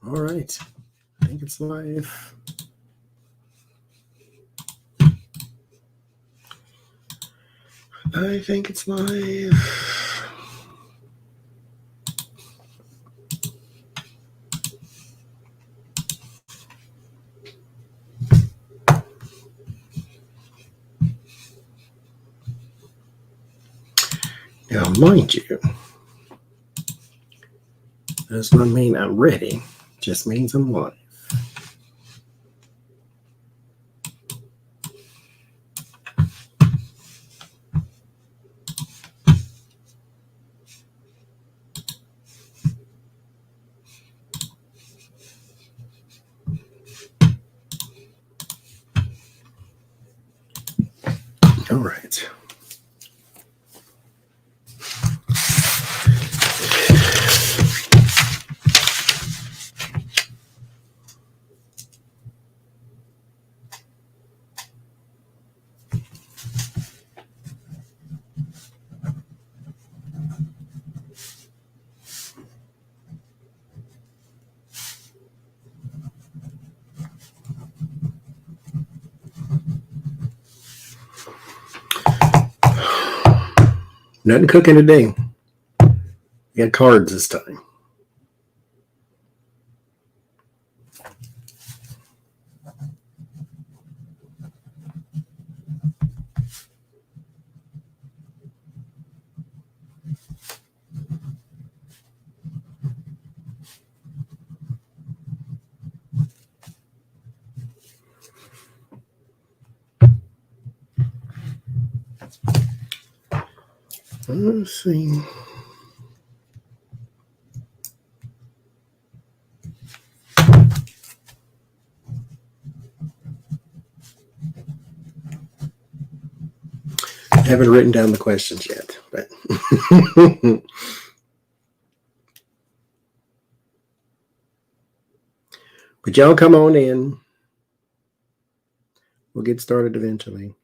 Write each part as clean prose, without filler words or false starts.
All right. I think it's live. I think it's live. Now, mind you, does not mean I'm ready. Just means I'm live. All right. Nothing cooking today. We got cards this time. Let's see. I haven't written down the questions yet, but but y'all come on in. We'll get started eventually.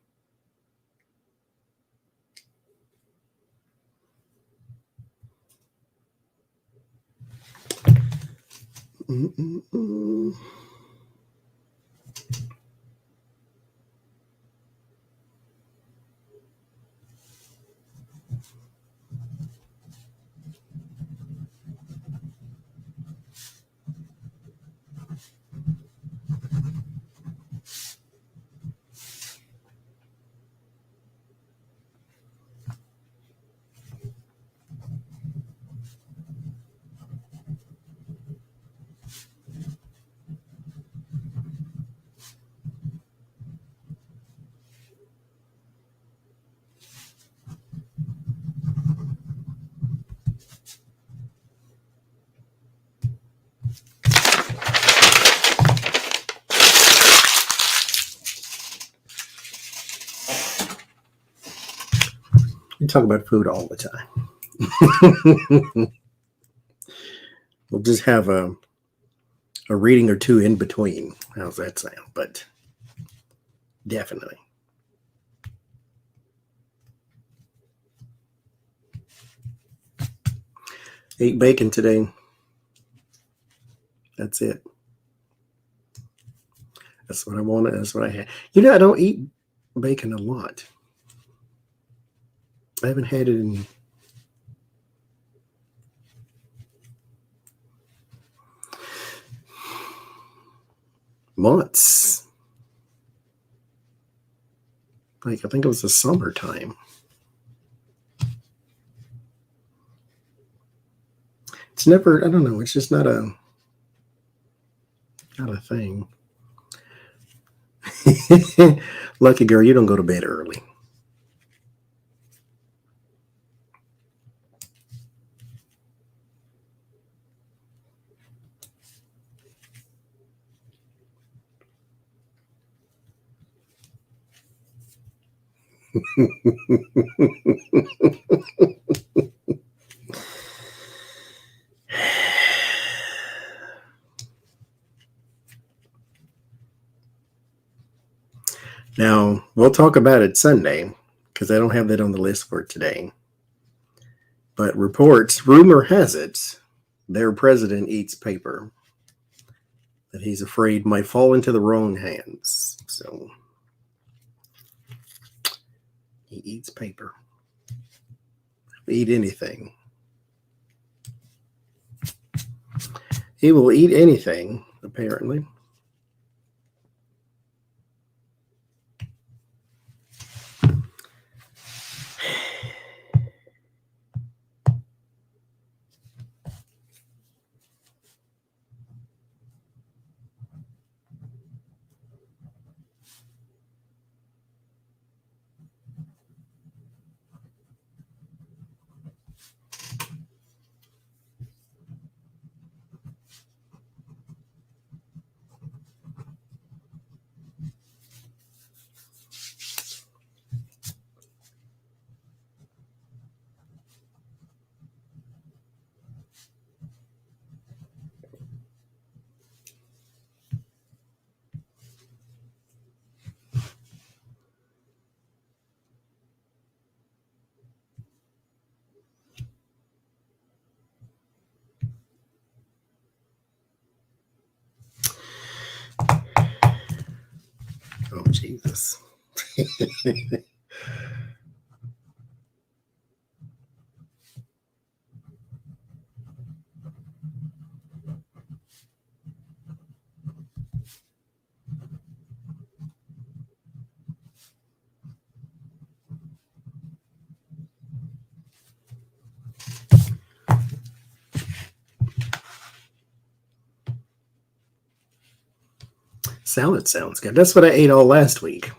We talk about food all the time. We'll just have a reading or two in between. How's that sound? But definitely. Ate bacon today. That's it. That's what I wanted. That's what I had. You know, I don't eat bacon a lot. I haven't had it in months. Like, I think it was the summertime. It's never, I don't know, it's just not a thing. Lucky girl, you don't go to bed early. Now, we'll talk about it Sunday because I don't have that on the list for today. But reports, rumor has it, their president eats paper. that he's afraid might fall into the wrong hands. So he eats paper. He'll eat anything. He will eat anything, apparently. Oh, Jesus. Salad sounds good. That's what I ate all last week.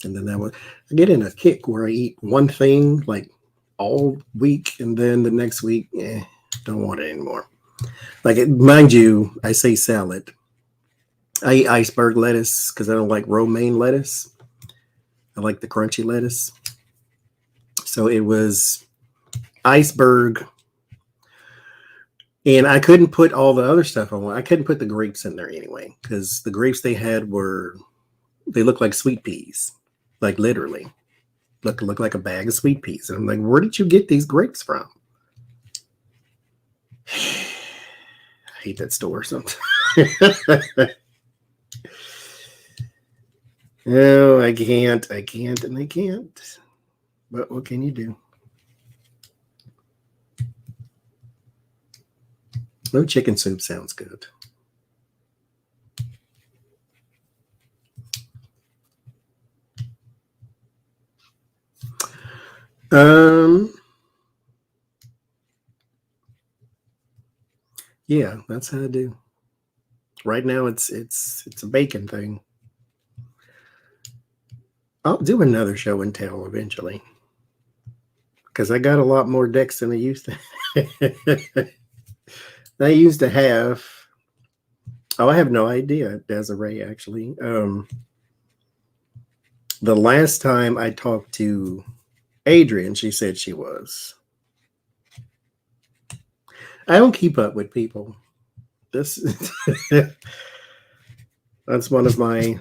And then I get in a kick where I eat one thing like all week, and then the next week, don't want it anymore. Like, mind you, I say salad. I eat iceberg lettuce because I don't like romaine lettuce. I like the crunchy lettuce. So it was iceberg. And I couldn't put all the other stuff on. I couldn't put the grapes in there anyway, because the grapes they had they looked like sweet peas. Like literally. Look like a bag of sweet peas. And I'm like, where did you get these grapes from? I hate that store sometimes. No, I can't, and I can't. But what can you do? No, chicken soup sounds good. Yeah, that's how I do. Right now it's a bacon thing. I'll do another show and tell eventually, because I got a lot more decks than I used to. I used to have. Oh, I have no idea, Desiree, actually. The last time I talked to Adrian, she said she was. I don't keep up with people. That's one of my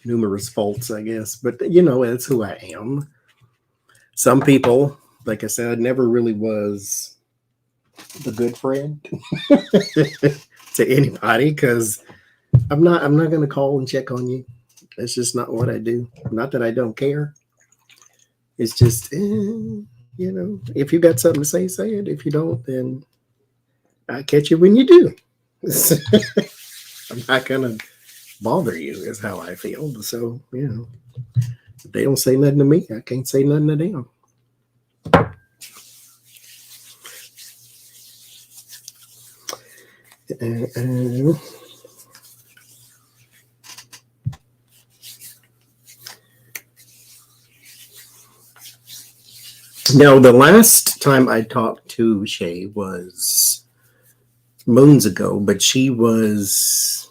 numerous faults, I guess. But, it's who I am. Some people, like I said, never really was the good friend to anybody, because I'm not going to call and check on you. That's just not what I do. Not that I don't care. It's just, if you got something to say, say it. If you don't, then I catch you when you do. I'm not going to bother you, is how I feel. So, if they don't say nothing to me, I can't say nothing to them. Now, the last time I talked to Shay was moons ago, but she was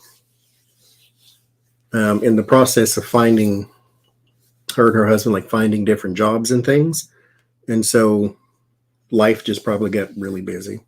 in the process of finding, her and her husband, like finding different jobs and things. And so life just probably got really busy.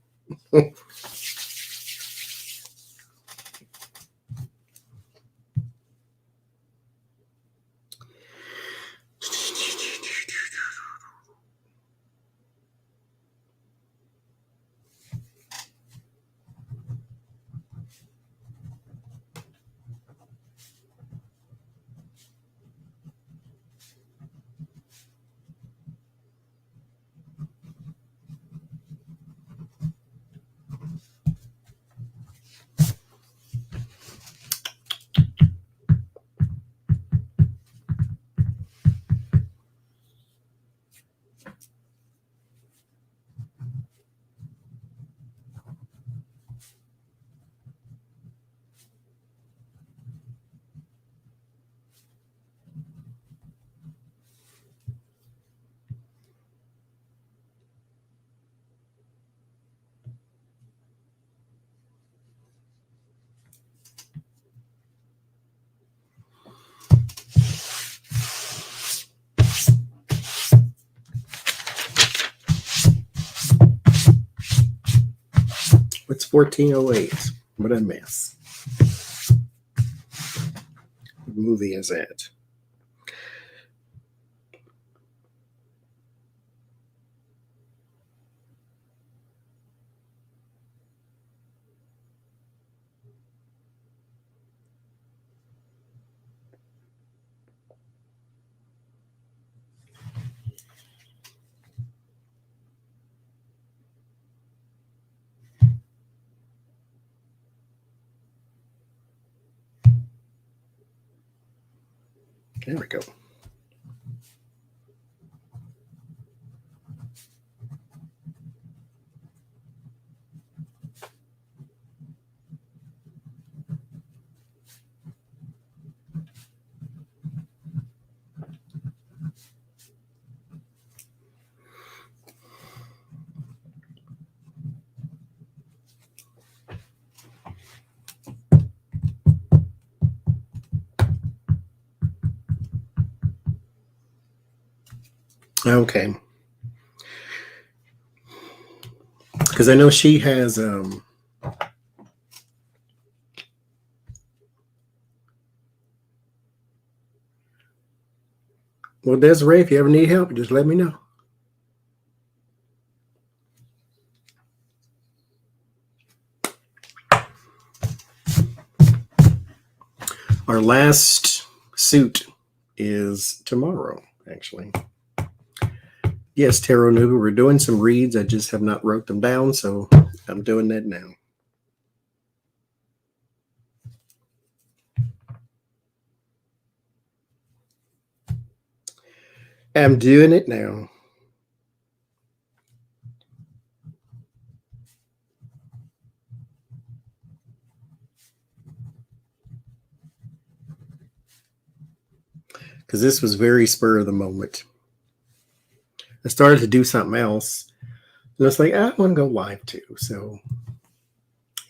14:08. What a mess. What movie is that? There we go. Okay. Because I know she has well, Desiree, if you ever need help, just let me know. Our last suit is tomorrow, actually. Yes, Tarot Newbie, we're doing some reads. I just have not wrote them down, so I'm doing that now. I'm doing it now. Because this was very spur of the moment. I started to do something else. And it's like, I want to go live too. So,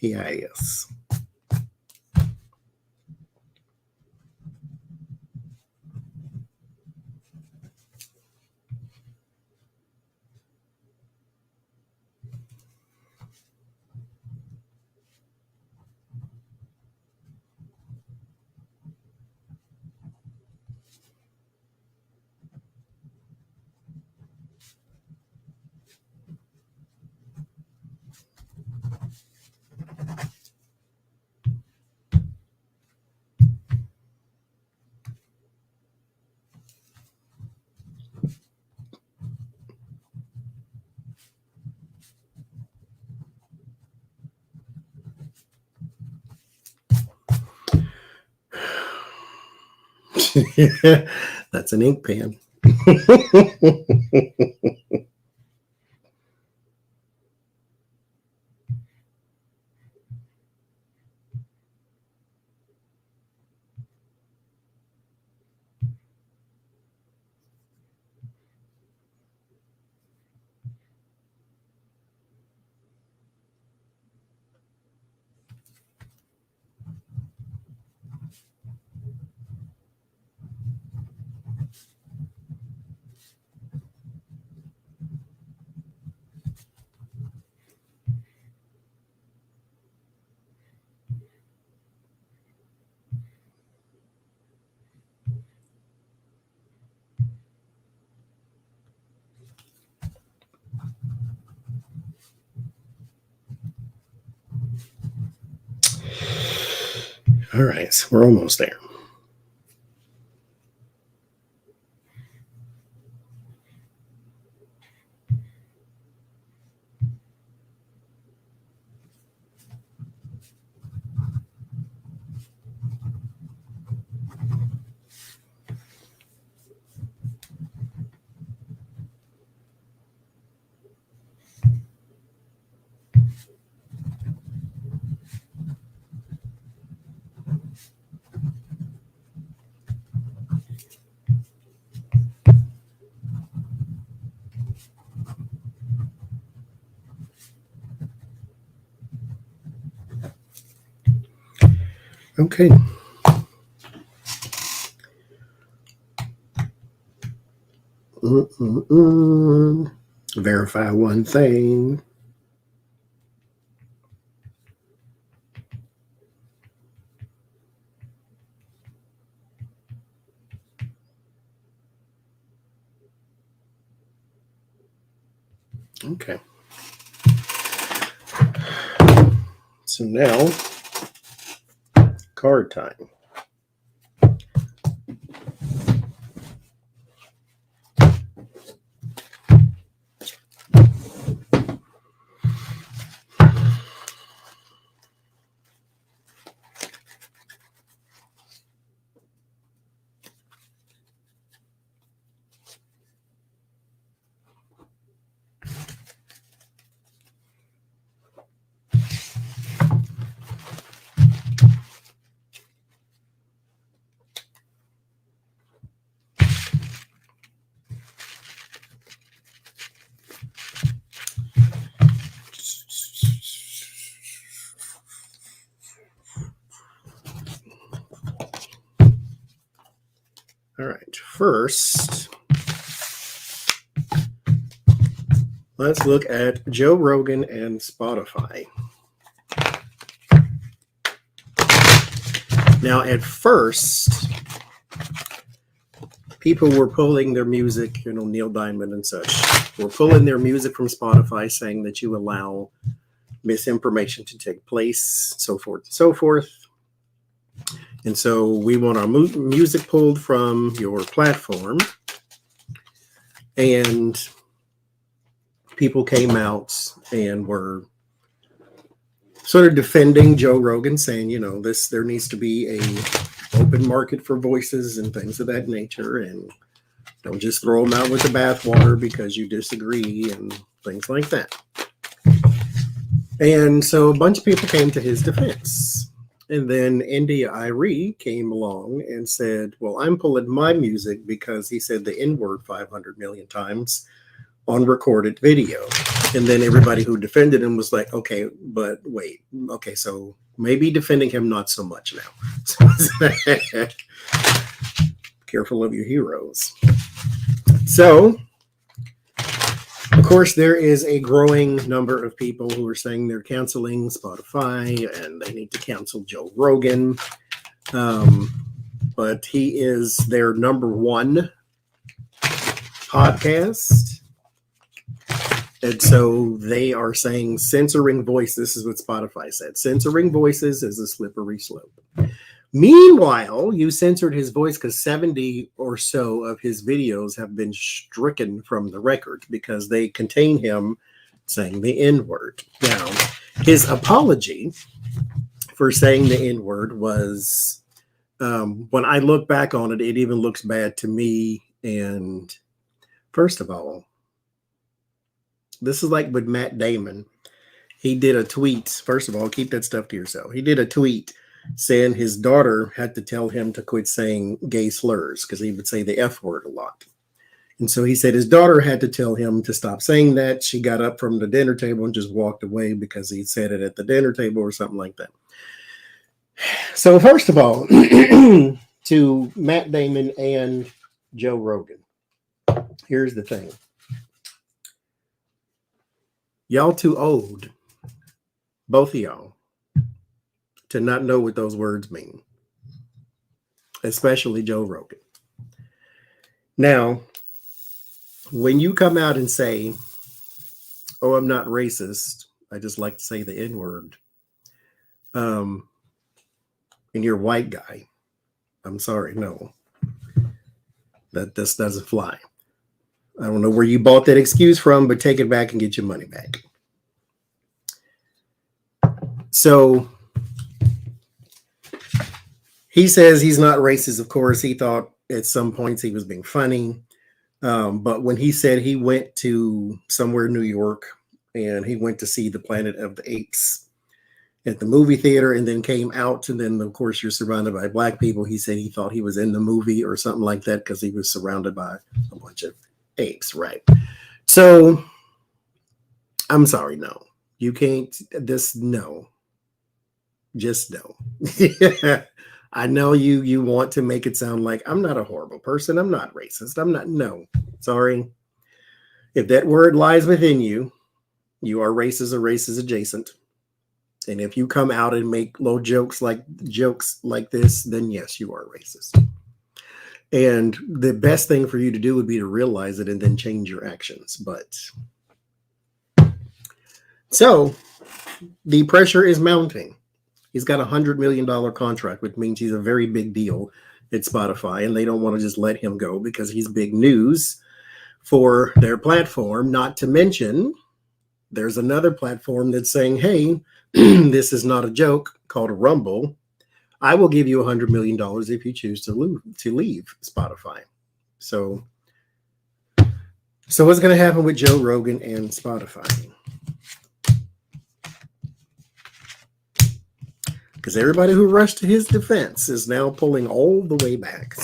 yes. That's an ink pen. All right, so we're almost there. Okay. Verify one thing. Okay. So now, card time. All right, first, let's look at Joe Rogan and Spotify. Now, at first, people were pulling their music, Neil Diamond and such, were pulling their music from Spotify, saying that you allow misinformation to take place, so forth and so forth. And so we want our music pulled from your platform. And people came out and were sort of defending Joe Rogan, saying, there needs to be a open market for voices and things of that nature. And don't just throw them out with the bathwater because you disagree and things like that. And so a bunch of people came to his defense. And then India Irie came along and said, well, I'm pulling my music because he said the N-word 500 million times on recorded video. And then everybody who defended him was like, okay, but wait. Okay, so maybe defending him not so much now. Careful of your heroes. So, of course, there is a growing number of people who are saying they're canceling Spotify and they need to cancel Joe Rogan. But he is their number one podcast. And so they are saying censoring voice. This is what Spotify said. Censoring voices is a slippery slope. Meanwhile, you censored his voice because 70 or so of his videos have been stricken from the record because they contain him saying the N-word. Now, his apology for saying the N-word was, when I look back on it, it even looks bad to me. And first of all, this is like with Matt Damon. He did a tweet. First of all, keep that stuff to yourself. He did a tweet saying his daughter had to tell him to quit saying gay slurs because he would say the F word a lot. And so he said his daughter had to tell him to stop saying that. She got up from the dinner table and just walked away because he said it at the dinner table or something like that. So first of all, to Matt Damon and Joe Rogan, here's the thing. Y'all too old, both of y'all, to not know what those words mean, especially Joe Rogan. Now, when you come out and say, oh, I'm not racist, I just like to say the N-word, and you're a white guy, I'm sorry, no, that this doesn't fly. I don't know where you bought that excuse from, but take it back and get your money back. So he says he's not racist. Of course, he thought at some points he was being funny. But when he said he went to somewhere in New York and he went to see the Planet of the Apes at the movie theater and then came out, and then, of course, you're surrounded by black people. He said he thought he was in the movie or something like that because he was surrounded by a bunch of apes, right? So I'm sorry, no. You can't, no. Just no. I know you want to make it sound like I'm not a horrible person. I'm not racist. I'm not. No, sorry. If that word lies within you, you are racist or racist adjacent. And if you come out and make low jokes like this, then yes, you are racist. And the best thing for you to do would be to realize it and then change your actions. But So the pressure is mounting. He's got $100 million contract, which means he's a very big deal at Spotify, and they don't want to just let him go because he's big news for their platform. Not to mention, there's another platform that's saying, hey, this is not a joke, called Rumble. I will give you $100 million if you choose to leave Spotify. So what's going to happen with Joe Rogan and Spotify? Because everybody who rushed to his defense is now pulling all the way back.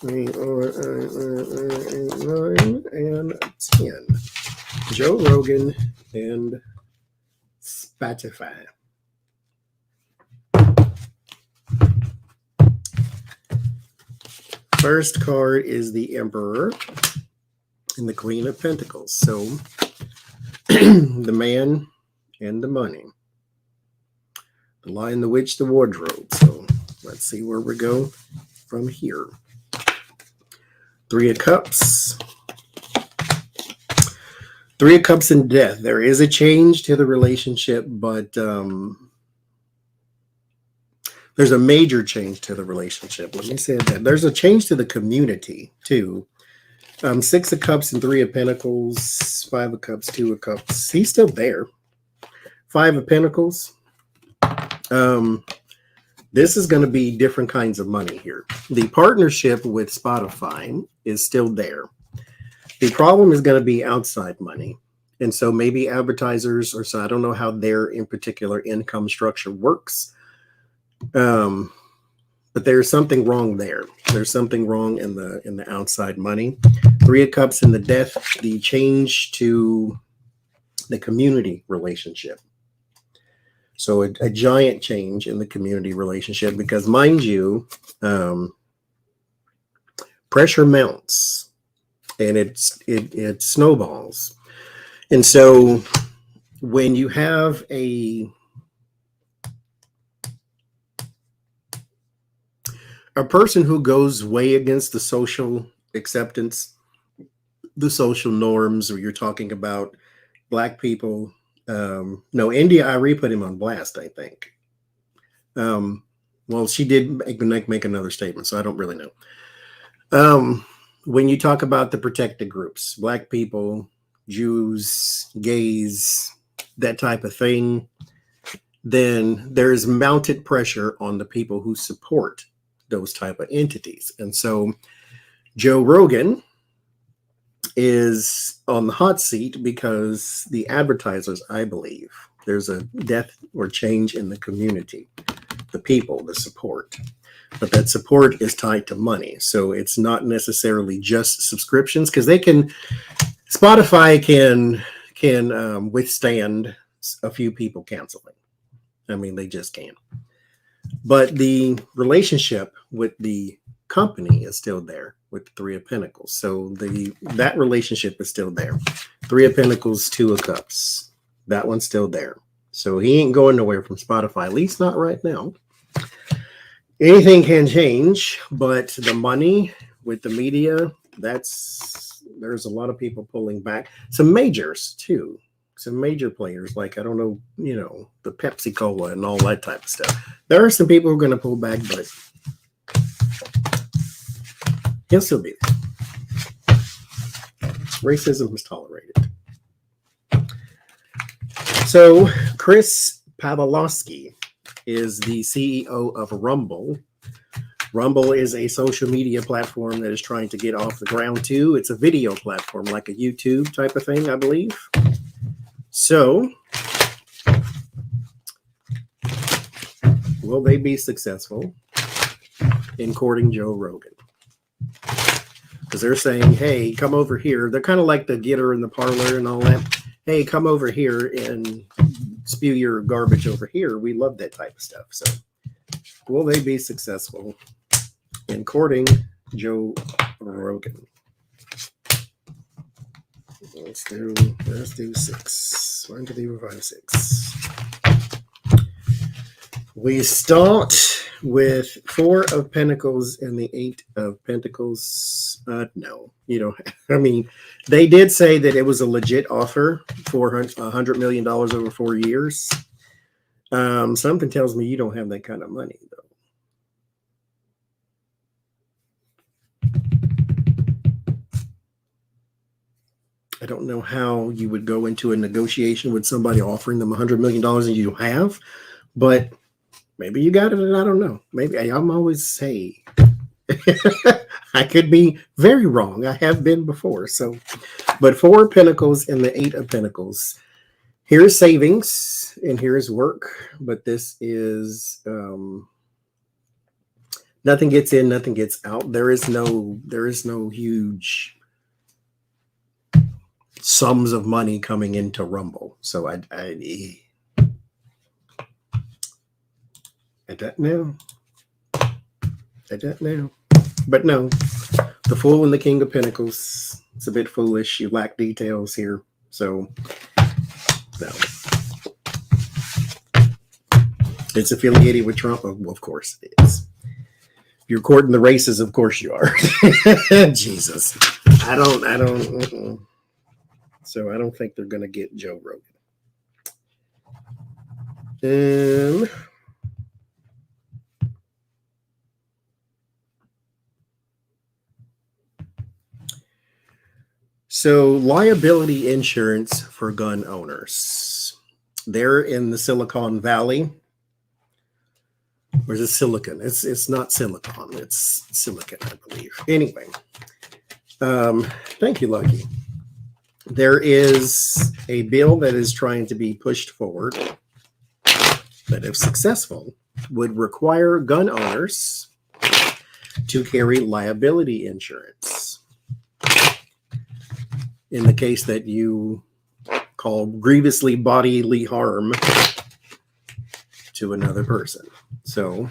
We are 9 and 10. Joe Rogan and Spotify. First card is the Emperor and the Queen of Pentacles. So the man and the money. The Lion, the Witch, the Wardrobe. So let's see where we go from here. 3 of Cups. 3 of Cups and Death. There is a change to the relationship, but there's a major change to the relationship. Let me say that. There's a change to the community, too. 6 of Cups and 3 of Pentacles. 5 of Cups, 2 of Cups. He's still there. 5 of Pentacles. This is going to be different kinds of money here. The partnership with Spotify is still there. The problem is going to be outside money. And so maybe advertisers, or so I don't know how their in particular income structure works. But there's something wrong there. There's something wrong in the outside money. 3 of Cups and the Death, the change to the community relationship. So a giant change in the community relationship, because mind you, pressure mounts and it snowballs. And so when you have a person who goes way against the social acceptance, the social norms, or you're talking about Black people. No, India Arie put him on blast, I think. Well, she did make another statement, so I don't really know. When you talk about the protected groups, Black people, Jews, gays, that type of thing, then there's mounted pressure on the people who support those type of entities. And so Joe Rogan is on the hot seat because the advertisers, I believe, there's a death or change in the community, the people, the support. But that support is tied to money. So it's not necessarily just subscriptions, because Spotify can withstand a few people canceling. I mean, they just can. But the relationship with the company is still there with the 3 of Pentacles. So that relationship is still there. 3 of Pentacles, 2 of Cups. That one's still there. So he ain't going nowhere from Spotify, at least not right now. Anything can change, but the money with the media, there's a lot of people pulling back. Some majors too. Some major players, like, I don't know, the Pepsi Cola and all that type of stuff. There are some people who are going to pull back, but he'll still be there. Racism is tolerated. So Chris Pavlovsky is the CEO of Rumble. Rumble is a social media platform that is trying to get off the ground too. It's a video platform, like a YouTube type of thing, I believe. So, will they be successful in courting Joe Rogan? Because they're saying, hey, come over here. They're kind of like the getter in the parlor and all that. Hey, come over here and spew your garbage over here. We love that type of stuff. So, will they be successful in courting Joe Rogan? Let's do 6. 1, 2, 3, 4, 5, 6. We start with 4 of Pentacles and the 8 of Pentacles, no, you know, I mean, they did say that it was a legit offer for $100 million over 4 years. Something tells me you don't have that kind of money, though. I don't know how you would go into a negotiation with somebody offering them $100 million and you don't have, but maybe you got it and I don't know. Maybe I'm always say I could be very wrong. I have been before. So, but 4 of Pentacles and the 8 of Pentacles. Here's savings and here's work, but this is nothing gets in, nothing gets out. There is no huge sums of money coming into Rumble. So I don't know. I don't know. But no, the Fool and the King of Pentacles. It's a bit foolish. You lack details here. So no. It's affiliated with Trump. Well, of course it is. You're courting the races, of course you are. Jesus. I don't. So I don't think they're going to get Joe Rogan. So liability insurance for gun owners. They're in the Silicon Valley. Or is it silicon? It's not silicon. It's silicon, I believe. Anyway. Thank you, Lucky. There is a bill that is trying to be pushed forward that, if successful, would require gun owners to carry liability insurance in the case that you call grievously bodily harm to another person. So,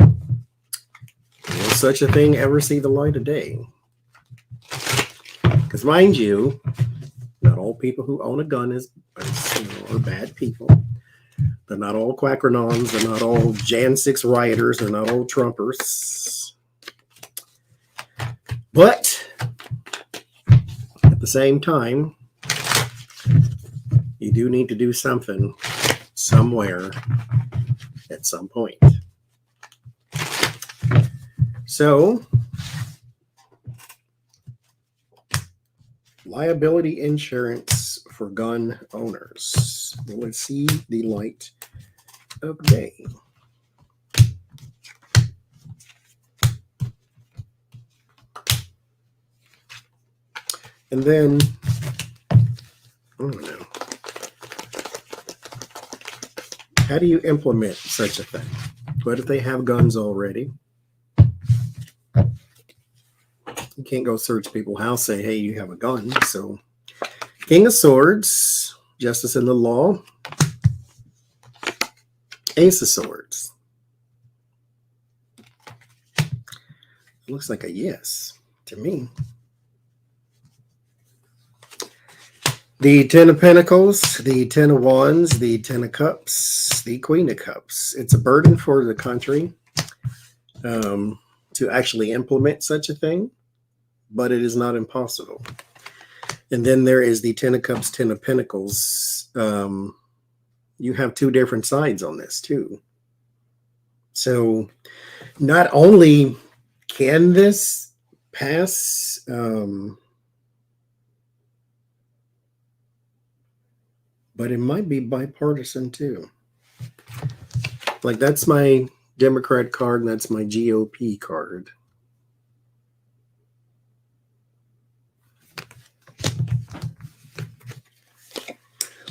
will such a thing ever see the light of day? Because mind you, not all people who own a gun are bad people. They're not all quackernons. They're not all Jan 6 rioters. They're not all Trumpers. But at the same time, you do need to do something somewhere at some point. So, liability insurance for gun owners. Will it see the light of day? And then, I don't know. How do you implement such a thing? What if they have guns already? You can't go search people's house, say, hey, you have a gun. So, King of Swords, Justice in the Law, Ace of Swords. It looks like a yes to me. The 10 of Pentacles, the 10 of Wands, the 10 of Cups, the Queen of Cups. It's a burden for the country to actually implement such a thing, but it is not impossible. And then there is the 10 of Cups, 10 of Pentacles. You have 2 different sides on this too. So not only can this pass, but it might be bipartisan too. Like, that's my Democrat card and that's my GOP card.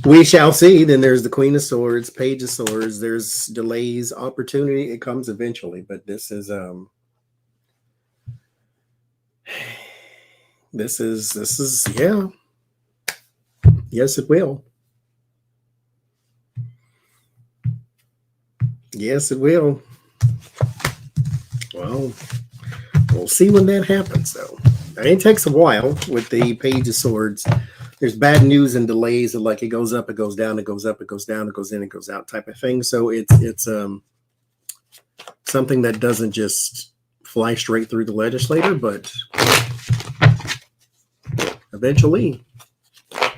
We shall see. Then there's the Queen of Swords, Page of Swords. There's delays, opportunity. It comes eventually, but this is yeah. Yes, it will. Yes, it will. Well, we'll see when that happens, though. It takes a while with the Page of Swords. There's bad news and delays, and like it goes up, it goes down, it goes up, it goes down, it goes in, it goes out type of thing. So it's something that doesn't just fly straight through the legislator, but eventually,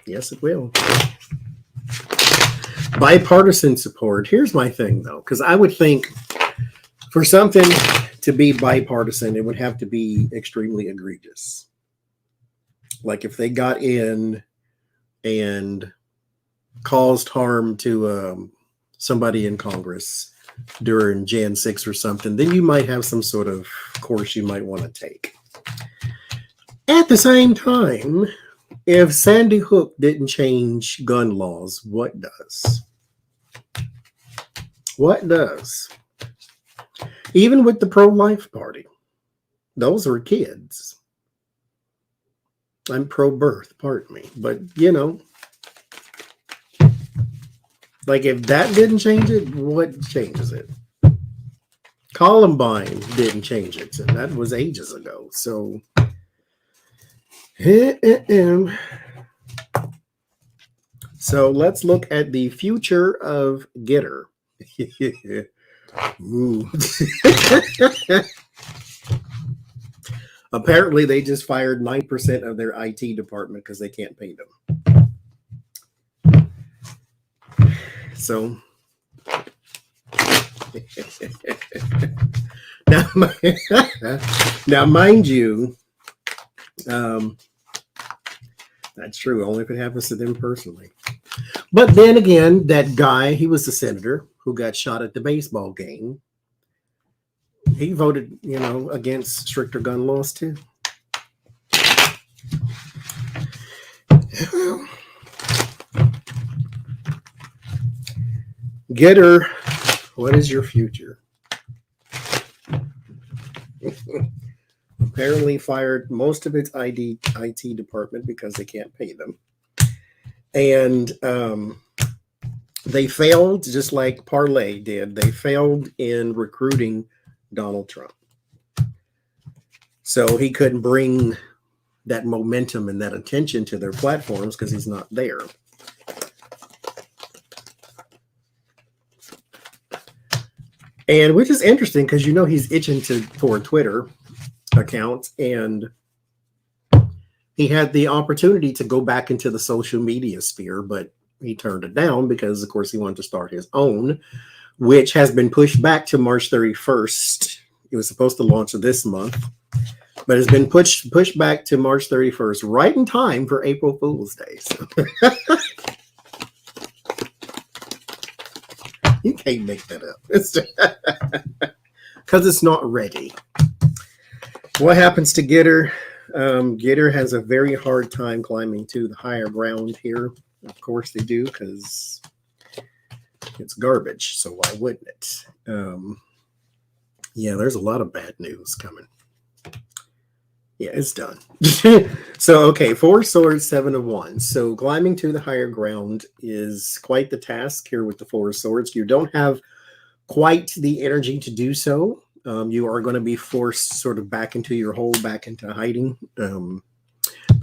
yes, it will. Bipartisan support. Here's my thing, though, because I would think for something to be bipartisan, it would have to be extremely egregious. Like if they got in and caused harm to somebody in Congress during Jan 6 or something, then you might have some sort of course you might want to take. At the same time, if Sandy Hook didn't change gun laws, what does? What does? Even with the pro-life party, those are kids. I'm pro-birth, pardon me. But, you know, like if that didn't change it, what changes it? Columbine didn't change it, and that was ages ago. So, so let's look at the future of Getter. Ooh. Apparently, they just fired 9% of their IT department because they can't pay them. So, now, mind you, that's true, only if it happens to them personally. But then again, that guy, he was the senator who got shot at the baseball game. He voted, you know, against stricter gun laws too. Getter, what is your future? Apparently fired most of its IT department because they can't pay them. And they failed, just like Parlay did. They failed in recruiting Donald Trump. So he couldn't bring that momentum and that attention to their platforms because he's not there. And which is interesting because, you know, he's itching for a Twitter account, and he had the opportunity to go back into the social media sphere, but he turned it down because, of course, he wanted to start his own, which has been pushed back to March 31st. It was supposed to launch this month, but it's been pushed back to March 31st, right in time for April Fool's Day. So. You can't make that up. Because it's not ready. What happens to Getter? Getter has a very hard time climbing to the higher ground here. Of course they do, because it's garbage. So why wouldn't it? Yeah, there's a lot of bad news coming. Yeah, it's done. So, okay, 4 swords, 7 of wands. So climbing to the higher ground is quite the task here with the 4 swords. You don't have quite the energy to do so. You are going to be forced sort of back into your hole, back into hiding. The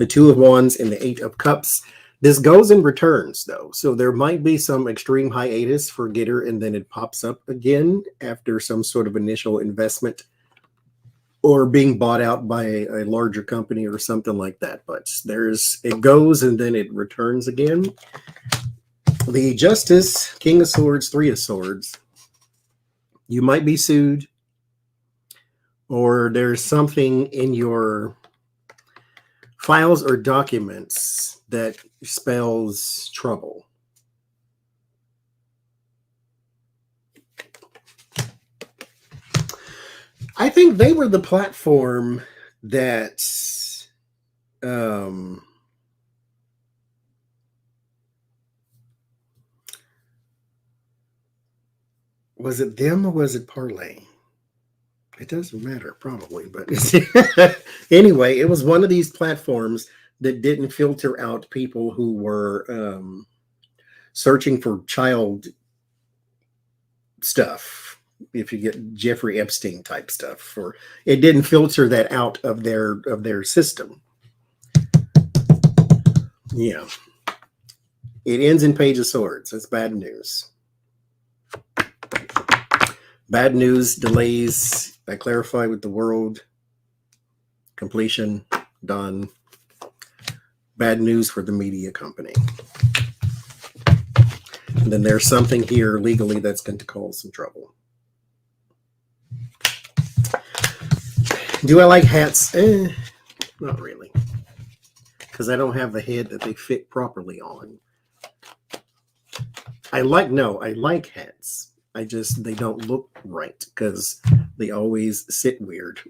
2 of wands and the 8 of cups. This goes in returns, though. So there might be some extreme hiatus for Getter, and then it pops up again after some sort of initial investment or being bought out by a larger company or something like that. But it goes and then it returns again. The Justice, King of Swords, 3 of Swords. You might be sued, or there's something in your files or documents that spells trouble. I think they were the platform that was it them or was it Parlay? It doesn't matter, probably, but anyway, it was one of these platforms that didn't filter out people who were searching for child stuff. If you get Jeffrey Epstein type stuff, or it didn't filter that out of their system. Yeah. It ends in Page of Swords. That's bad news. Bad news, delays. I clarify with the world. Completion, done. Bad news for the media company. And then there's something here legally that's going to cause some trouble. Do I like hats? Not really. Because I don't have the head that they fit properly on. I like hats. They don't look right because they always sit weird.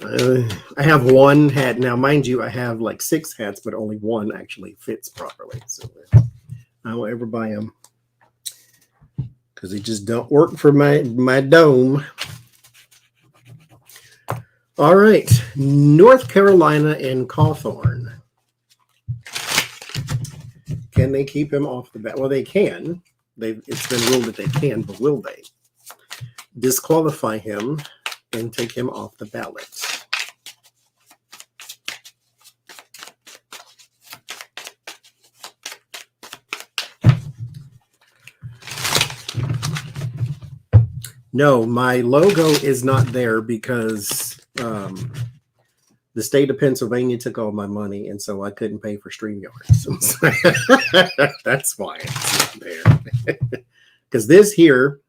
I have one hat. Now, mind you, I have like 6 hats, but only one actually fits properly. So I won't ever buy them because they just don't work for my dome. All right. North Carolina and Cawthorn. Can they keep him off the ballot? Well, they can. It's been ruled that they can, but will they disqualify him and take him off the ballot? No, my logo is not there because the state of Pennsylvania took all my money, and so I couldn't pay for StreamYard. That's why it's not there. Because this here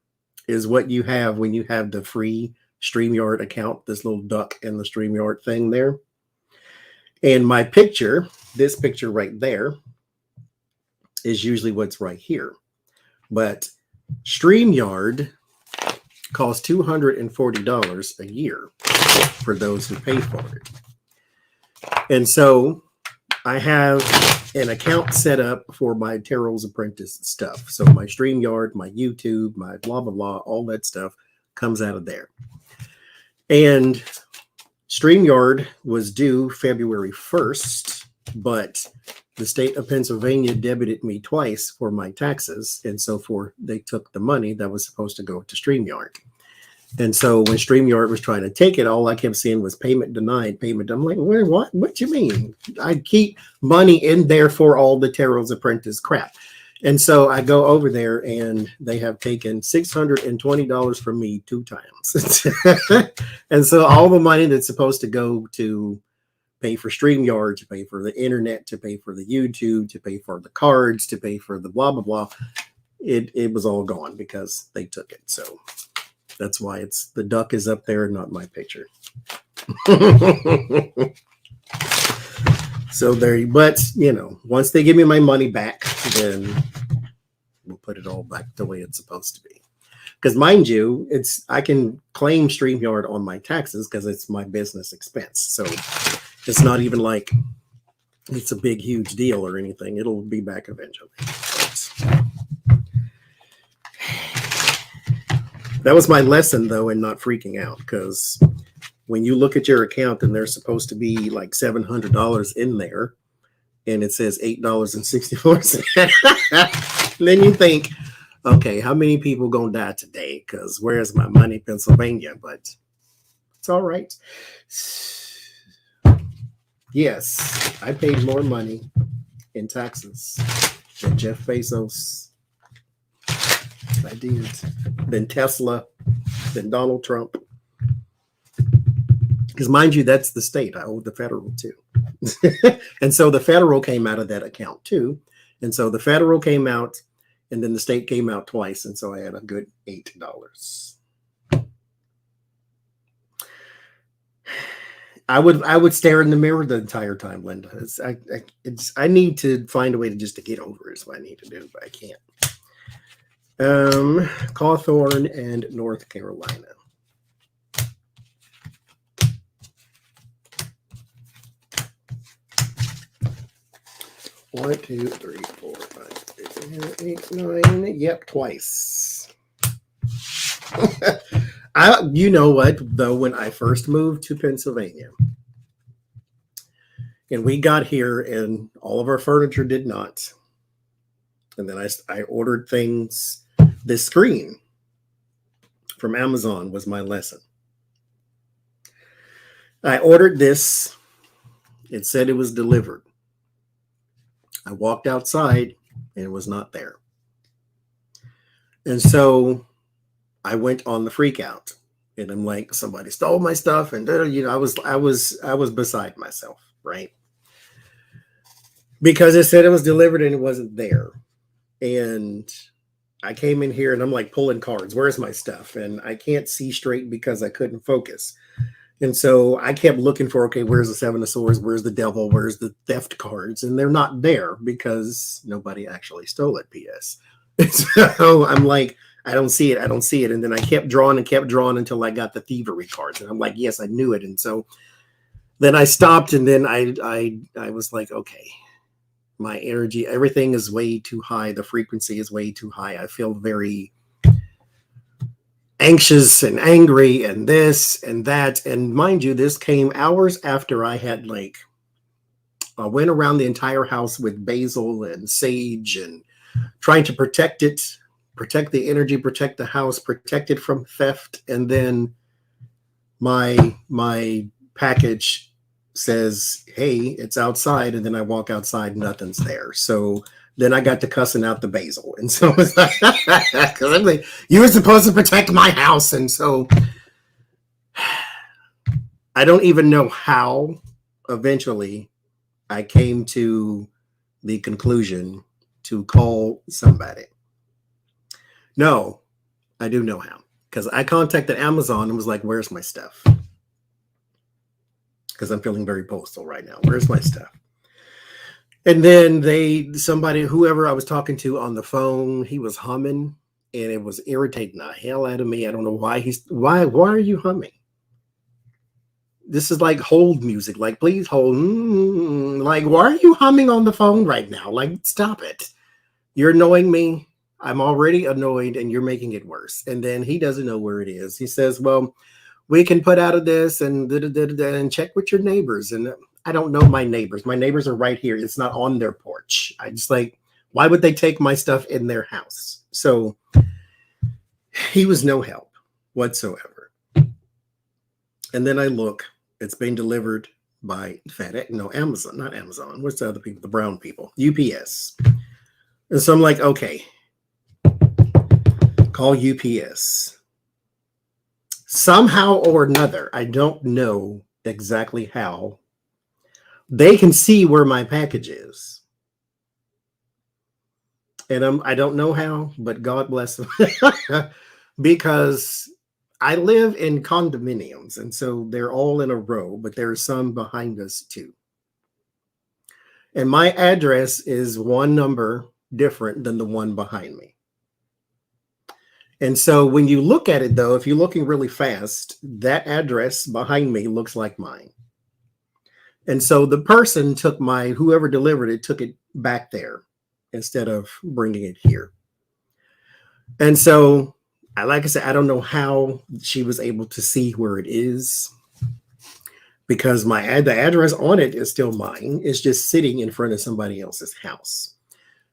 is what you have when you have the free StreamYard account, this little duck and the StreamYard thing there. And my picture, this picture right there, is usually what's right here. But StreamYard costs $240 a year for those who pay for it. And so I have an account set up for my TarotsApprentice stuff. So my StreamYard, my YouTube, my blah, blah, blah, all that stuff comes out of there. And StreamYard was due February 1st, but the state of Pennsylvania debited me twice for my taxes. And so they took the money that was supposed to go to StreamYard. And so when StreamYard was trying to take it, all I kept seeing was payment denied, payment. I'm like, what? What you mean? I keep money in there for all the TarotsApprentice crap. And so I go over there and they have taken $620 from me 2 times. And so all the money that's supposed to go to pay for StreamYard, to pay for the internet, to pay for the YouTube, to pay for the cards, to pay for the blah, blah, blah, it was all gone because they took it. So that's why the duck is up there and not my picture. So but once they give me my money back, then we'll put it all back the way it's supposed to be. Because mind you, I can claim StreamYard on my taxes because it's my business expense. So it's not even like it's a big, huge deal or anything. It'll be back eventually. That was my lesson, though, in not freaking out, because when you look at your account and there's supposed to be like $700 in there and it says $8.64, then you think, okay, how many people gonna die today? Because where's my money, Pennsylvania? But it's all right. Yes, I paid more money in taxes than Jeff Bezos. I did. Than Tesla, than Donald Trump. Because mind you, that's the state. I owe the federal too. And so the federal came out of that account too. And so the federal came out and then the state came out twice. And so I had a good $8. I would stare in the mirror the entire time, Linda. I need to find a way to get over it is what I need to do, but I can't. Cawthorn and North Carolina. One, two, three, 4, 5, 6, 7, 8, 9. Yep, twice. You know what, though, when I first moved to Pennsylvania, and we got here and all of our furniture did not. And then I ordered things. This screen from Amazon was my lesson. I ordered this. It said it was delivered. I walked outside and it was not there. And so I went on the freak out, and I'm like, somebody stole my stuff, and I was beside myself, right? Because it said it was delivered and it wasn't there. And I came in here and I'm like pulling cards. Where's my stuff? And I can't see straight because I couldn't focus. And so I kept looking for, okay, where's the Seven of Swords? Where's the Devil? Where's the theft cards? And they're not there because nobody actually stole it, P.S. So I'm like, I don't see it. I don't see it. And then I kept drawing until I got the thievery cards. And I'm like, yes, I knew it. And so then I stopped, and then I was like, okay, my energy, everything is way too high. The frequency is way too high. I feel very anxious and angry and this and that. And mind you, this came hours after I had I went around the entire house with basil and sage and trying to protect it, protect the energy, protect the house, protect it from theft. And then my package says, hey, it's outside. And then I walk outside, nothing's there. So then I got to cussing out the basil. And so it's like, because I'm like, you were supposed to protect my house. And so I don't even know how eventually I came to the conclusion to call somebody. No, I do know how, because I contacted Amazon and was like, where's my stuff? Because I'm feeling very postal right now. Where's my stuff? And then whoever I was talking to on the phone, he was humming, and it was irritating the hell out of me. I don't know why why are you humming? This is like hold music. Like, please hold. Like, why are you humming on the phone right now? Like, stop it. You're annoying me. I'm already annoyed, and you're making it worse. And then he doesn't know where it is. He says, well, we can put out of this and check with your neighbors. And I don't know my neighbors. My neighbors are right here. It's not on their porch. I just like, why would they take my stuff in their house? So he was no help whatsoever. And then I look, it's being delivered by FedEx. No, Amazon, not Amazon. What's the other people? The brown people, UPS. And so I'm like, okay, call UPS. Somehow or another, I don't know exactly how, they can see where my package is. And I don't know how, but God bless them. Because I live in condominiums, and so they're all in a row, but there's some behind us too. And my address is one number different than the one behind me. And so when you look at it, though, if you're looking really fast, that address behind me looks like mine. And so the person whoever delivered it, took it back there instead of bringing it here. And so, like I said, I don't know how she was able to see where it is, because the address on it is still mine. It's just sitting in front of somebody else's house.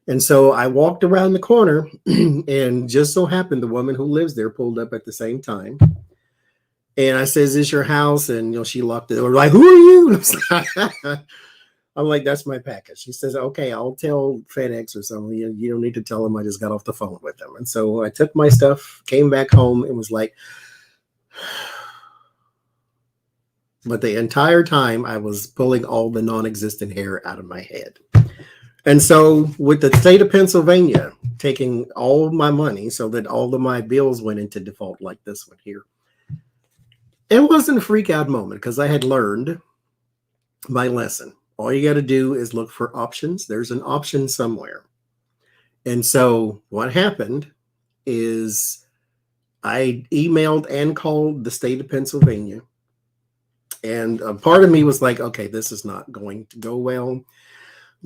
And so I walked around the corner, and just so happened the woman who lives there pulled up at the same time. And I said, is this your house? And she locked the door. Like, who are you? I'm like, that's my package. She says, okay, I'll tell FedEx or something. You don't need to tell them. I just got off the phone with them. And so I took my stuff, came back home, and was like, but the entire time I was pulling all the non-existent hair out of my head. And so with the state of Pennsylvania taking all my money so that all of my bills went into default, like this one here, it wasn't a freak out moment, because I had learned my lesson. All you got to do is look for options. There's an option somewhere. And so what happened is I emailed and called the state of Pennsylvania. And a part of me was like, okay, this is not going to go well,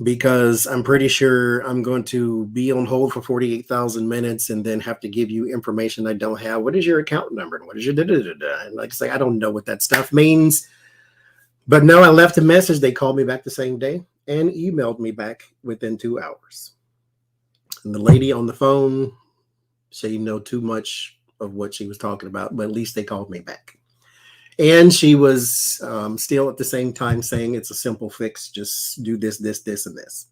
because I'm pretty sure I'm going to be on hold for 48,000 minutes and then have to give you information I don't have. What is your account number? And what is your da-da-da-da? And like I say, I don't know what that stuff means. But no, I left a message. They called me back the same day and emailed me back within 2 hours. And the lady on the phone, she didn't know too much of what she was talking about, but at least they called me back. And she was still at the same time saying it's a simple fix. Just do this, this, this, and this.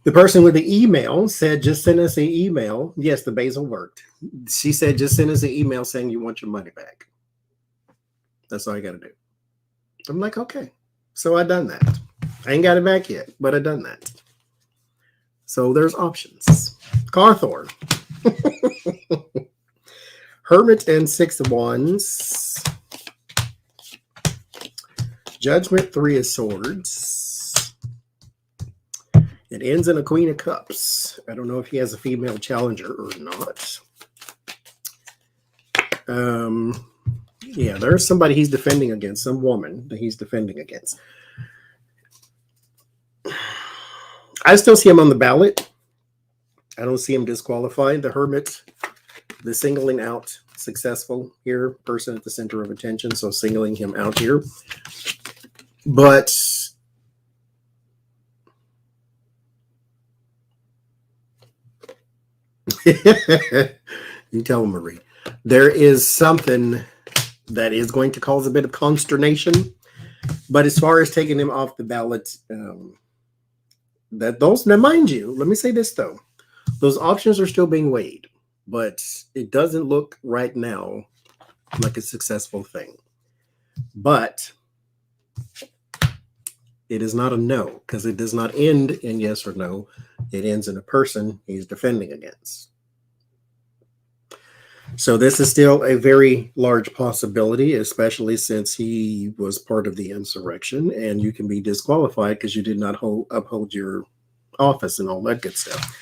The person with the email said, just send us an email. Yes, the basil worked. She said, just send us an email saying you want your money back. That's all you got to do. I'm like, okay. So I done that. I ain't got it back yet, but I done that. So there's options. Carthor. Hermit and Six of Wands. Judgment, Three of Swords. It ends in a Queen of Cups. I don't know if he has a female challenger or not. Yeah, there's somebody he's defending against, some woman that he's defending against. I still see him on the ballot. I don't see him disqualified. The Hermit, the singling out, successful here, person at the center of attention, so singling him out here. But you tell him, Marie. There is something that is going to cause a bit of consternation. But as far as taking him off the ballot, now mind you, let me say this though. Those options are still being weighed, but it doesn't look right now like a successful thing. But it is not a no, because it does not end in yes or no. It ends in a person he's defending against. So this is still a very large possibility, especially since he was part of the insurrection, and you can be disqualified because you did not uphold your office and all that good stuff.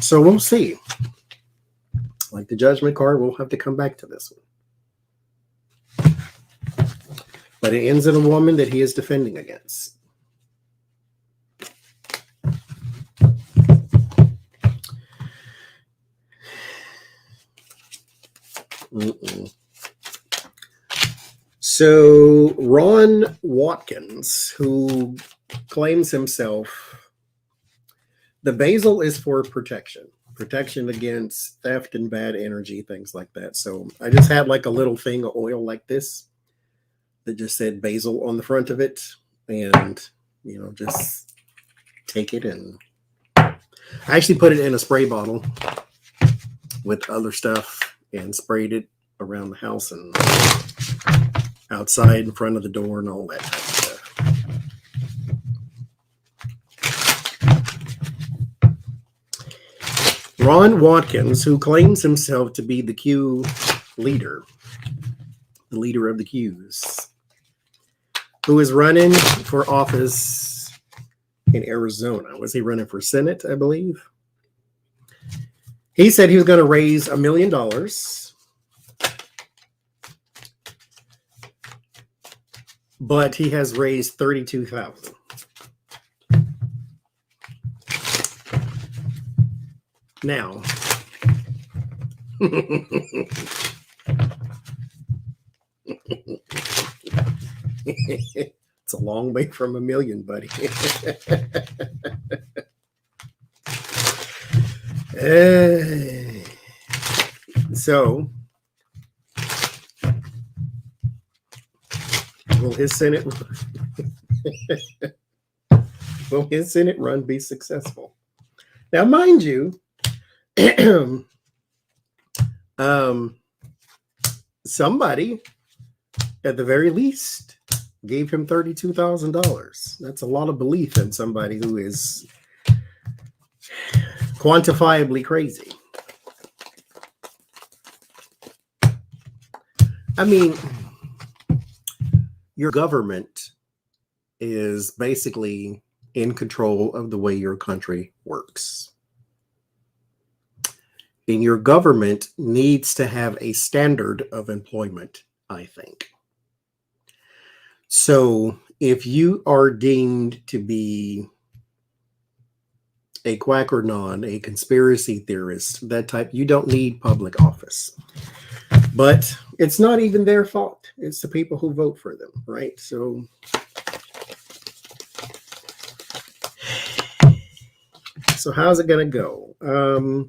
So we'll see. Like the Judgment card, we'll have to come back to this one. But it ends in a woman that he is defending against. So Ron Watkins, who claims himself, the basil is for protection against theft and bad energy, things like that. So I just had like a little thing of oil like this that just said basil on the front of it, and just take it, and I actually put it in a spray bottle with other stuff and sprayed it around the house and outside in front of the door and all that type of stuff. Ron Watkins, who claims himself to be the Q leader, the leader of the Qs, who is running for office in Arizona. Was he running for Senate, I believe? He said he was going to raise $1 million. But he has raised $32,000. Now, it's a long way from $1 million, buddy. So, will his Senate run be successful? Now, mind you, somebody at the very least gave him $32,000. That's a lot of belief in somebody who is quantifiably crazy. I mean, your government is basically in control of the way your country works. And your government needs to have a standard of employment, I think. So if you are deemed to be a quackernon, a conspiracy theorist, that type, you don't need public office. But it's not even their fault. It's the people who vote for them, right? So how's it going to go?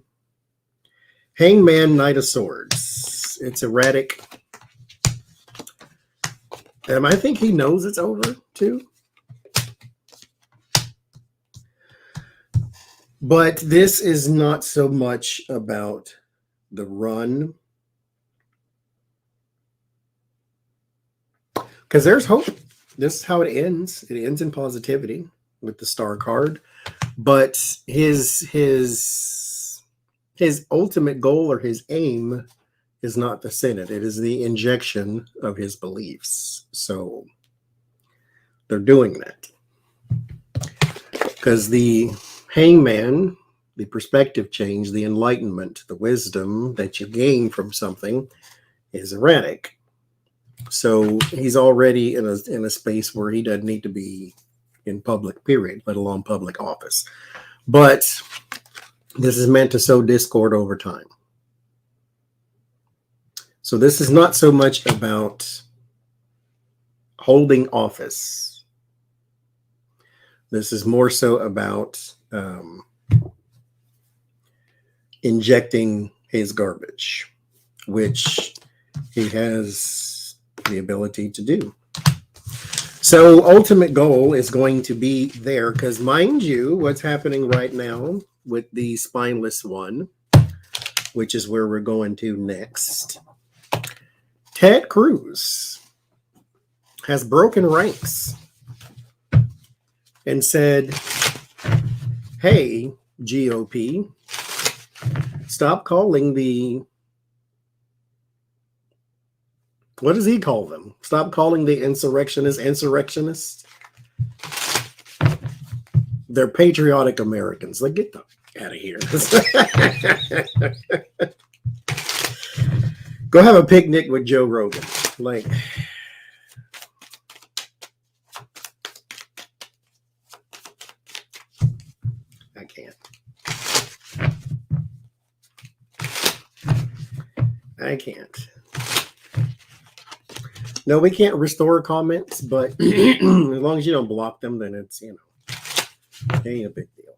Hangman, Knight of Swords. It's erratic. I think he knows it's over, too. But this is not so much about the run, because there's hope. This is how it ends. It ends in positivity with the star card. But his ultimate goal or his aim is not the Senate. It is the injection of his beliefs. So they're doing that. Because the Hangman, the perspective change, the enlightenment, the wisdom that you gain from something is erratic. So he's already in a space where he doesn't need to be in public, period, let alone public office. But this is meant to sow discord over time. So this is not so much about holding office. This is more so about injecting his garbage, which he has the ability to do. So ultimate goal is going to be there, because mind you, what's happening right now with the spineless one, which is where we're going to next. Ted Cruz has broken ranks and said, hey, GOP, stop calling the, what does he call them? Stop calling the insurrectionists. They're patriotic Americans. Like, get the out of here. Go have a picnic with Joe Rogan. Like, I can't. I can't. No, we can't restore comments, but as long as you don't block them, then it's, it ain't a big deal.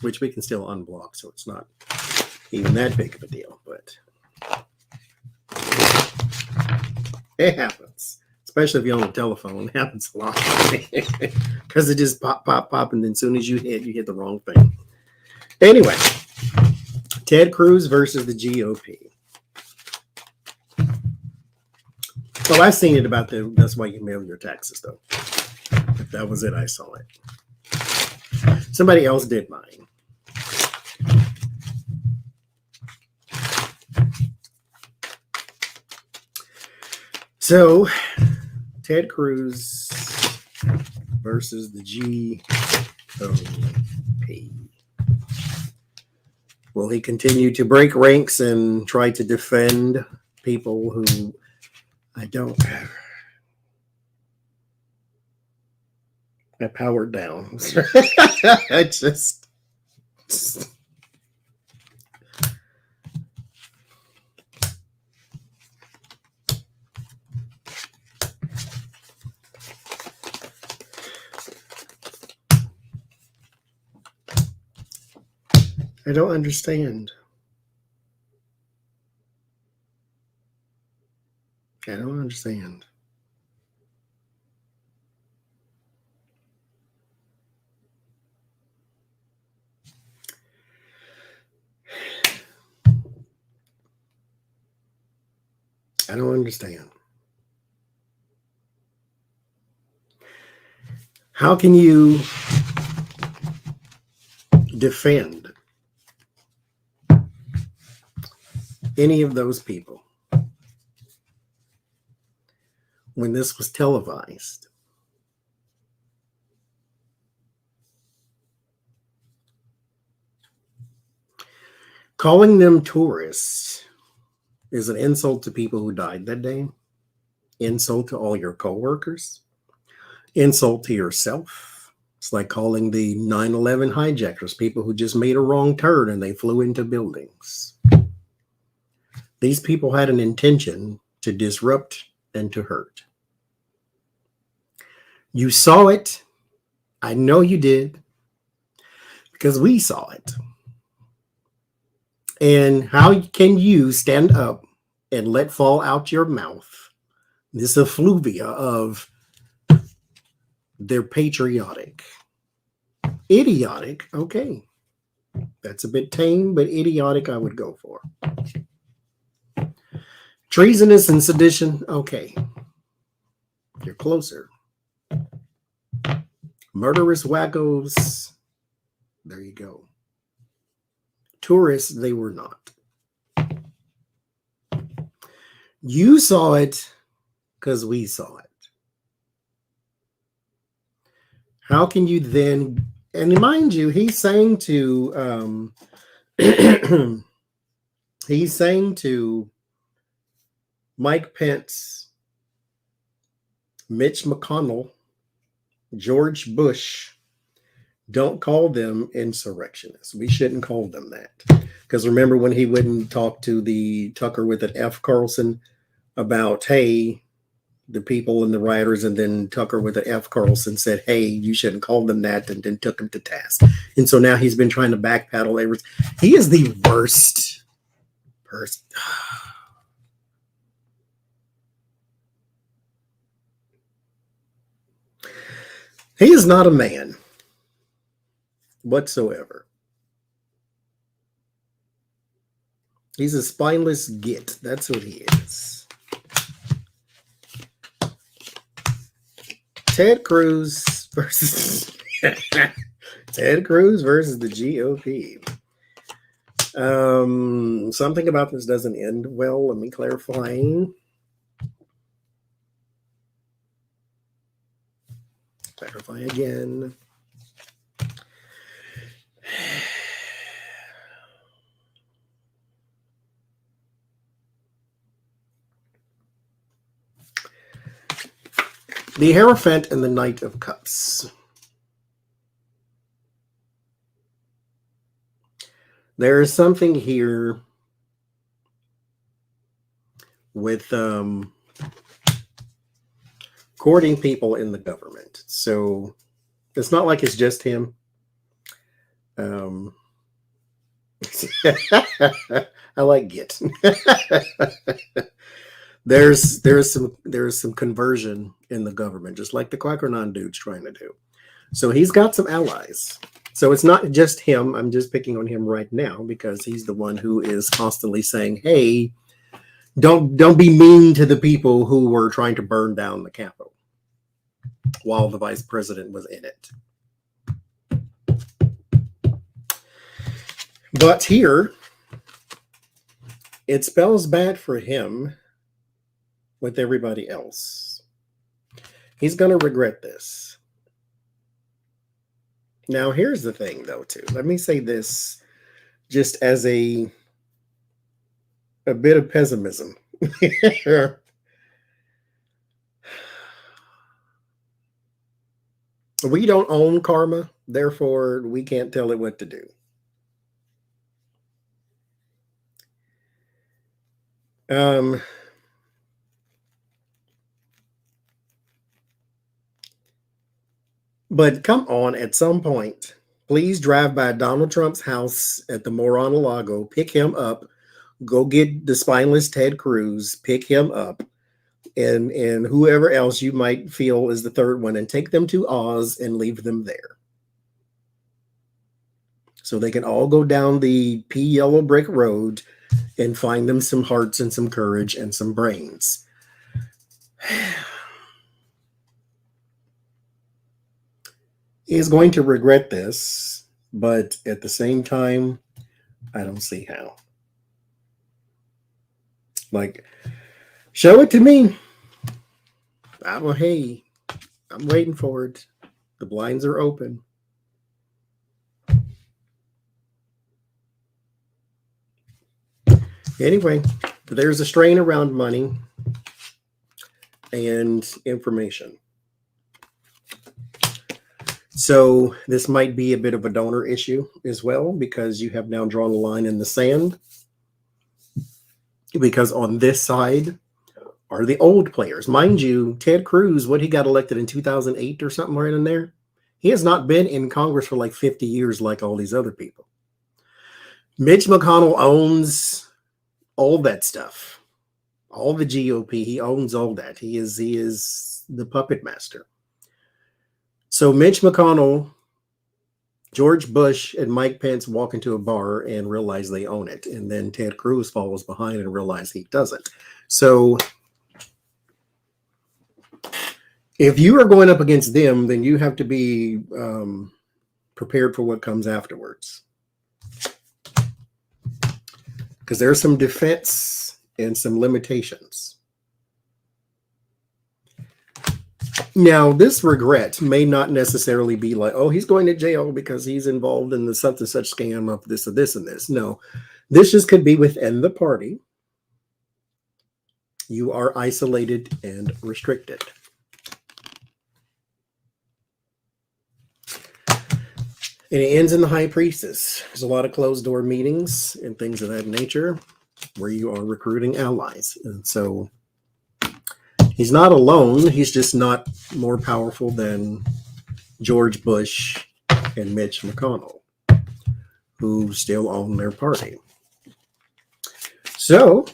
Which we can still unblock, so it's not even that big of a deal, but it happens. Especially if you're on the telephone, it happens a lot. Because it just pop, and then as soon as you hit the wrong thing. Anyway, Ted Cruz versus the GOP. Well, I've seen it about that's why you mail your taxes, though. If that was it, I saw it. Somebody else did mine. So, Ted Cruz versus the GOP. Will he continue to break ranks and try to defend people who I powered down. I just I don't understand. I don't understand. I don't understand. How can you defend any of those people when this was televised? Calling them tourists is an insult to people who died that day, insult to all your coworkers, insult to yourself. It's like calling the 9/11 hijackers people who just made a wrong turn and they flew into buildings. These people had an intention to disrupt and to hurt. You saw it. I know you did, because we saw it. And how can you stand up and let fall out your mouth this effluvia of they're patriotic? Idiotic. Okay. That's a bit tame, but idiotic I would go for. Treasonous and sedition. Okay. You're closer. Murderous wackos. There you go. Tourists, they were not. You saw it because we saw it. How can you then, and mind you, he's saying to he's saying to Mike Pence, Mitch McConnell, George Bush, don't call them insurrectionists. We shouldn't call them that. Because remember when he wouldn't talk to the Tucker with an F. Carlson about, hey, the people and the rioters, and then Tucker with an F. Carlson said, hey, you shouldn't call them that, and then took him to task. And so now he's been trying to backpedal everything. He is the worst person. He is not a man whatsoever. He's a spineless git. That's what he is. Ted Cruz versus Ted Cruz versus the GOP. Something about this doesn't end well. Let me clarify. Clarify again. The Hierophant and the Knight of Cups. There is something here with courting people in the government. So it's not like it's just him. I like Git. There's some conversion in the government, just like the Quackernon dude's trying to do. So he's got some allies. So it's not just him. I'm just picking on him right now because he's the one who is constantly saying, hey, don't be mean to the people who were trying to burn down the Capitol while the vice president was in it. But here, it spells bad for him with everybody else. He's going to regret this. Now, here's the thing, though, too. Let me say this just as a bit of pessimism. We don't own karma, therefore we can't tell it what to do. But come on, at some point, please drive by Donald Trump's house at the Mar-a-Lago, pick him up, go get the spineless Ted Cruz, pick him up, and whoever else you might feel is the third one, and take them to Oz and leave them there. So they can all go down the pea yellow brick road and find them some hearts and some courage and some brains. He is going to regret this, but at the same time, I don't see how. Like, show it to me. Hey, I'm waiting for it. The blinds are open. Anyway, there's a strain around money and information. So this might be a bit of a donor issue as well, because you have now drawn a line in the sand. Because on this side are the old players. Mind you, Ted Cruz, he got elected in 2008 or something right in there. He has not been in Congress for like 50 years like all these other people. Mitch McConnell owns all that stuff. All the GOP, he owns all that. He is the puppet master. So Mitch McConnell George Bush and Mike Pence walk into a bar and realize they own it. And then Ted Cruz follows behind and realizes he doesn't. So if you are going up against them, then you have to be prepared for what comes afterwards. Because there's some defense and some limitations. Now, this regret may not necessarily be like, oh, he's going to jail because he's involved in the such and such scam of this or this and this. No, this just could be within the party. You are isolated and restricted. And it ends in the High Priestess. There's a lot of closed door meetings and things of that nature where you are recruiting allies. And so he's not alone. He's just not more powerful than George Bush and Mitch McConnell, who still own their party. So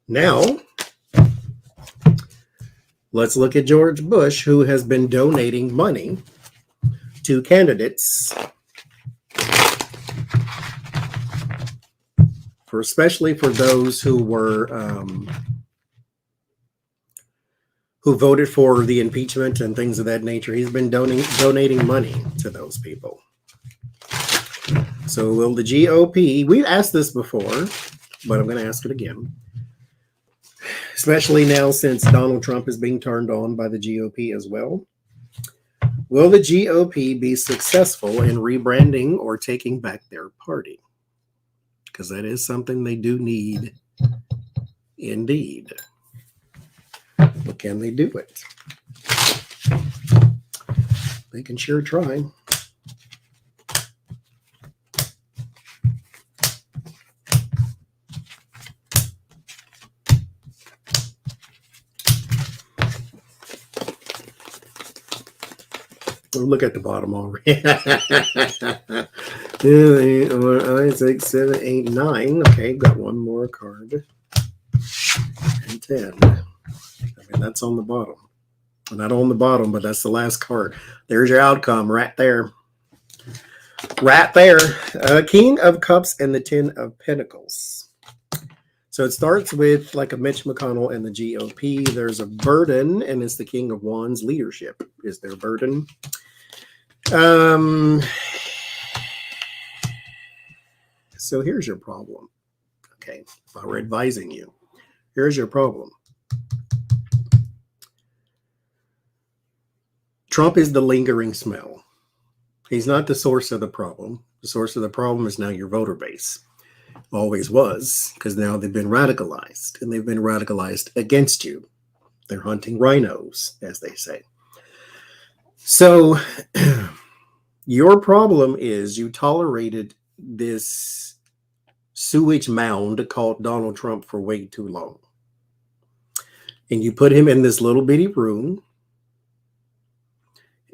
now let's look at George Bush, who has been donating money to candidates, especially for those who were who voted for the impeachment and things of that nature. He's been donating money to those people. So will the GOP, we've asked this before, but I'm going to ask it again, especially now since Donald Trump is being turned on by the GOP as well. Will the GOP be successful in rebranding or taking back their party? Because that is something they do need indeed. But can they do it? They can sure try. Look at the bottom already. 2, 8, 4, 5, 6, 7, 8, 9. Okay, got one more card. And 10. I mean, that's on the bottom. Not on the bottom, but that's the last card. There's your outcome right there. Right there. King of Cups and the 10 of Pentacles. So it starts with like a Mitch McConnell and the GOP. There's a burden, and it's the King of Wands. Leadership is their burden. So here's your problem. Okay, if I were advising you, here's your problem. Trump is the lingering smell. He's not the source of the problem. The source of the problem is now your voter base. Always was, because now they've been radicalized, and they've been radicalized against you. They're hunting rhinos, as they say. So your problem is you tolerated this sewage mound called Donald Trump for way too long. And you put him in this little bitty room,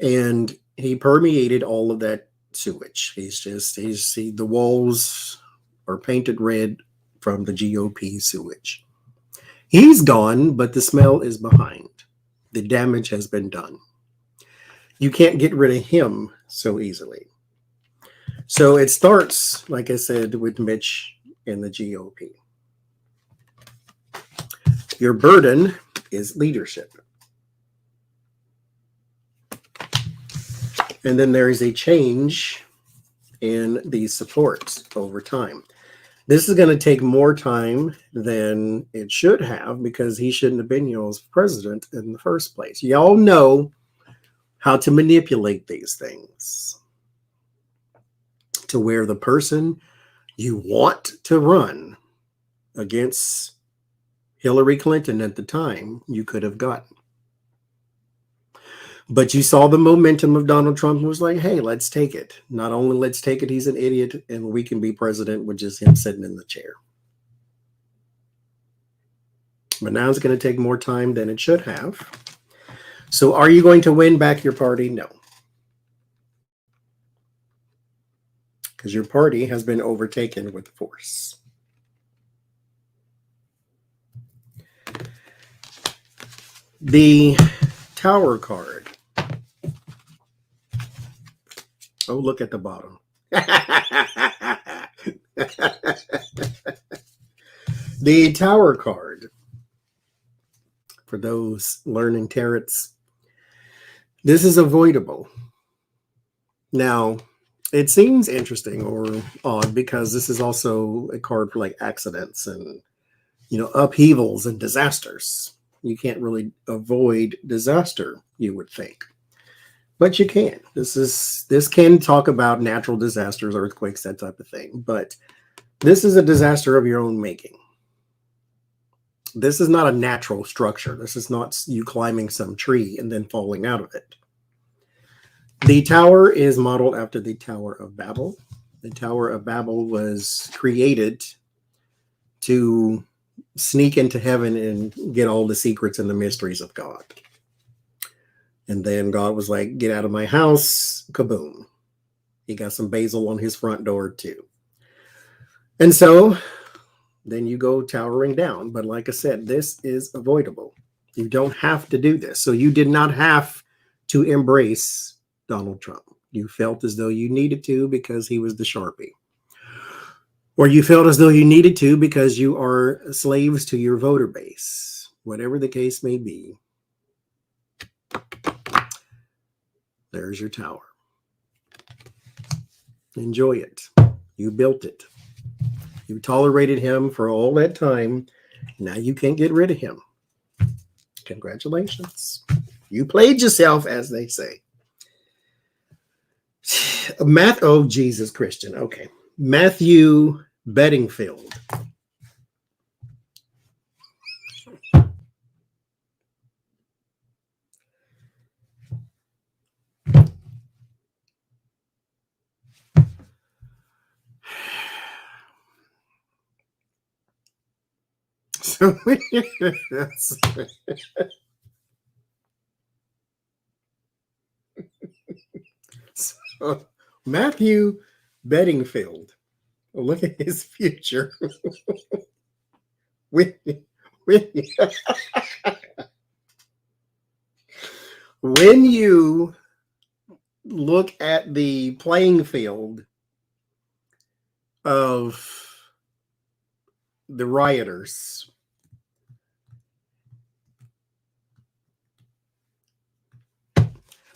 and he permeated all of that sewage. The walls are painted red from the GOP sewage. He's gone, but the smell is behind. The damage has been done. You can't get rid of him so easily. So it starts, like I said, with Mitch and the GOP. Your burden is leadership. And then there is a change in the support over time. This is going to take more time than it should have, because he shouldn't have been y'all's president in the first place. Y'all know how to manipulate these things to where the person you want to run against Hillary Clinton at the time, you could have gotten. But you saw the momentum of Donald Trump and was like, hey, let's take it. Not only let's take it, he's an idiot, and we can be president with just him sitting in the chair. But now it's going to take more time than it should have. So are you going to win back your party? No. Because your party has been overtaken with force. The Tower card. Oh, look at the bottom. The Tower card. For those learning tarots, this is avoidable. Now, it seems interesting or odd because this is also a card for like accidents and, upheavals and disasters. You can't really avoid disaster, you would think. But you can. This can talk about natural disasters, earthquakes, that type of thing. But this is a disaster of your own making. This is not a natural structure. This is not you climbing some tree and then falling out of it. The tower is modeled after the Tower of Babel. The Tower of Babel was created to sneak into heaven and get all the secrets and the mysteries of God. And then God was like, get out of my house, kaboom. He got some basil on his front door too. And so then you go towering down. But like I said, this is avoidable. You don't have to do this. So you did not have to embrace Donald Trump. You felt as though you needed to because he was the Sharpie. Or you felt as though you needed to because you are slaves to your voter base. Whatever the case may be, there's your tower. Enjoy it. You built it. You tolerated him for all that time. Now you can't get rid of him. Congratulations. You played yourself, as they say. Oh, Jesus, Christian. Okay. Matthew Bedingfield. So Matthew Bedingfield. Look at his future. when you look at the playing field of the rioters,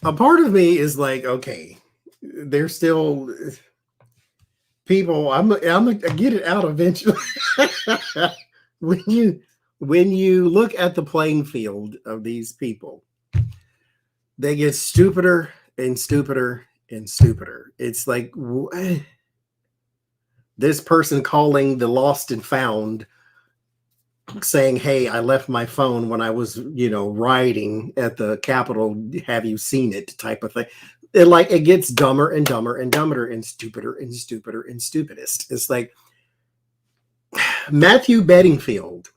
a part of me is like, okay, they're still people. I'm gonna get it out eventually. when you look at the playing field of these people, they get stupider and stupider and stupider. It's like this person calling the lost and found, saying, hey, I left my phone when I was, rioting at the Capitol. Have you seen it? Type of thing. It gets dumber and dumber and dumber and stupider and stupider and stupidest. It's like Matthew Bedingfield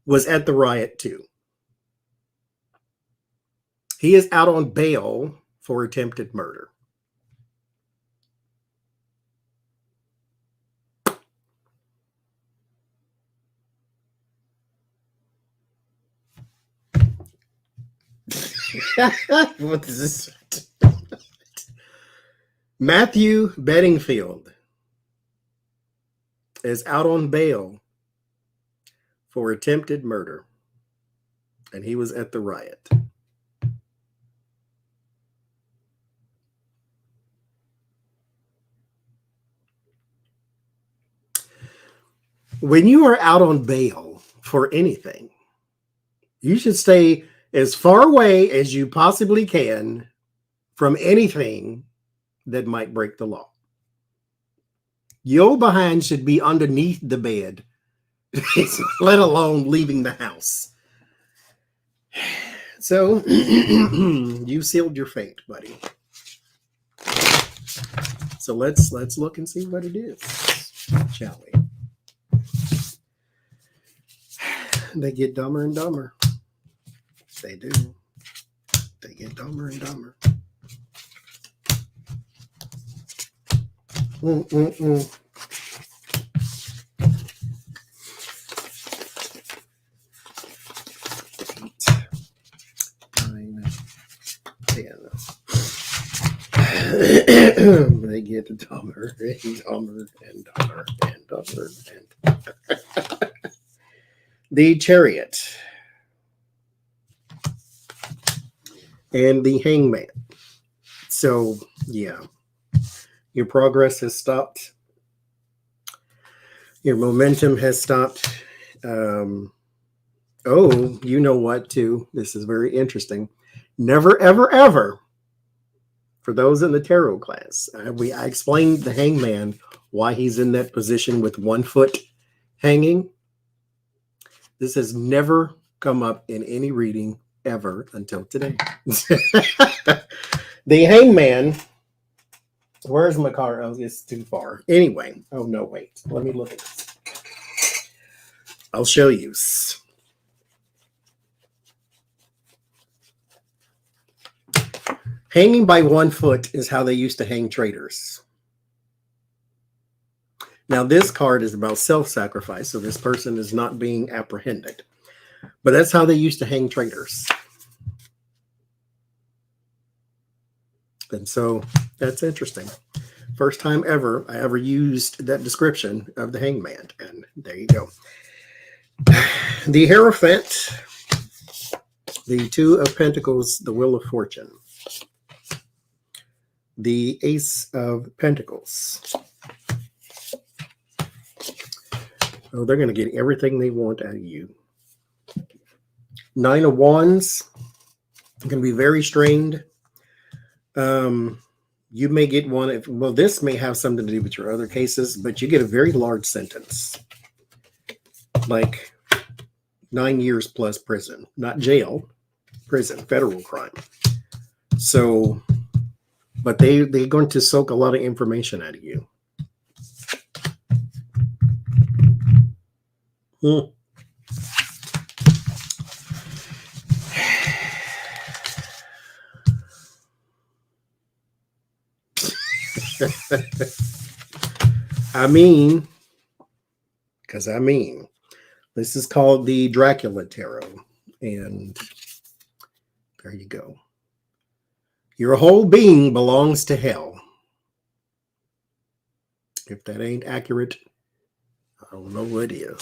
was at the riot too. He is out on bail for attempted murder. What is this? Matthew Bedingfield is out on bail for attempted murder, and he was at the riot. When you are out on bail for anything, you should stay as far away as you possibly can from anything that might break the law. Your behind should be underneath the bed, let alone leaving the house. So you sealed your fate, buddy. So let's look and see what it is, shall we? They get dumber and dumber. They do. They get dumber and dumber. Eight, 9, 10. They get dumber and dumber and dumber and dumber and the Chariot and the Hangman. So, yeah, your progress has stopped. Your momentum has stopped. Oh, you know what, too? This is very interesting. Never, ever, ever. For those in the tarot class, I explained the Hangman, why he's in that position with 1 foot hanging. This has never come up in any reading ever until today. The Hangman, where's my car? Oh, it's too far. Anyway, oh no, wait. Let me look at this. I'll show you. Hanging by 1 foot is how they used to hang traitors. Now, this card is about self-sacrifice, so this person is not being apprehended. But that's how they used to hang traitors. And so that's interesting. First time ever I ever used that description of the Hangman. And there you go. The Hierophant, the Two of Pentacles, the Wheel of Fortune. The Ace of Pentacles. Oh, they're going to get everything they want out of you. 9 of Wands. Going to be very strained. You may get one. Well, this may have something to do with your other cases, but you get a very large sentence. Like 9 years plus prison. Not jail. Prison. Federal crime. So... but they're going to soak a lot of information out of you. This is called the Dracula Tarot. And there you go. Your whole being belongs to hell. If that ain't accurate, I don't know what is.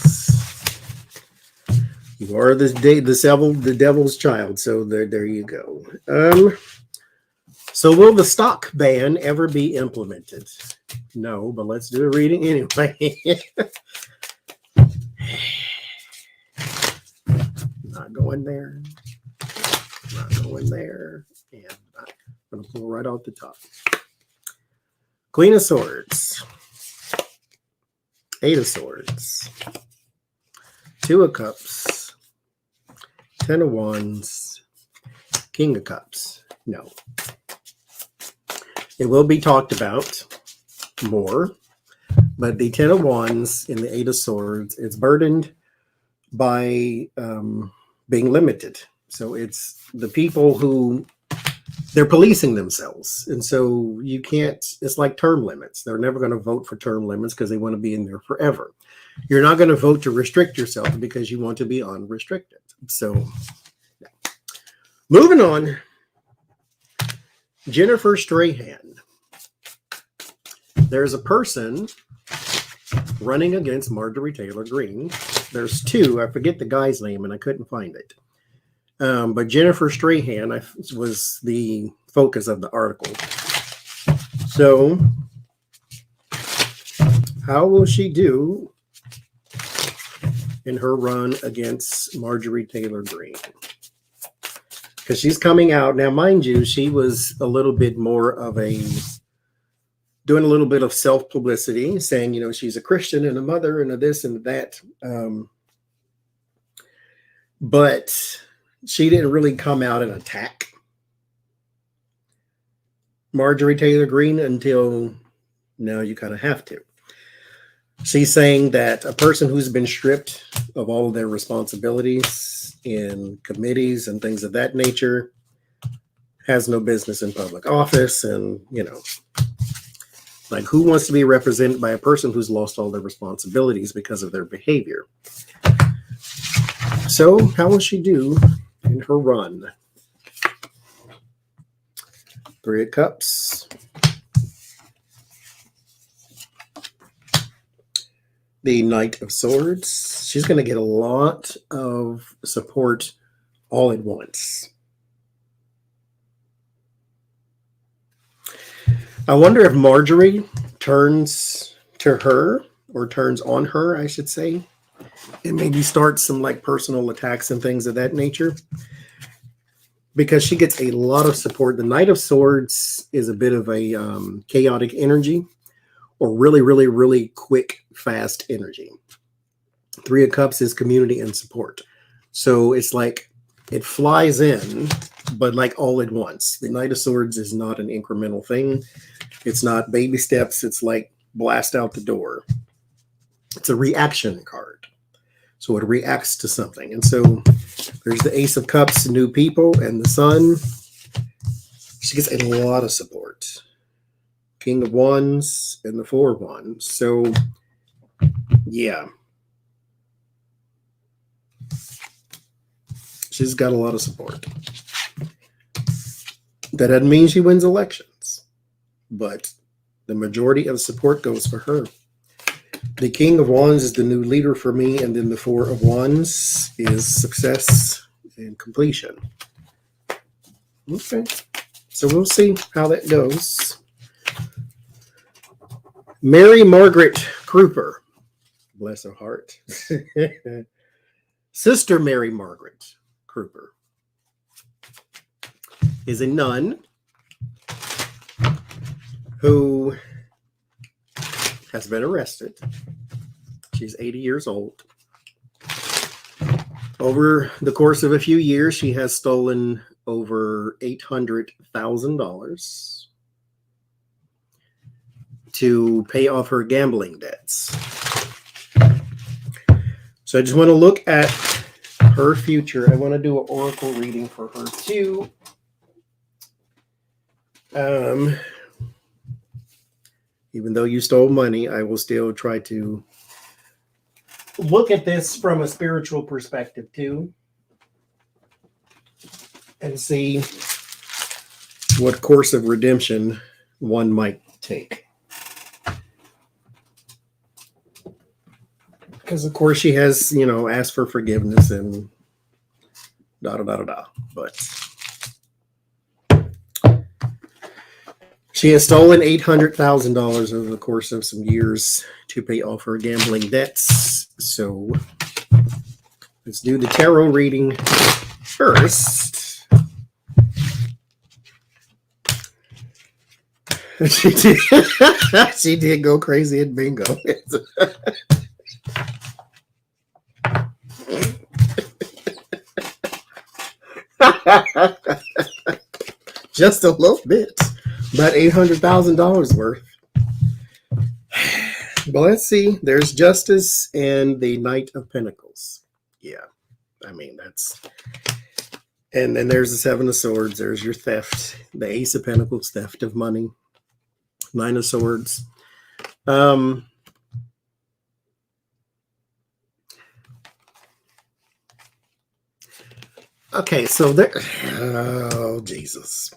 You are the devil's child, so there you go. So will the stock ban ever be implemented? No, but let's do a reading anyway. Not going there. Not going there. And I'm going to pull right off the top. Queen of Swords. 8 of Swords. 2 of Cups. 10 of Wands. King of Cups. No. It will be talked about more. But the 10 of Wands and the 8 of Swords, it's burdened by being limited. So it's the people who... they're policing themselves. And so you can't, it's like term limits. They're never going to vote for term limits because they want to be in there forever. You're not going to vote to restrict yourself because you want to be unrestricted. So yeah. Moving on. Jennifer Strahan. There's a person running against Marjorie Taylor Greene. There's 2. I forget the guy's name and I couldn't find it. But Jennifer Strahan was the focus of the article. So, how will she do in her run against Marjorie Taylor Greene? Because she's coming out. Now, mind you, she was a little bit more of doing a little bit of self-publicity, saying, you know, she's a Christian and a mother and a this and that. But... she didn't really come out and attack Marjorie Taylor Greene until now you kind of have to. She's saying that a person who's been stripped of all of their responsibilities in committees and things of that nature has no business in public office. And, you know, like who wants to be represented by a person who's lost all their responsibilities because of their behavior? So how will she do in her run? 3 of Cups, the Knight of Swords. She's going to get a lot of support all at once. I wonder if Marjorie turns to her, or turns on her, I should say, and maybe starts some like personal attacks and things of that nature, because she gets a lot of support. The Knight of Swords is a bit of a chaotic energy, or really, really, really quick, fast energy. Three of Cups is community and support. So it's like it flies in, but like all at once. The Knight of Swords is not an incremental thing. It's not baby steps. It's like blast out the door. It's a reaction card. So it reacts to something. And so there's the Ace of Cups, new people, and the Sun. She gets a lot of support. King of Wands and the Four of Wands. So, yeah. She's got a lot of support. That doesn't mean she wins elections, but the majority of support goes for her. The King of Wands is the new leader for me, and then the Four of Wands is success and completion. Okay, so we'll see how that goes. Mary Margaret Kruper, bless her heart. Sister Mary Margaret Kruper is a nun who has been arrested. She's 80 years old. Over the course of a few years, she has stolen over $800,000 to pay off her gambling debts. So I just want to look at her future. I want to do an oracle reading for her too. Even though you stole money, I will still try to look at this from a spiritual perspective too, and see what course of redemption one might take. Because of course she has, asked for forgiveness and but she has stolen $800,000 over the course of some years to pay off her gambling debts. So let's do the tarot reading first. She did go crazy at bingo. Just a little bit. About $800,000 worth. But let's see. There's Justice and the Knight of Pentacles. Yeah. I mean, that's... And then there's the Seven of Swords. There's your theft. The Ace of Pentacles, theft of money. Nine of Swords. Okay, so there... Oh, Jesus.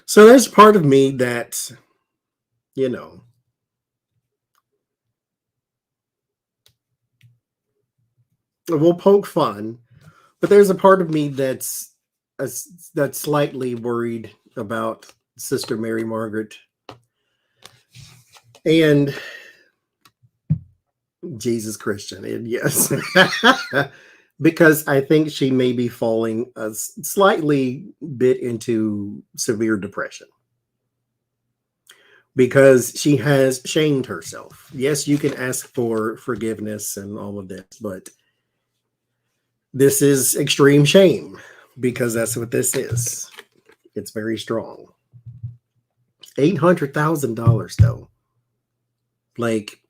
So there's part of me that, will poke fun, but there's a part of me that's slightly worried about Sister Mary Margaret and Jesus Christian. And yes, because I think she may be falling a slightly bit into severe depression because she has shamed herself. Yes, you can ask for forgiveness and all of this, but this is extreme shame because that's what this is. It's very strong. $800,000 though. Like,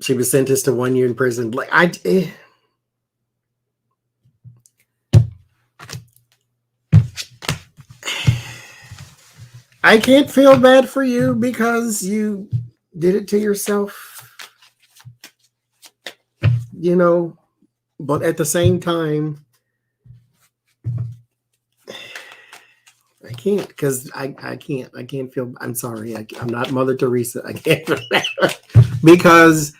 she was sentenced to 1 year in prison. Like I can't feel bad for you because you did it to yourself, but at the same time, can't because I can't feel. I'm sorry. I'm not Mother Teresa. I can't because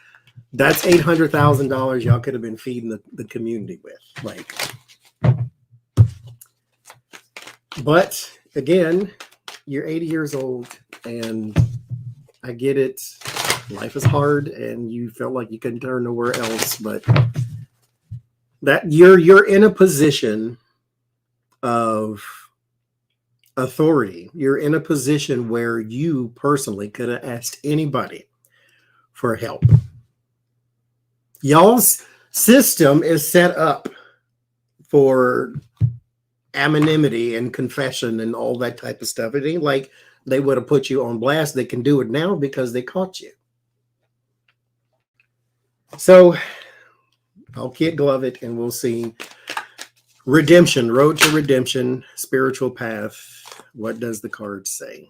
that's $800,000 y'all could have been feeding the community with. Like, but again, you're 80 years old, and I get it. Life is hard, and you felt like you couldn't turn nowhere else. But that you're in a position of authority. You're in a position where you personally could have asked anybody for help. Y'all's system is set up for anonymity and confession and all that type of stuff. It ain't like they would have put you on blast. They can do it now because they caught you. So I'll kid glove it, and we'll see. Redemption, road to redemption, spiritual path. What does the card say?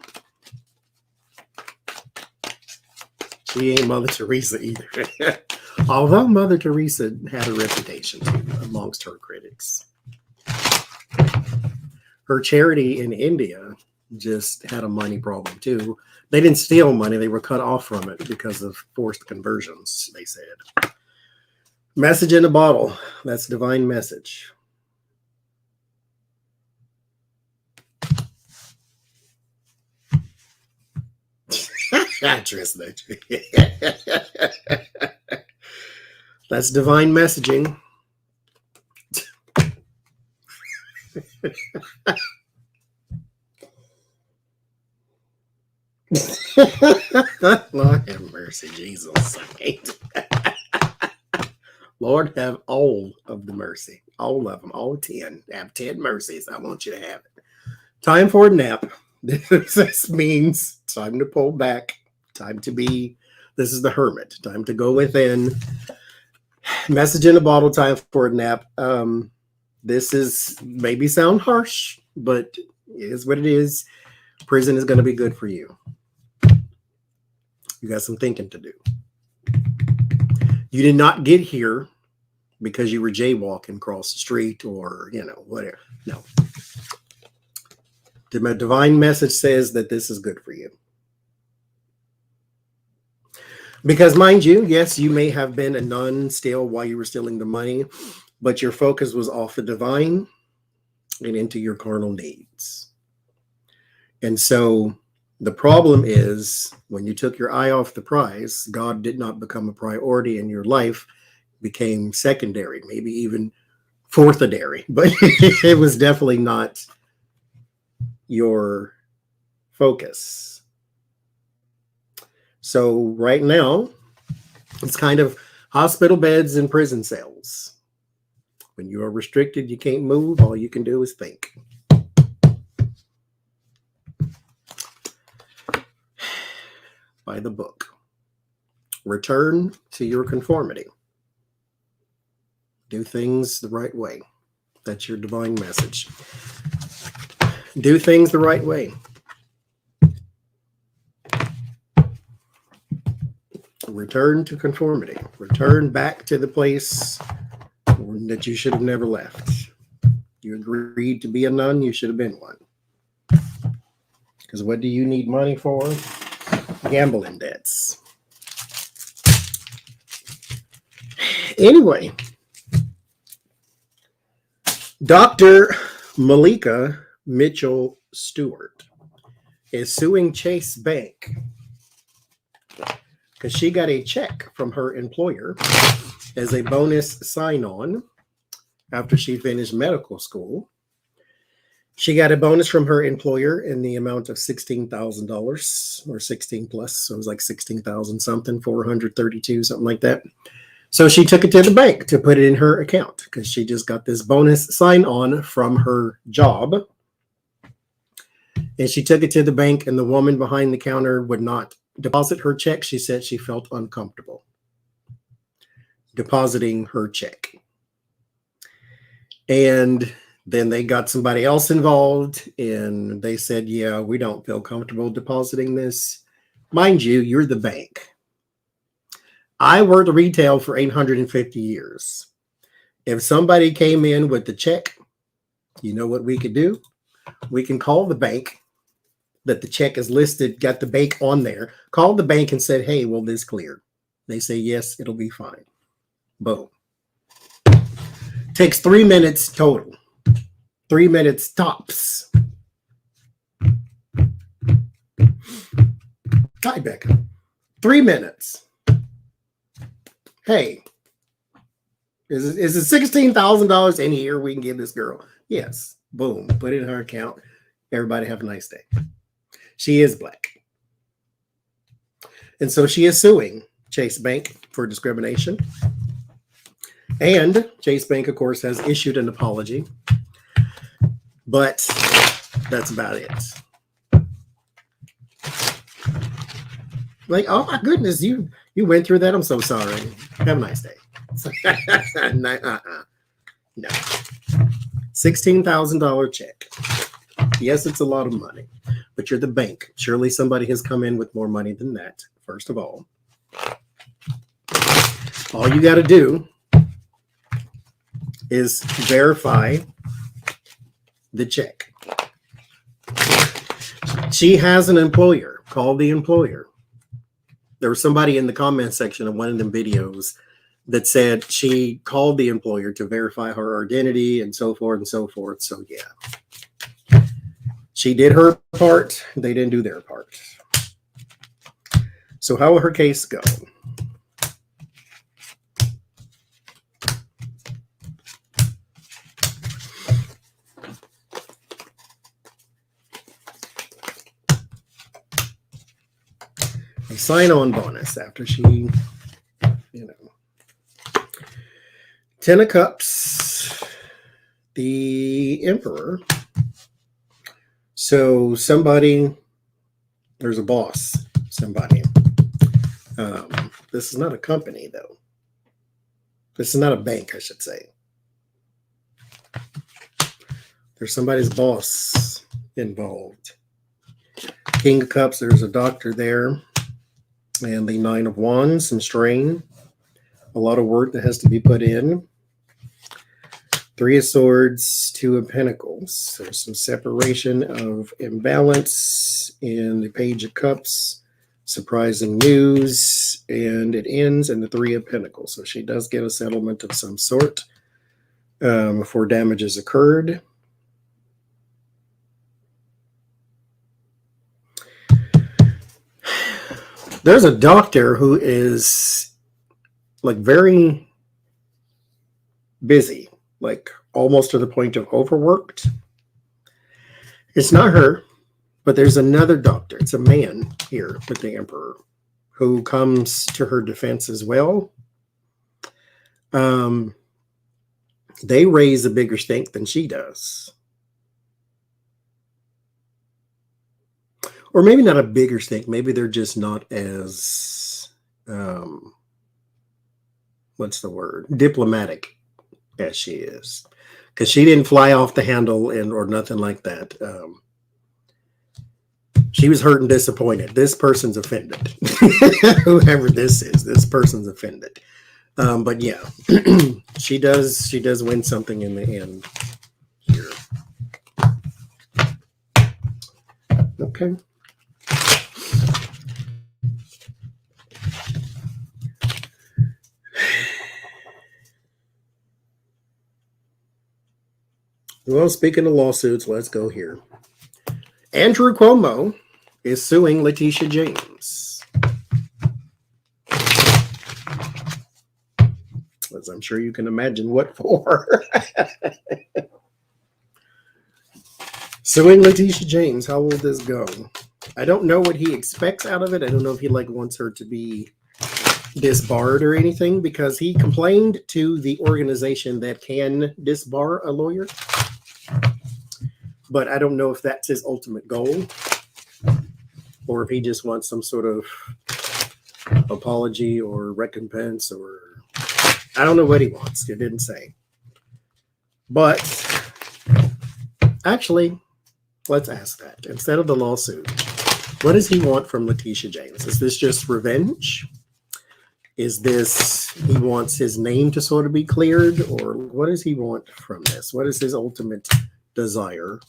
She ain't Mother Teresa either. Although Mother Teresa had a reputation amongst her critics. Her charity in India just had a money problem too. They didn't steal money. They were cut off from it because of forced conversions, they said. Message in a bottle. That's divine message. That's divine messaging. Lord have mercy, Jesus. Lord, have all of the mercy. All of them. All 10. Have 10 mercies. I want you to have it. Time for a nap. This means time to pull back. Time to be. This is the hermit. Time to go within. Message in a bottle. Time for a nap. This is maybe sound harsh, but it is what it is. Prison is going to be good for you. You got some thinking to do. You did not get here because you were jaywalking across the street or, whatever. No. The divine message says that this is good for you. Because, mind you, yes, you may have been a nun still while you were stealing the money, but your focus was off the divine and into your carnal needs. And so the problem is when you took your eye off the prize, God did not become a priority in your life, became secondary, maybe even fourthadary, but it was definitely not your focus. So right now, it's kind of hospital beds and prison cells. When you are restricted, you can't move. All you can do is think. By the book. Return to your conformity. Do things the right way. That's your divine message. Do things the right way. Return to conformity. Return back to the place that you should have never left. You agreed to be a nun, you should have been one. Because what do you need money for? Gambling debts. Anyway, Dr. Malika Mitchell Stewart is suing Chase Bank because she got a check from her employer as a bonus sign-on after she finished medical school. She got a bonus from her employer in the amount of $16,000 or 16 plus. So it was like 16,000 something, 432, something like that. So she took it to the bank to put it in her account because she just got this bonus sign-on from her job. And she took it to the bank, and the woman behind the counter would not deposit her check. She said she felt uncomfortable depositing her check. And then they got somebody else involved, and they said, yeah, we don't feel comfortable depositing this. Mind you, you're the bank. I worked retail for 850 years. If somebody came in with the check, you know what we could do? we can call the bank that the check is listed, got the bank on there, called the bank and said, hey, will this clear? They say, yes, it'll be fine. Boom. Takes 3 minutes total. 3 minutes tops. Hi, Becca. 3 minutes. Hey, is it $16,000 in here we can give this girl? Yes. Boom. Put it in her account. Everybody have a nice day. She is black. And so she is suing Chase Bank for discrimination. And Chase Bank, of course, has issued an apology. But that's about it. Like, oh my goodness, you went through that. I'm so sorry. Have a nice day. No. $16,000 check. Yes, it's a lot of money, but you're the bank. Surely somebody has come in with more money than that, first of all. All you got to do is verify the check. She has an employer. Call the employer. There was somebody in the comment section of one of them videos that said she called the employer to verify her identity and so forth and so forth. So, yeah. She did her part. They didn't do their part. So how will her case go? A sign-on bonus after she, 10 of Cups, the Emperor. So somebody, there's a boss, somebody. This is not a company, though. This is not a bank, I should say. There's somebody's boss involved. King of Cups, there's a doctor there. And the Nine of Wands, some strain. A lot of work that has to be put in. Three of Swords, Two of Pentacles. There's some separation of imbalance in the Page of Cups. Surprising news. And it ends in the Three of Pentacles. So she does get a settlement of some sort for damages occurred. There's a doctor who is like very busy, like almost to the point of overworked. It's not her, but there's another doctor. It's a man here with the Emperor who comes to her defense as well. They raise a bigger stink than she does. Or maybe not a bigger stink. Maybe they're just not as, what's the word? Diplomatic as she is. Because she didn't fly off the handle or nothing like that. She was hurt and disappointed. This person's offended. Whoever this is, this person's offended. But yeah, she does win something in the end here. Okay. Well, speaking of lawsuits, let's go here. Andrew Cuomo is suing Letitia James. As I'm sure you can imagine what for. Suing Letitia James, how will this go? I don't know what he expects out of it. I don't know if he wants her to be disbarred or anything, because he complained to the organization that can disbar a lawyer. But I don't know if that's his ultimate goal or if he just wants some sort of apology or recompense, or I don't know what he wants. It didn't say. But actually, let's ask that. Instead of the lawsuit, what does he want from Letitia James? Is this just revenge? Is this he wants his name to sort of be cleared? Or what does he want from this? What is his ultimate desire?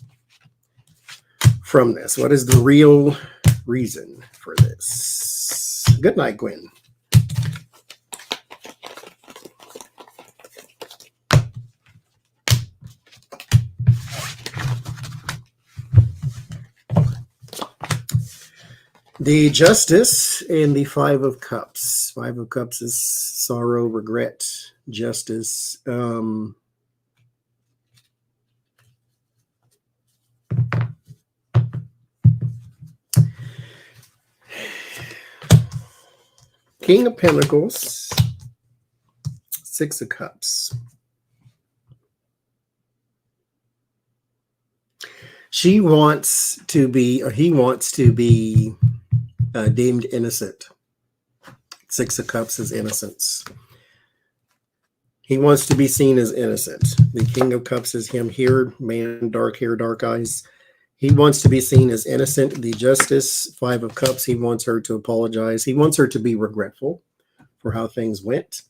from this? What is the real reason for this? Good night, Gwen. The Justice and the Five of Cups. Five of Cups is sorrow, regret, justice. King of Pentacles, Six of Cups. She wants to be, or he wants to be deemed innocent. Six of Cups is innocence. He wants to be seen as innocent. The King of Cups is him here, man, dark hair, dark eyes. He wants to be seen as innocent. The Justice, Five of Cups, he wants her to apologize. He wants her to be regretful for how things went.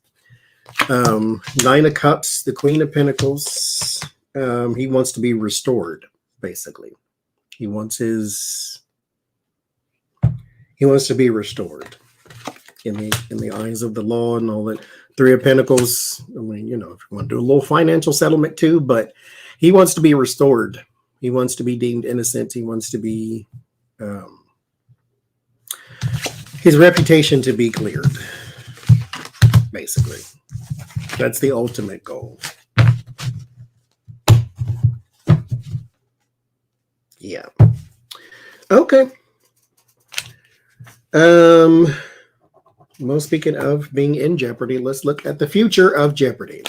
Nine of Cups, the Queen of Pentacles, he wants to be restored, basically. He wants to be restored in the eyes of the law and all that. Three of Pentacles, I mean, you know, if you want to do a little financial settlement too, but he wants to be restored. He wants to be deemed innocent. He wants to be his reputation to be cleared, basically. That's the ultimate goal. Yeah. Okay. Well, speaking of being in Jeopardy, let's look at the future of Jeopardy.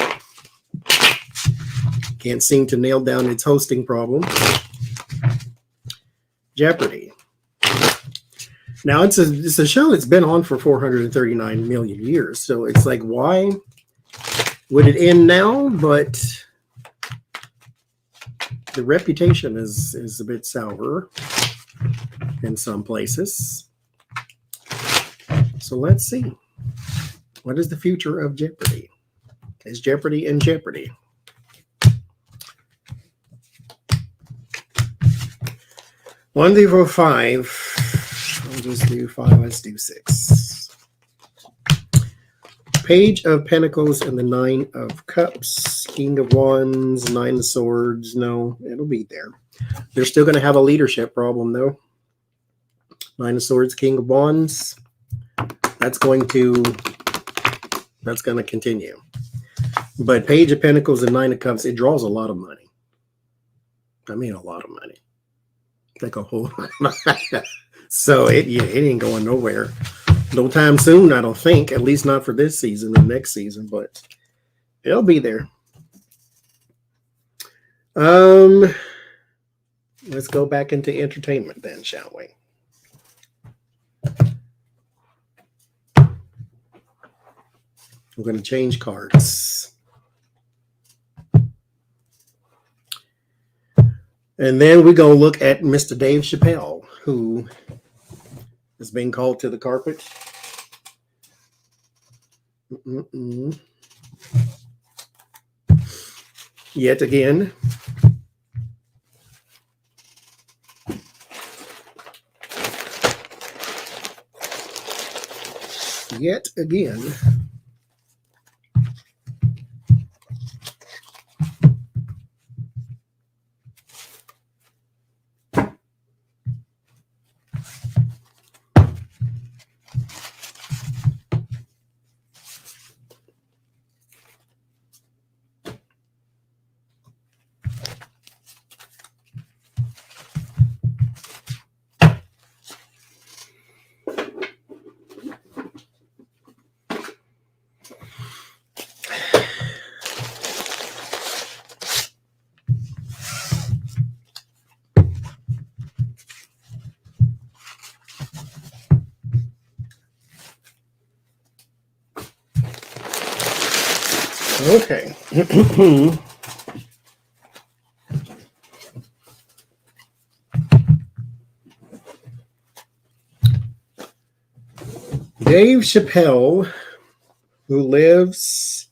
Can't seem to nail down its hosting problem. Jeopardy. Now, it's a show that's been on for 439 million years. So it's like, why would it end now? But the reputation is a bit sour in some places. So let's see. What is the future of Jeopardy? Is Jeopardy in jeopardy? One, three, four, five. I'll just do five. Let's do six. Page of Pentacles and the Nine of Cups. King of Wands, Nine of Swords. No, it'll be there. They're still going to have a leadership problem, though. Nine of Swords, King of Wands. That's going to continue. But Page of Pentacles and Nine of Cups, it draws a lot of money. I mean, a lot of money. Like a whole lot. So it ain't going nowhere. No time soon, I don't think. At least not for this season and next season, but it'll be there. Let's go back into entertainment then, shall we? I'm going to change cards. And then we're going to look at Mr. Dave Chappelle, who is being called to the carpet. Yet again. Yet again. Okay. Dave Chappelle, who lives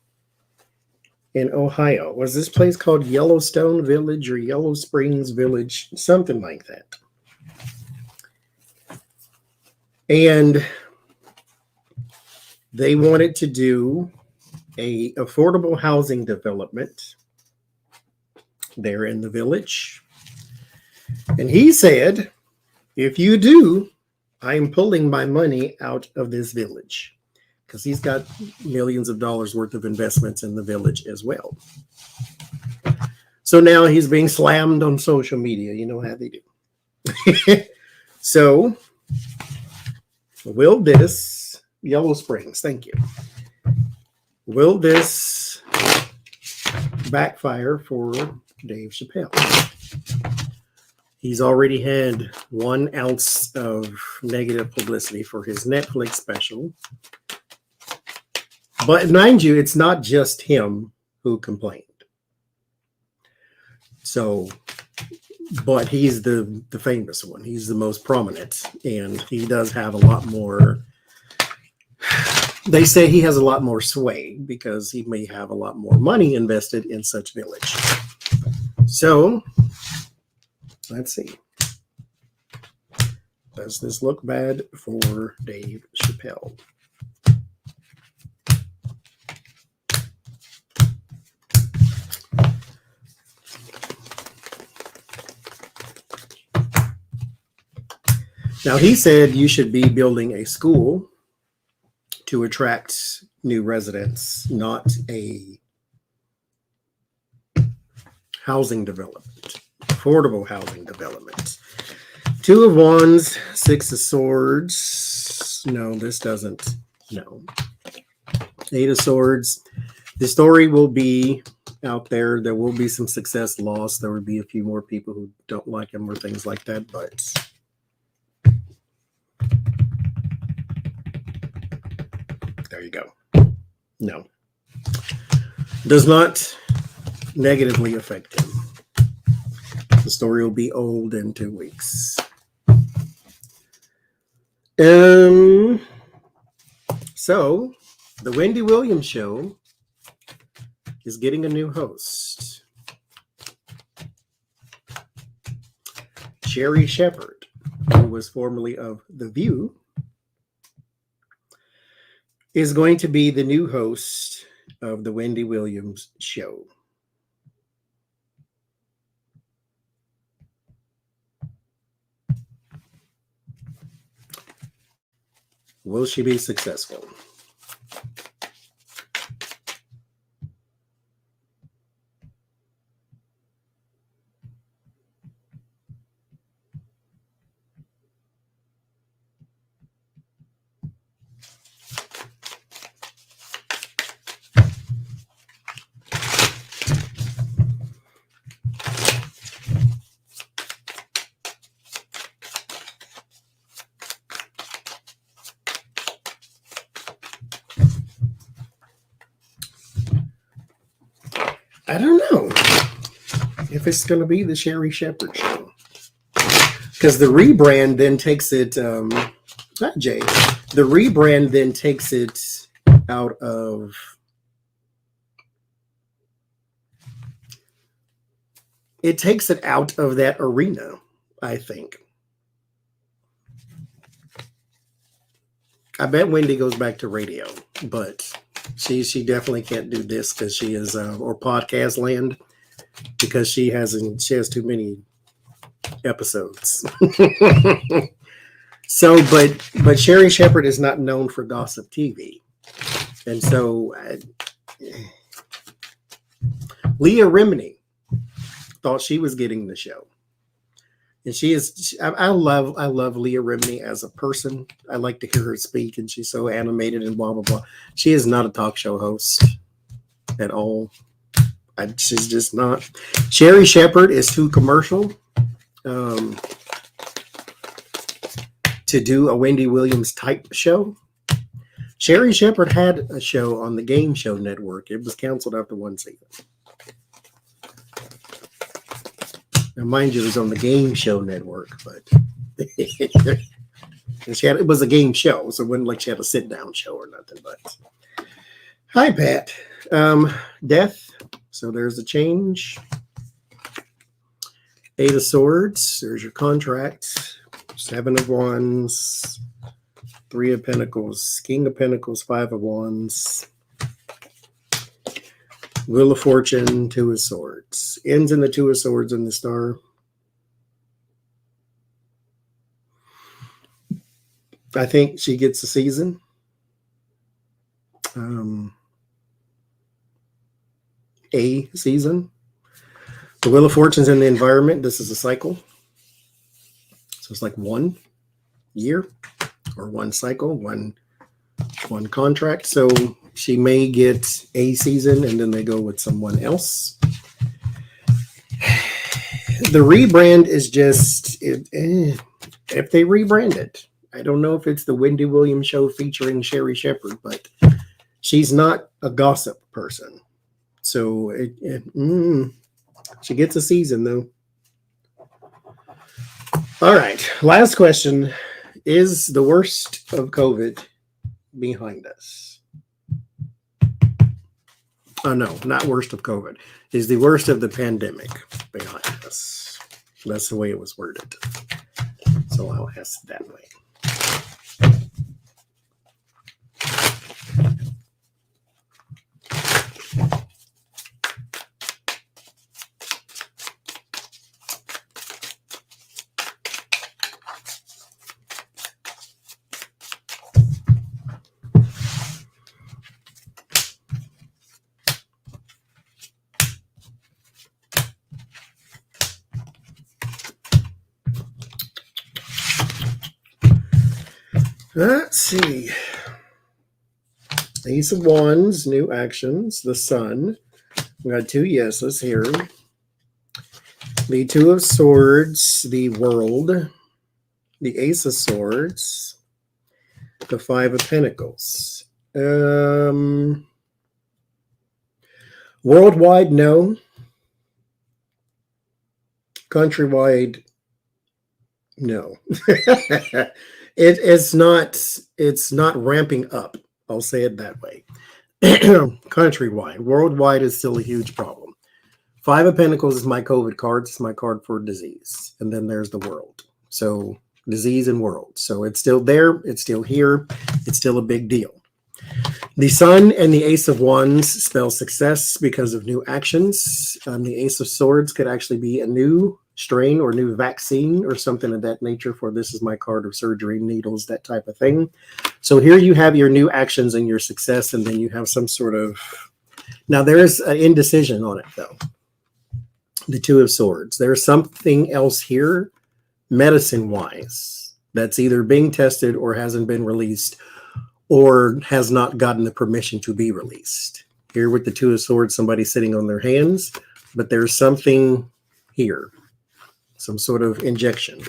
in Ohio. Was this place called Yellowstone Village or Yellow Springs Village? Something like that. And they wanted to do a affordable housing development there in the village. And he said, if you do, I'm pulling my money out of this village, because he's got millions of dollars worth of investments in the village as well. So now he's being slammed on social media. You know how they do. So will this, Yellow Springs, thank you. Will this backfire for Dave Chappelle? He's already had 1 ounce of negative publicity for his Netflix special. But mind you, it's not just him who complained. So, but he's the famous one. He's the most prominent. And he does have a lot more. They say he has a lot more sway because he may have a lot more money invested in such village. So, let's see. Does this look bad for Dave Chappelle? Now, he said you should be building a school to attract new residents, not a housing development, affordable housing development. 2 of Wands, 6 of Swords. No, this doesn't. No. 8 of Swords. The story will be out there. There will be some success lost. There will be a few more people who don't like him or things like that, but there you go. No. Does not negatively affect him. The story will be old in 2 weeks. So, the Wendy Williams show is getting a new host. Sherry Shepherd, who was formerly of The View, is going to be the new host of the Wendy Williams show. Will she be successful? I don't know if it's going to be the Sherry Shepherd show, because the rebrand then takes it, not Jay, the rebrand then takes it out of, it takes it out of that arena, I think. I bet Wendy goes back to radio, but she definitely can't do this because she is or podcast land, because she has too many episodes. So, but Sherry Shepherd is not known for gossip TV, and so Leah Remini thought she was getting the show. And she is, I love Leah Remini as a person. I like to hear her speak, and she's so animated and blah, blah, blah. She is not a talk show host at all. She's just not. Sherry Shepherd is too commercial to do a Wendy Williams type show. Sherry Shepherd had a show on the Game Show Network. It was canceled after 1 season. Now, mind you, it was on the Game Show Network, but it was a game show, so it wasn't like she had a sit-down show or nothing. But hi, Pat. Death. So there's a change. Eight of Swords, there's your contract. Seven of Wands, Three of Pentacles, King of Pentacles, Five of Wands, Wheel of Fortune, Two of Swords. Ends in the Two of Swords and the Star. I think she gets a season. A season. The Wheel of Fortune's in the environment. This is a cycle. So it's like 1 year or one cycle, one contract. So she may get a season and then they go with someone else. The rebrand is just, if they rebrand it, I don't know if it's the Wendy Williams show featuring Sherry Shepherd, but she's not a gossip person. So she gets a season though. All right. Last question. Is the worst of COVID behind us? Oh, no, not worst of COVID. Is the worst of the pandemic behind us? That's the way it was worded. So I'll ask it that way. Let's see. Ace of Wands, new actions, the Sun. We got two yeses here. The Two of Swords, the World. The Ace of Swords. The Five of Pentacles. Worldwide, no. Countrywide, no. It's not ramping up. I'll say it that way. Countrywide. Worldwide is still a huge problem. Five of Pentacles is my COVID card. It's my card for disease. And then there's the world. So disease and world. So it's still there. It's still here. It's still a big deal. The Sun and the Ace of Wands spell success because of new actions. The Ace of Swords could actually be a new strain or new vaccine or something of that nature, for this is my card of surgery, needles, that type of thing. So here you have your new actions and your success, and then you have some sort of, now there's an indecision on it though. The Two of Swords. There's something else here, medicine wise, that's either being tested or hasn't been released or has not gotten the permission to be released. Here with the Two of Swords, somebody sitting on their hands, but there's something here. Some sort of injection.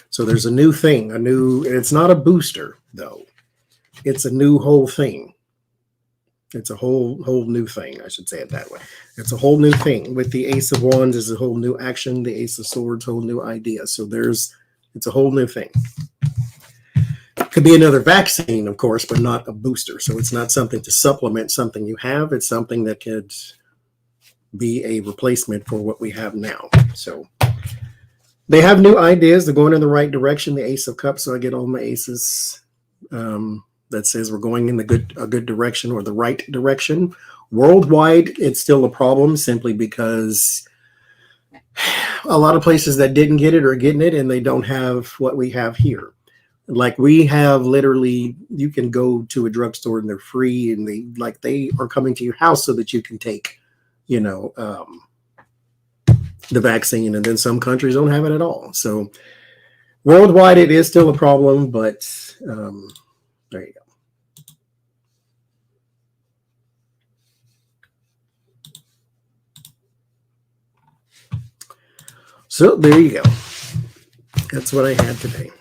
So there's a new thing, it's not a booster though. It's a new whole thing. It's a whole new thing. I should say it that way. It's a whole new thing. With the Ace of Wands is a whole new action. The Ace of Swords, whole new idea. So it's a whole new thing. Could be another vaccine, of course, but not a booster. So it's not something to supplement something you have. It's something that could be a replacement for what we have now. So they have new ideas. They're going in the right direction. The Ace of Cups. So I get all my aces that says we're going in a good direction or the right direction. Worldwide, it's still a problem simply because a lot of places that didn't get it are getting it, and they don't have what we have here. Like we have literally, you can go to a drugstore and they're free, and they are coming to your house so that you can take, the vaccine, and then some countries don't have it at all. So worldwide, it is still a problem, but there you go. So there you go. That's what I had today.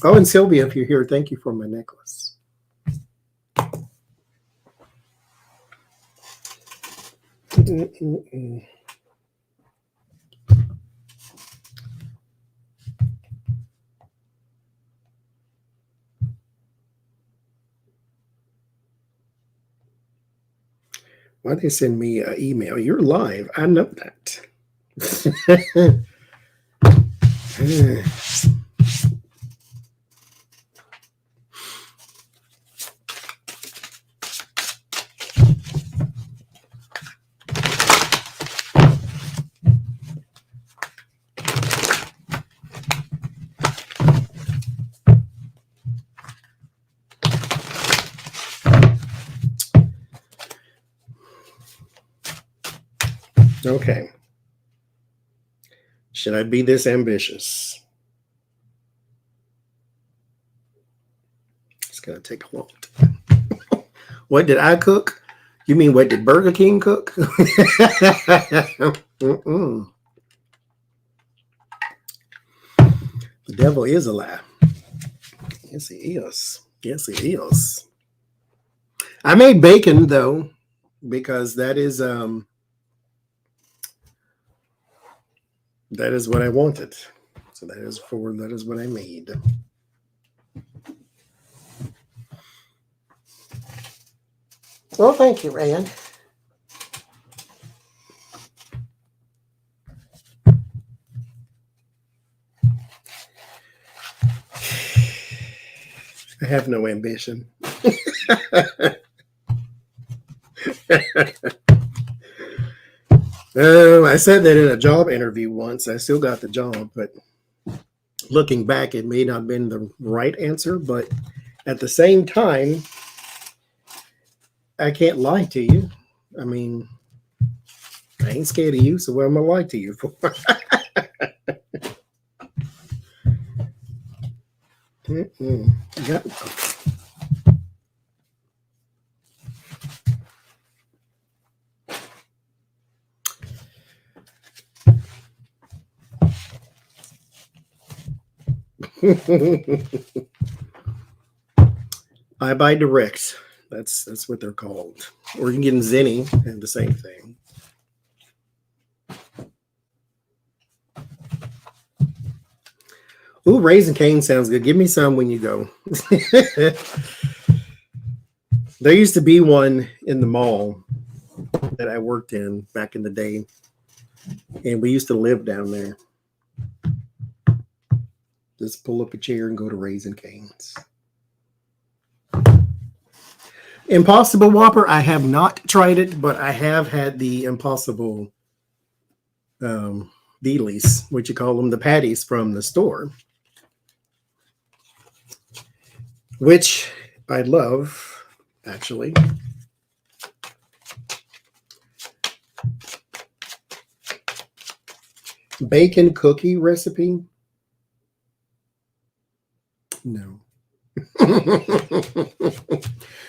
Oh, and Sylvia, if you're here, thank you for my necklace. Why they send me an email? You're live. I know that. Okay. Should I be this ambitious? It's going to take a long time. What did I cook? You mean what did Burger King cook? The devil is a lie. Yes, he is. Yes, he is. I made bacon, though, because that is what I wanted. So that is what I made. Well, thank you, Rand. I have no ambition. I said that in a job interview once. I still got the job, but looking back, it may not have been the right answer. But at the same time, I can't lie to you. I mean, I ain't scared of you, so what am I lie to you for? Yeah. I buy direct. That's what they're called. Or you can get in Zenny and the same thing. Ooh, Raisin Cane sounds good. Give me some when you go. There used to be one in the mall that I worked in back in the day. And we used to live down there. Just pull up a chair and go to Raisin Canes. Impossible Whopper, I have not tried it, but I have had the Impossible dealies, what you call them, the patties from the store, which I love, actually. Bacon cookie recipe. No.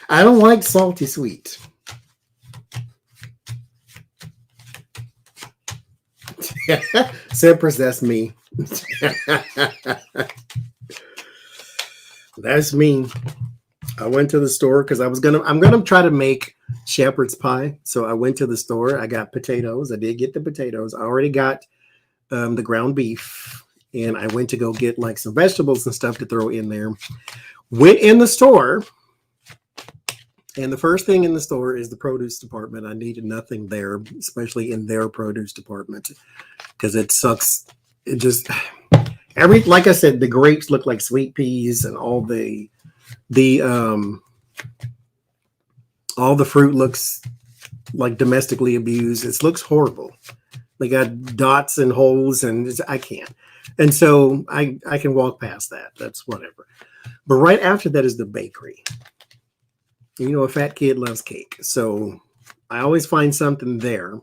I don't like salty sweet. Cypress, that's me. That's me. I went to the store because I'm gonna try to make shepherd's pie. So I went to the store. I got potatoes. I did get the potatoes. I already got the ground beef, and I went to go get like some vegetables and stuff to throw in there. Went in the store, and the first thing in the store is the produce department. I needed nothing there, especially in their produce department, because it sucks. It just like I said, the grapes look like sweet peas, and all the fruit looks like domestically abused. It looks horrible. They got dots and holes, and I can't. And so I can walk past that. That's whatever. But right after that is the bakery. You know, a fat kid loves cake. So I always find something there.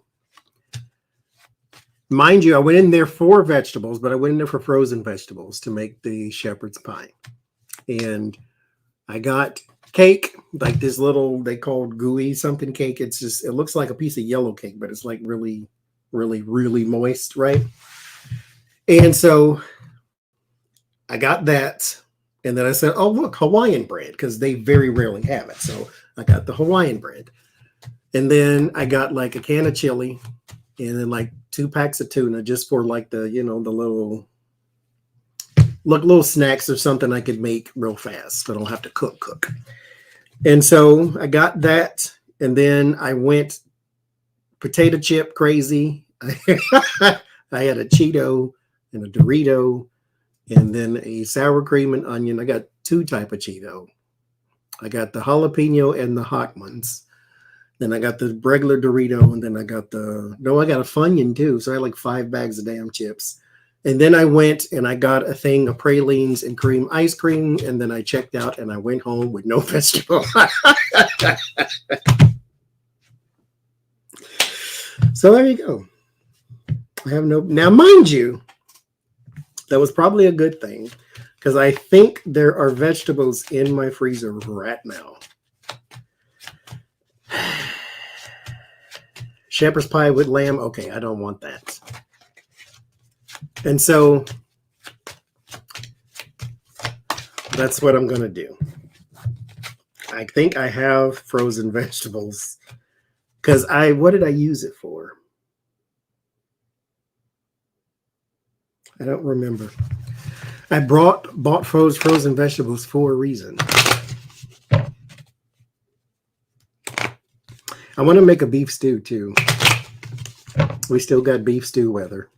Mind you, I went in there for vegetables, but I went in there for frozen vegetables to make the shepherd's pie. And I got cake, like this little, they called gooey something cake. It looks like a piece of yellow cake, but it's like really, really, really moist, right? And so I got that. And then I said, oh, look, Hawaiian bread, because they very rarely have it. So I got the Hawaiian bread. And then I got like a can of chili and then like 2 packs of tuna just for like the, the little snacks or something I could make real fast. So I don't have to cook. And so I got that. And then I went potato chip crazy. I had a Cheeto and a Dorito, and then a sour cream and onion. I got 2 type of Cheeto. I got the jalapeno and the hot ones. Then I got the regular Dorito, and then I got I got a Funyun too. So I had like 5 bags of damn chips. And then I went and I got a thing of pralines and cream ice cream, and then I checked out and I went home with no vegetable. So there you go. I have no, now mind you, that was probably a good thing because I think there are vegetables in my freezer right now. Shepherd's pie with lamb. Okay, I don't want that. And so that's what I'm going to do. I think I have frozen vegetables because what did I use it for? I don't remember. I bought frozen vegetables for a reason. I want to make a beef stew too. We still got beef stew weather.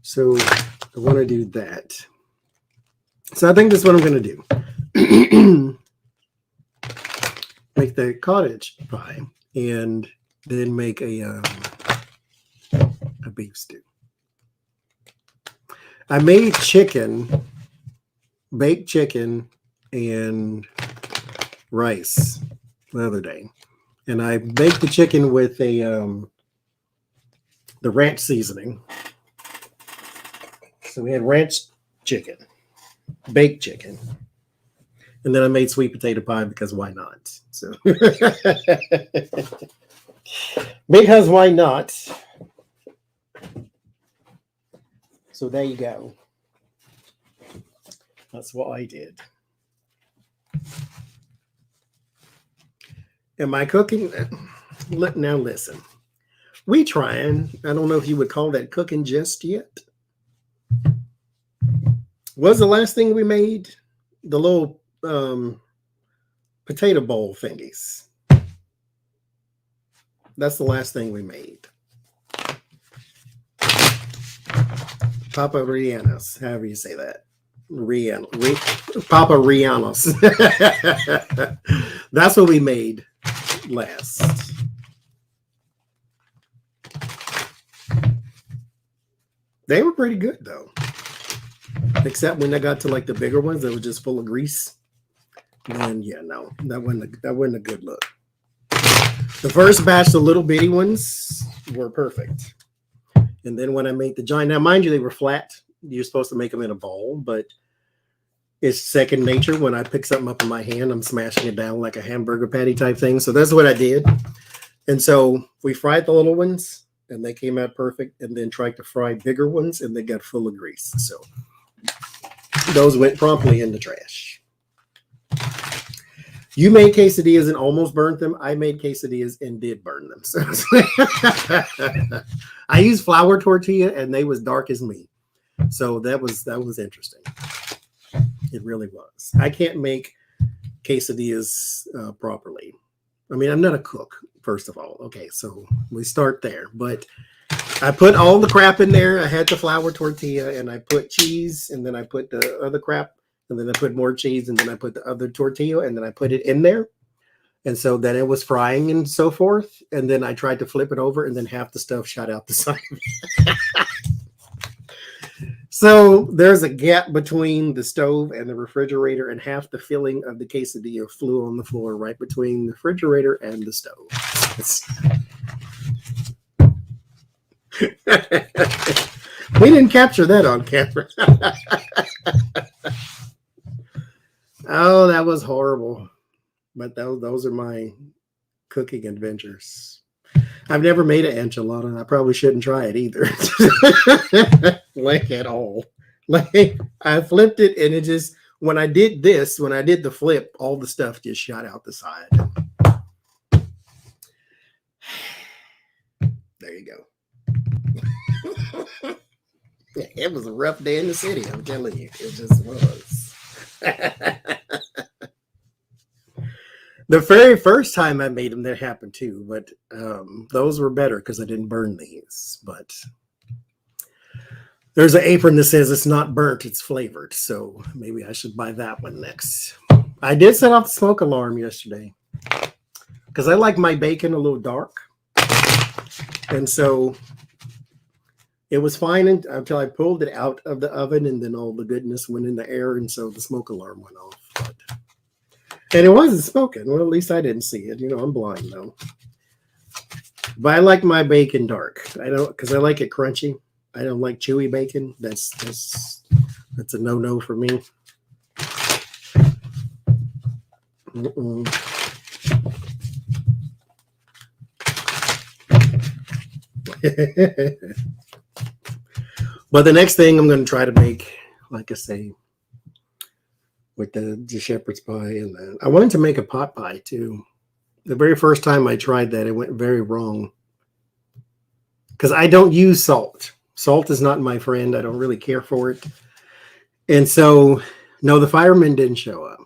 So I want to do that. So I think that's what I'm going to do. Make the cottage pie and then make a beef stew. I made baked chicken and rice the other day. And I baked the chicken with the ranch seasoning. So we had ranch chicken, baked chicken. And then I made sweet potato pie because why not? So because why not? So there you go. That's what I did. Am I cooking? Now listen. We trying. I don't know if you would call that cooking just yet. What's the last thing we made? The little potato bowl thingies. That's the last thing we made. Papa Rianos, however you say that. Papa Rianos. That's what we made last. They were pretty good though. Except when I got to like the bigger ones that were just full of grease. And yeah, no, that wasn't a good look. The first batch, the little bitty ones, were perfect. And then when I made the giant, now mind you, they were flat. You're supposed to make them in a bowl, but it's second nature. When I pick something up in my hand, I'm smashing it down like a hamburger patty type thing. So that's what I did. And so we fried the little ones and they came out perfect, and then tried to fry bigger ones and they got full of grease. So those went promptly in the trash. You made quesadillas and almost burnt them. I made quesadillas and did burn them. So I used flour tortilla and they was dark as me. So that was interesting. It really was. I can't make quesadillas properly. I mean, I'm not a cook, first of all. Okay, so we start there. But I put all the crap in there. I had the flour tortilla and I put cheese, and then I put the other crap, and then I put more cheese, and then I put the other tortilla, and then I put it in there. And so then it was frying and so forth. And then I tried to flip it over, and then half the stuff shot out the side. So there's a gap between the stove and the refrigerator, and half the filling of the quesadilla flew on the floor right between the refrigerator and the stove. We didn't capture that on camera. Oh, that was horrible. But those are my cooking adventures. I've never made an enchilada. I probably shouldn't try it either. Like at all. Like I flipped it, and it just, when I did the flip, all the stuff just shot out the side. There you go. It was a rough day in the city, I'm telling you. It just was. The very first time I made them, that happened too, but those were better because I didn't burn these. But there's an apron that says it's not burnt, it's flavored. So maybe I should buy that one next. I did set off the smoke alarm yesterday because I like my bacon a little dark. And so it was fine until I pulled it out of the oven, and then all the goodness went in the air, and so the smoke alarm went off. And it wasn't smoking. Well, at least I didn't see it. You know, I'm blind though. But I like my bacon dark. I don't, because I like it crunchy. I don't like chewy bacon. That's a no-no for me. But the next thing I'm going to try to make, like I say, with the shepherd's pie, and then I wanted to make a pot pie too. The very first time I tried that, it went very wrong because I don't use salt. Salt is not my friend. I don't really care for it. And so, no, the firemen didn't show up.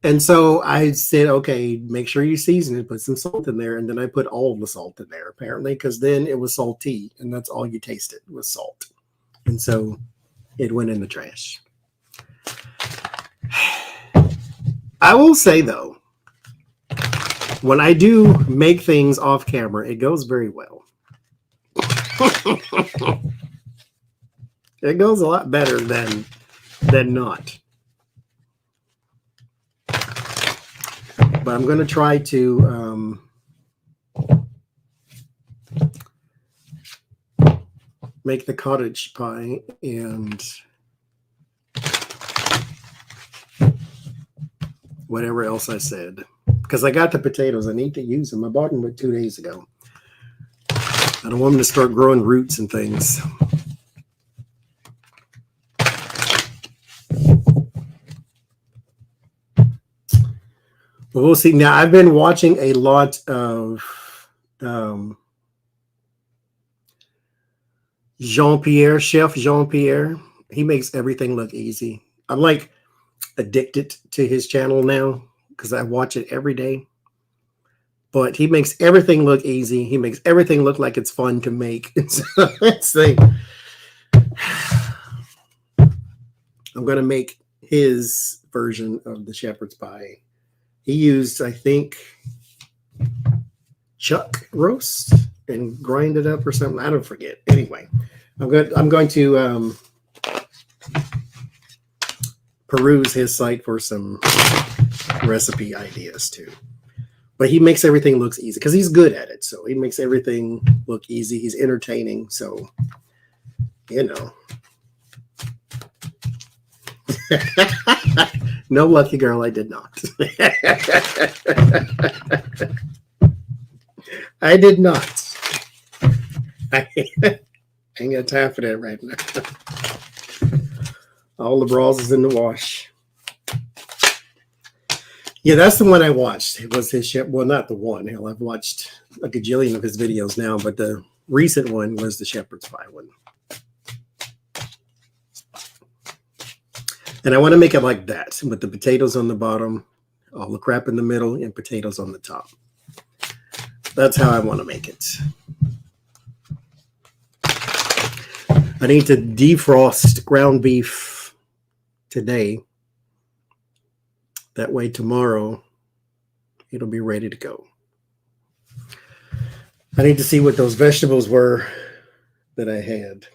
And so I said, okay, make sure you season it, put some salt in there. And then I put all the salt in there, apparently, because then it was salty, and that's all you tasted was salt. And so it went in the trash. I will say, though, when I do make things off camera, it goes very well. It goes a lot better than not. But I'm going to try to make the cottage pie and whatever else I said. Because I got the potatoes. I need to use them. I bought them 2 days ago. I don't want them to start growing roots and things. But we'll see. Now, I've been watching a lot of Chef Jean-Pierre. He makes everything look easy. I'm like addicted to his channel now because I watch it every day. But he makes everything look easy. He makes everything look like it's fun to make. So let's see. I'm going to make his version of the shepherd's pie. He used, I think, chuck roast and grind it up or something. I don't forget. Anyway, I'm going to peruse his site for some recipe ideas too. But he makes everything look easy because he's good at it. So he makes everything look easy. He's entertaining. So, you know. No, lucky girl, I did not. I did not. I ain't got time for that right now. All the bras is in the wash. Yeah, that's the one I watched. It was his chef. Well, not the one. Hell, I've watched a gajillion of his videos now, but the recent one was the shepherd's pie one. And I want to make it like that, with the potatoes on the bottom, all the crap in the middle, and potatoes on the top. That's how I want to make it. I need to defrost ground beef today. That way tomorrow it'll be ready to go. I need to see what those vegetables were that I had.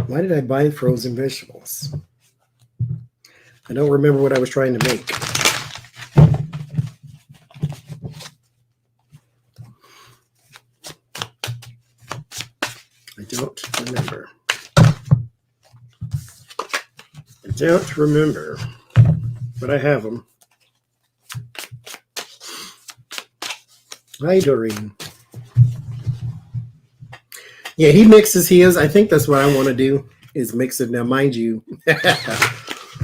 Why did I buy frozen vegetables? I don't remember what I was trying to make. I don't remember. I don't remember, but I have them. Hi, Doreen. Yeah, he mixes his. I think that's what I want to do, is mix it. Now, mind you,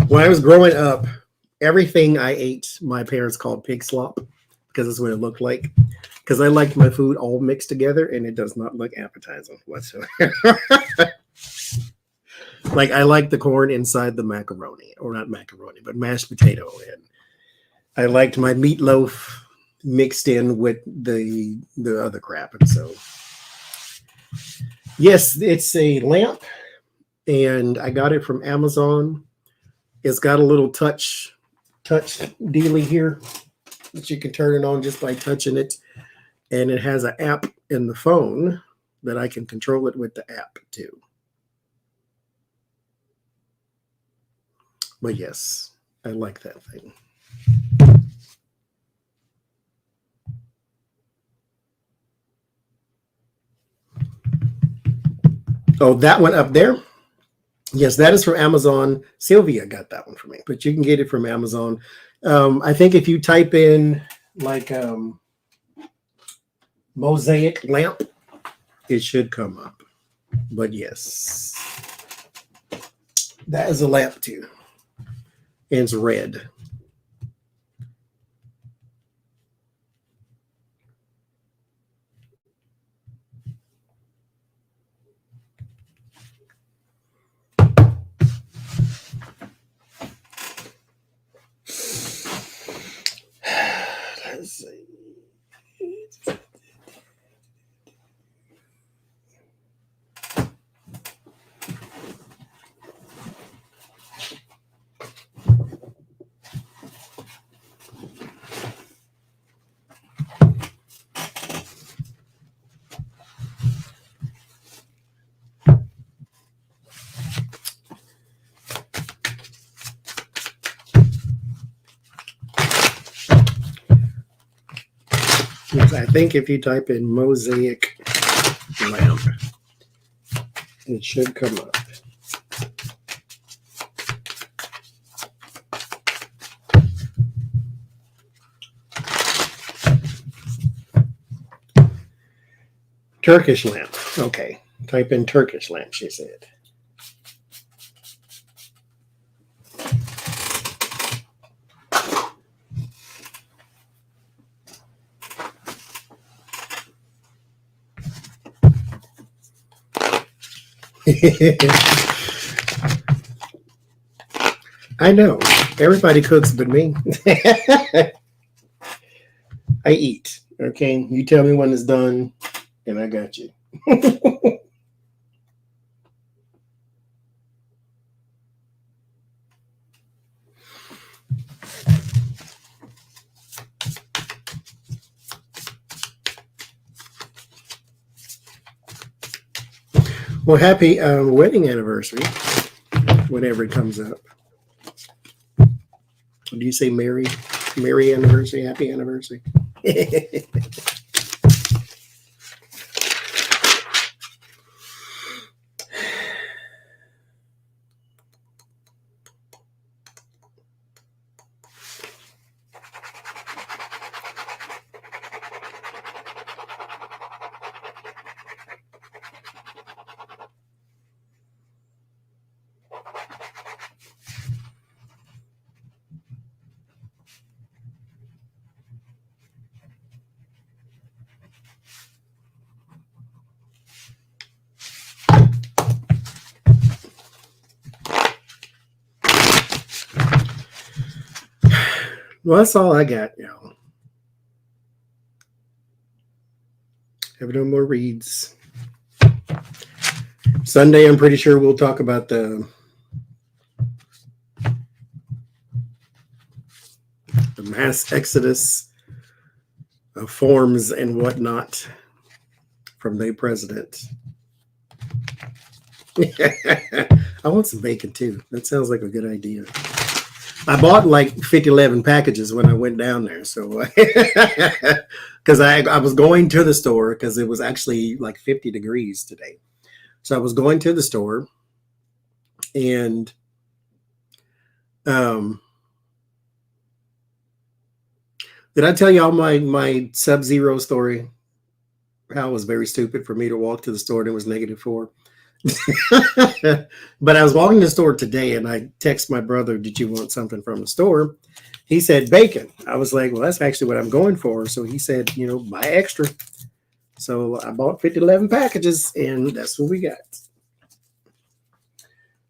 when I was growing up, everything I ate, my parents called pig slop, because that's what it looked like. because I like my food all mixed together, and it does not look appetizing whatsoever. Like I like the corn inside the macaroni, or not macaroni, but mashed potato. And I liked my meatloaf mixed in with the other crap. And so, yes, it's a lamp, and I got it from Amazon. It's got a little touch dealy here that you can turn it on just by touching it. And it has an app in the phone that I can control it with the app too. But yes, I like that thing. Oh, that one up there? Yes, that is from Amazon. Sylvia got that one for me, but you can get it from Amazon. I think if you type in like mosaic lamp, it should come up. But yes, that is a lamp too. And it's red. Let's see. Yes, I think if you type in mosaic lamp, it should come up. Turkish lamp. Okay. Type in Turkish lamp, she said. I know. Everybody cooks but me. I eat. Okay. You tell me when it's done, and I got you. Well, happy wedding anniversary, whenever it comes up. Do you say merry anniversary, happy anniversary? Well, that's all I got, y'all. Have no more reads. Sunday, I'm pretty sure we'll talk about the mass exodus of forms and whatnot from the president. I want some bacon too. That sounds like a good idea. I bought like 11 packages when I went down there. So, because I was going to the store because it was actually like 50 degrees today. So I was going to the store, and did I tell y'all my Sub-Zero story? How it was very stupid for me to walk to the store and it was -4. But I was walking to the store today and I text my brother, did you want something from the store? He said bacon. I was like, well, that's actually what I'm going for. So he said, buy extra. So I bought 11 packages and that's what we got.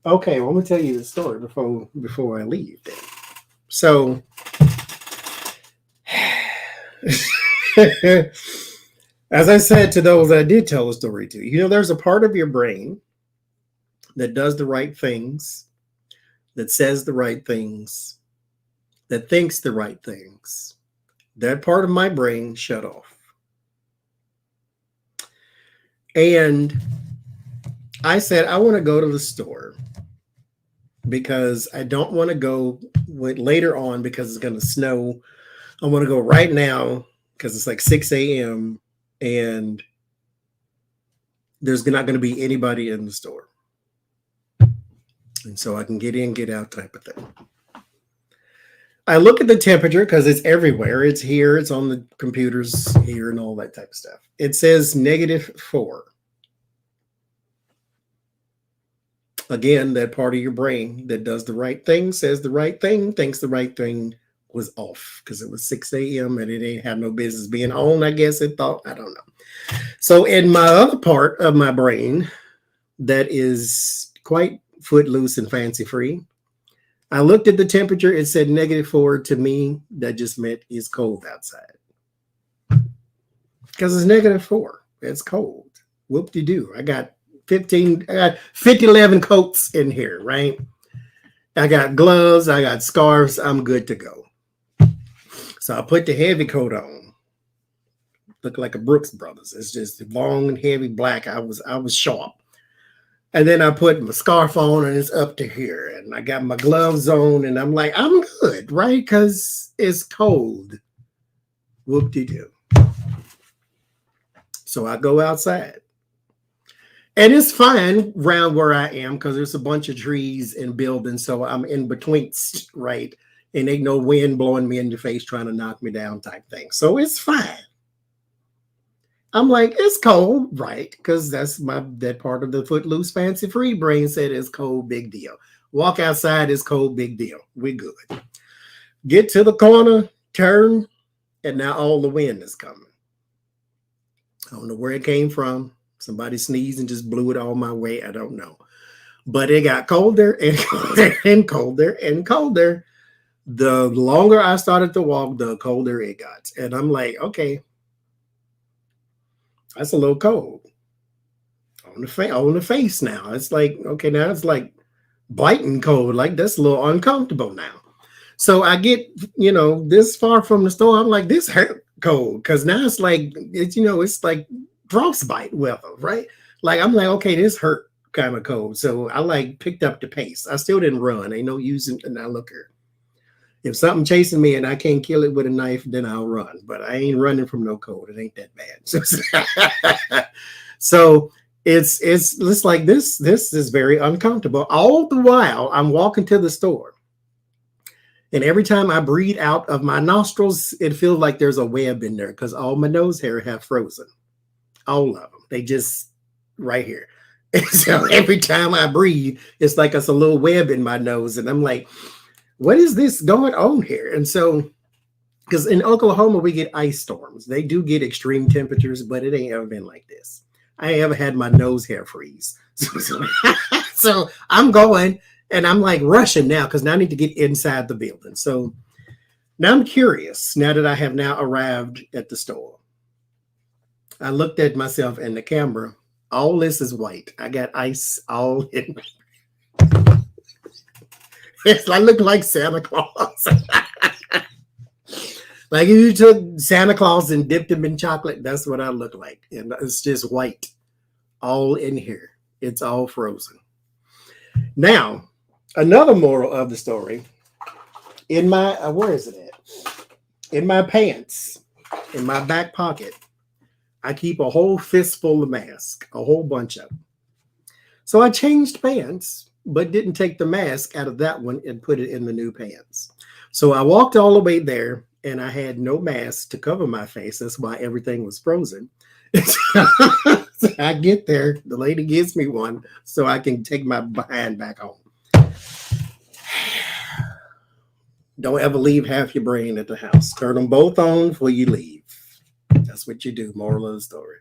Okay, well, let me tell you the story before I leave then. So as I said to those I did tell a story to, there's a part of your brain that does the right things, that says the right things, that thinks the right things. That part of my brain shut off. And I said, I want to go to the store because I don't want to go later on because it's going to snow. I want to go right now because it's like 6 a.m. and there's not going to be anybody in the store. And so I can get in, get out type of thing. I look at the temperature because it's everywhere. It's here. It's on the computers here and all that type of stuff. It says -4. Again, that part of your brain that does the right thing, says the right thing, thinks the right thing was off because it was 6 a.m. and it ain't have no business being on. I guess it thought, I don't know. So in my other part of my brain that is quite footloose and fancy free, I looked at the temperature. It said -4. To me, that just meant it's cold outside because it's -4. It's cold. Whoop-de-doo. I got 11 coats in here, right? I got gloves. I got scarves. I'm good to go. So I put the heavy coat on. Look like a Brooks Brothers. It's just long and heavy black. I was sharp. And then I put my scarf on and it's up to here. And I got my gloves on and I'm like, I'm good, right? Because it's cold. Whoop-de-doo. So I go outside. And it's fine around where I am because there's a bunch of trees and buildings. So I'm in between, right? And ain't no wind blowing me in the face trying to knock me down type thing. So it's fine. I'm like, it's cold, right? Because that's that part of the footloose fancy free brain said it's cold, big deal. Walk outside, it's cold, big deal. We're good. Get to the corner, turn, and now all the wind is coming. I don't know where it came from. Somebody sneezed and just blew it all my way. I don't know. But it got colder and colder and colder and colder. The longer I started to walk, the colder it got. And I'm like, okay, that's a little cold on the face now. It's like, okay, now it's like biting cold. Like that's a little uncomfortable now. So I get, this far from the store. I'm like, this hurt cold. Cause now it's like, it's like frostbite weather, right? Like, I'm like, okay, this hurt kind of cold. So I like picked up the pace. I still didn't run. Ain't no using. And I look here. If something chasing me and I can't kill it with a knife, then I'll run. But I ain't running from no cold. It ain't that bad. So it's like this is very uncomfortable. All the while I'm walking to the store. And every time I breathe out of my nostrils, it feels like there's a web in there because all my nose hair have frozen. All of them. They just right here. And so every time I breathe, it's like it's a little web in my nose. And I'm like, what is this going on here? And so, because in Oklahoma, we get ice storms. They do get extreme temperatures, but it ain't ever been like this. I ain't ever had my nose hair freeze. So I'm going and I'm like rushing now because now I need to get inside the building. So now I'm curious now that I have now arrived at the store. I looked at myself in the camera. All this is white. I got ice all in me. I look like Santa Claus. Like if you took Santa Claus and dipped him in chocolate, that's what I look like. And it's just white all in here. It's all frozen. Now, another moral of the story. In my, where is it at? In my pants, in my back pocket, I keep a whole fistful of masks, a whole bunch of them. So I changed pants, but didn't take the mask out of that one and put it in the new pants. So I walked all the way there and I had no mask to cover my face. That's why everything was frozen. I get there, the lady gives me one so I can take my behind back home. Don't ever leave half your brain at the house. Turn them both on before you leave. That's what you do. Moral of the story.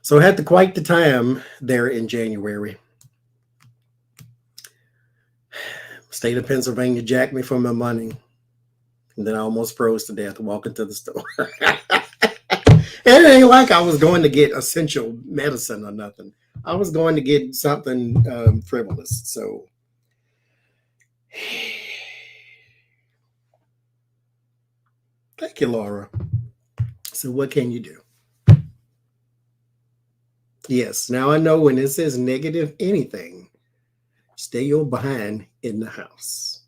So I had quite the time there in January. State of Pennsylvania jacked me for my money. And then I almost froze to death walking to the store. It ain't like I was going to get essential medicine or nothing. I was going to get something frivolous. So thank you, Laura. So what can you do? Yes, now I know when it says negative anything, stay your behind in the house.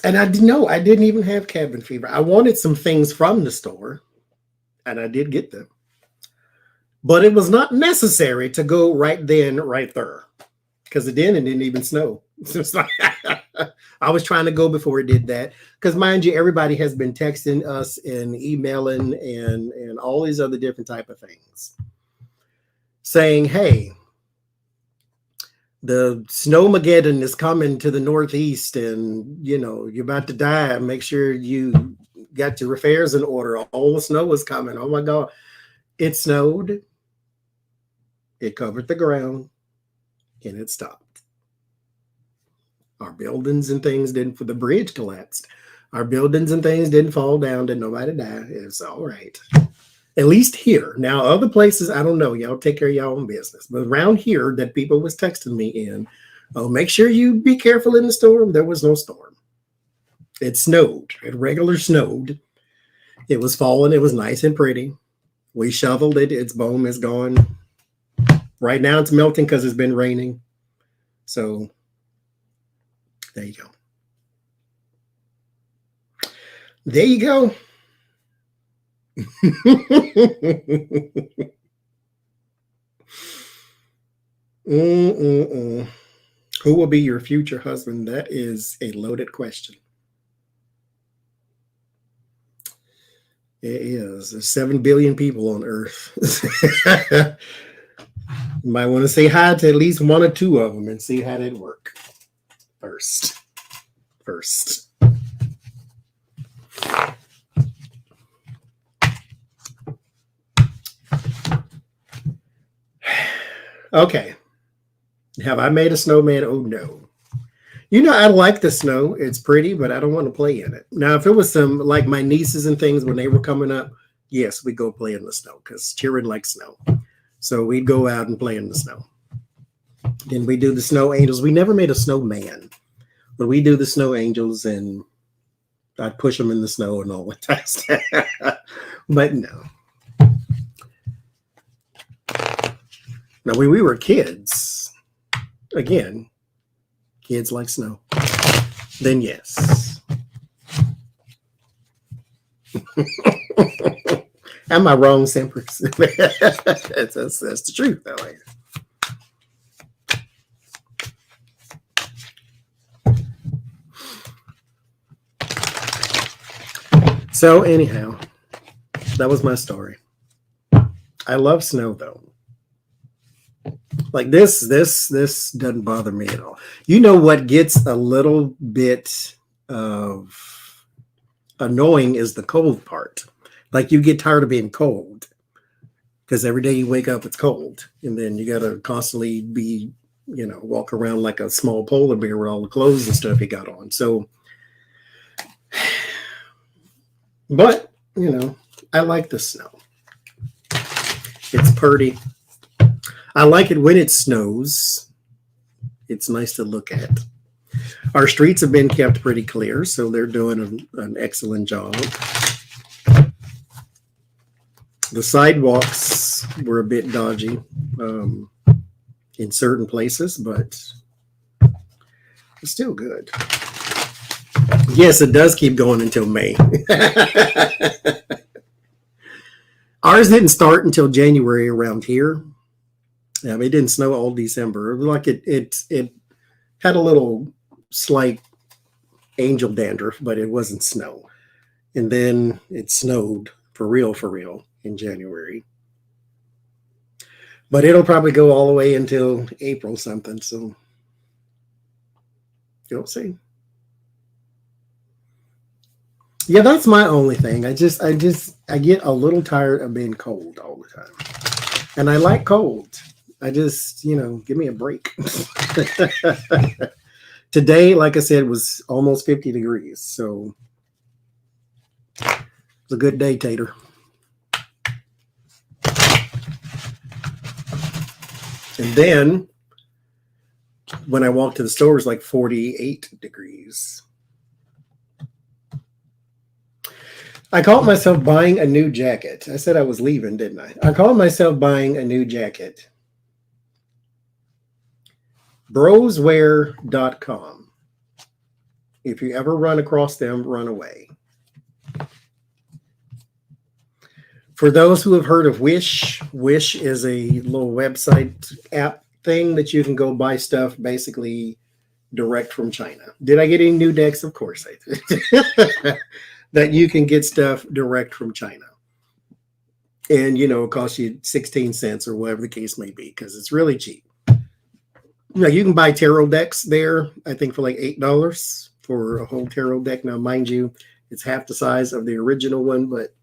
And I didn't even have cabin fever. I wanted some things from the store, and I did get them. But it was not necessary to go right then, right there, because it didn't even snow. So it's like I was trying to go before it did that. Because mind you, everybody has been texting us and emailing and all these other different type of things, saying, hey, the snowmageddon is coming to the northeast and, you're about to die. Make sure you got your affairs in order. All the snow is coming. Oh, my God. It snowed. It covered the ground and it stopped. Our buildings and things didn't, the bridge collapsed. Our buildings and things didn't fall down. Did nobody die? It's all right. At least here. Now, other places, I don't know. Y'all take care of your own business. But around here that people was texting me in, oh, make sure you be careful in the storm. There was no storm. It snowed. It regular snowed. It was falling. It was nice and pretty. We shoveled it. Its boom is gone. Right now it's melting because it's been raining. So there you go. There you go. Who will be your future husband? That is a loaded question. It is. There's 7 billion people on Earth. You might want to say hi to at least one or two of them and see how that work first. Okay. Have I made a snowman? Oh, no. I like the snow. It's pretty, but I don't want to play in it. Now, if it was some, like my nieces and things, when they were coming up, yes, we go play in the snow because children like snow. So we'd go out and play in the snow. Then we do the snow angels. We never made a snowman, but we do the snow angels and I'd push them in the snow and all that. But no. Now, when we were kids, again, kids like snow, then yes. Am I wrong, Simpers? That's the truth, though. So anyhow, that was my story. I love snow, though. Like this doesn't bother me at all. You know what gets a little bit of annoying is the cold part. Like you get tired of being cold because every day you wake up, it's cold. And then you got to constantly be, walk around like a small polar bear with all the clothes and stuff you got on. So, but, I like the snow. It's pretty. I like it when it snows. It's nice to look at. Our streets have been kept pretty clear, so they're doing an excellent job. The sidewalks were a bit dodgy in certain places, but it's still good. Yes, it does keep going until May. Ours didn't start until January around here. It didn't snow all December. It was like it had a little slight angel dandruff, but it wasn't snow. And then it snowed for real in January. But it'll probably go all the way until April something. So you'll see. Yeah, that's my only thing. I get a little tired of being cold all the time. And I like cold. I just, give me a break. Today, like I said, was almost 50 degrees. So it's a good day, Tater. And then when I walked to the store, it was like 48 degrees. I caught myself buying a new jacket. I said I was leaving, didn't I? I caught myself buying a new jacket. Broswear.com. If you ever run across them, run away. For those who have heard of Wish, Wish is a little website app thing that you can go buy stuff basically direct from China. Did I get any new decks? Of course I did. That you can get stuff direct from China. And, it costs you 16 cents or whatever the case may be because it's really cheap. You can buy tarot decks there, I think, for like $8 for a whole tarot deck. Now, mind you, it's half the size of the original one, but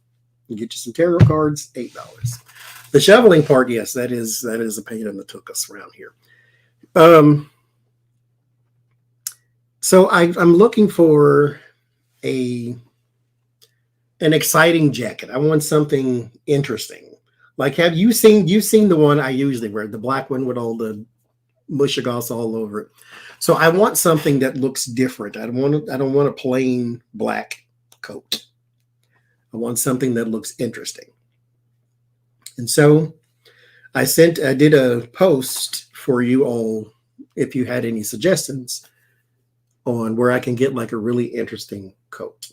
you get you some tarot cards, $8. The shoveling part, yes, that is a pain in the tuchus around here. So I'm looking for an exciting jacket. I want something interesting. Like, have you seen the one I usually wear, the black one with all the mushigas all over it? So I want something that looks different. I don't want a plain black coat. I want something that looks interesting. And so I did a post for you all if you had any suggestions on where I can get like a really interesting coat.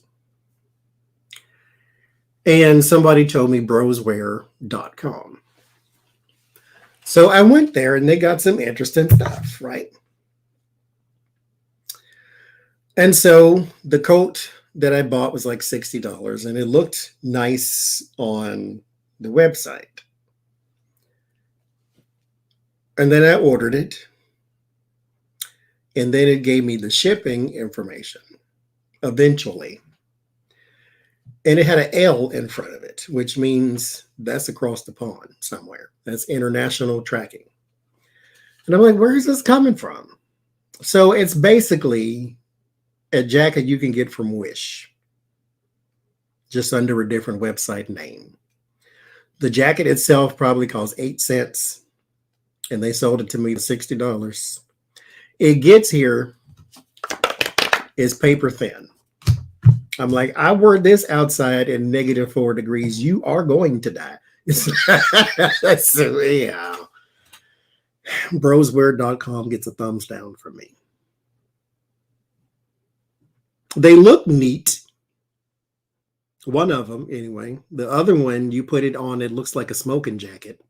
And somebody told me broswear.com. So I went there and they got some interesting stuff, right? And so the coat that I bought was like $60 and it looked nice on the website. And then I ordered it. And then it gave me the shipping information eventually. And it had an L in front of it, which means that's across the pond somewhere. That's international tracking. And I'm like, where is this coming from? So it's basically a jacket you can get from Wish, just under a different website name. The jacket itself probably cost 8 cents, and they sold it to me for $60. It gets here, is paper thin. I'm like, I wore this outside in -4 degrees. You are going to die. So, yeah. Broswear.com gets a thumbs down from me. They look neat. One of them, anyway. The other one, you put it on, it looks like a smoking jacket.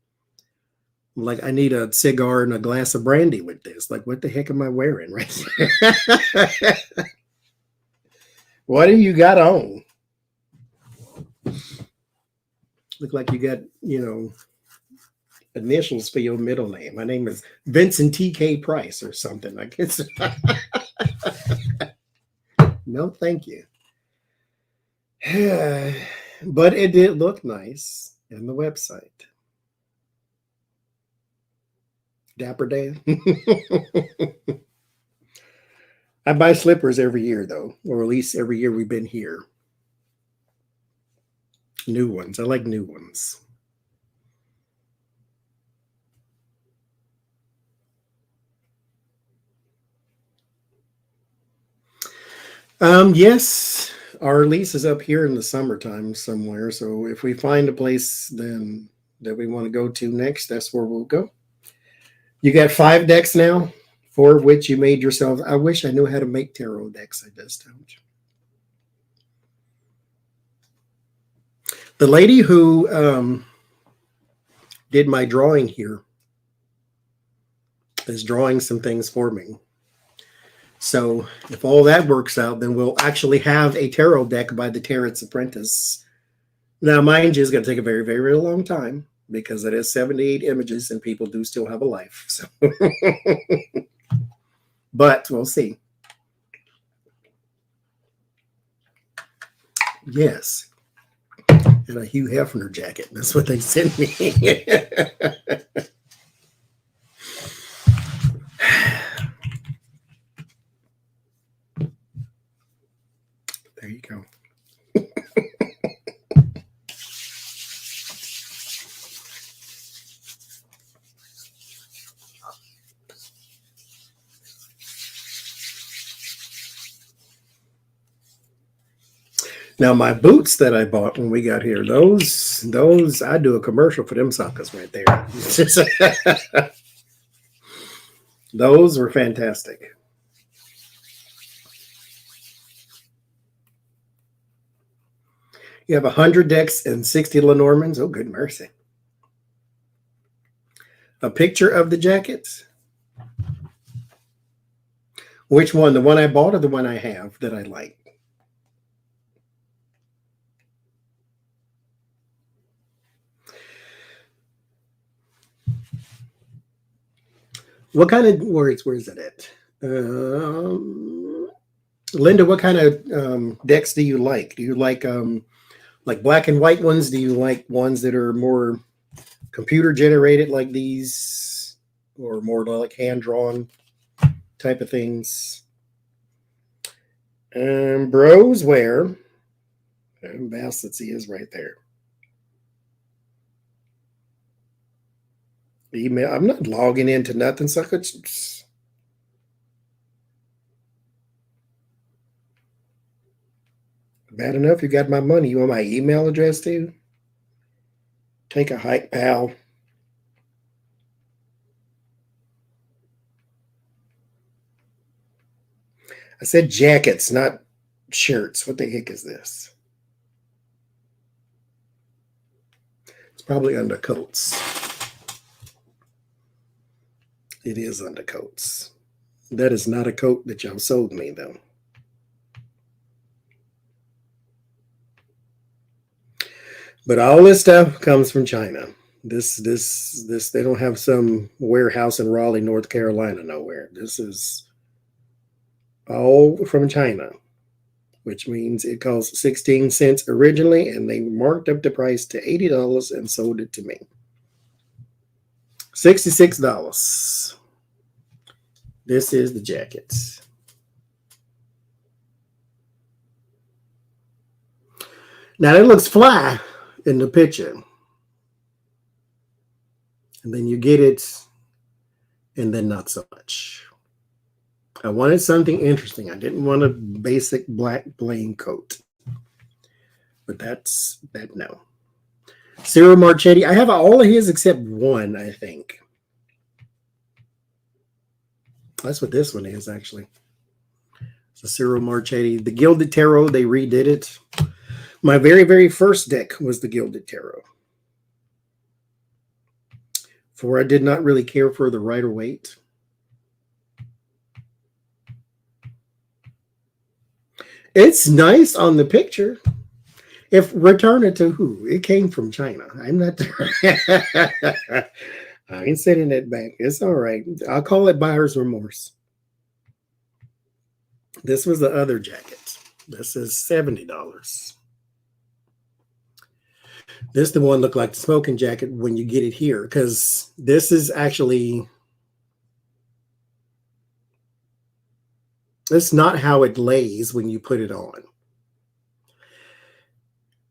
I'm like, I need a cigar and a glass of brandy with this. Like, what the heck am I wearing right here? What do you got on? Look like you got, initials for your middle name. My name is Vincent T.K. Price or something. I guess. No, thank you. But it did look nice in the website. Dapper Dan. I buy slippers every year, though, or at least every year we've been here. New ones. I like new ones. Yes, our lease is up here in the summertime somewhere. So if we find a place then that we want to go to next, that's where we'll go. You got 5 decks now, 4 of which you made yourself. I wish I knew how to make tarot decks. I just don't. The lady who did my drawing here is drawing some things for me. So if all that works out, then we'll actually have a tarot deck by the Tarot's Apprentice. Now, mind you, it's going to take a very, very long time because it is 78 images and people do still have a life. So, but we'll see. Yes. And a Hugh Hefner jacket. That's what they sent me. There you go. Now, my boots that I bought when we got here, those I do a commercial for them suckers right there. Those were fantastic. You have 100 decks and 60 Lenormands. Oh, good mercy. A picture of the jackets. Which one? The one I bought or the one I have that I like? What kind of words? Where is it at? Linda, what kind of decks do you like? Do you like black and white ones? Do you like ones that are more computer generated like these, or more like hand drawn type of things? Bros, where? Bassett's is right there. Email. I'm not logging into nothing, suckers. Bad enough you got my money. You want my email address too? Take a hike, pal. I said jackets, not shirts. What the heck is this? It's probably undercoats. It is undercoats. That is not a coat that y'all sold me, though. But all this stuff comes from China. This they don't have some warehouse in Raleigh, North Carolina, nowhere. This is all from China, which means it cost 16 cents originally, and they marked up the price to $80 and sold it to me. $66. This is the jackets. Now it looks fly in the picture. And then you get it, and then not so much. I wanted something interesting. I didn't want a basic black plain coat. But that's that no. Cyril Marchetti. I have all of his except one, I think. That's what this one is, actually. So Cyril Marchetti. The Gilded Tarot, they redid it. My very, very first deck was the Gilded Tarot. For I did not really care for the Rider-Waite. It's nice on the picture. If return it to who? It came from China. I'm not. I ain't sending it back. It's all right. I'll call it buyer's remorse. This was the other jacket. This is $70. This the one looked like the smoking jacket when you get it here, because this is actually, it's not how it lays when you put it on.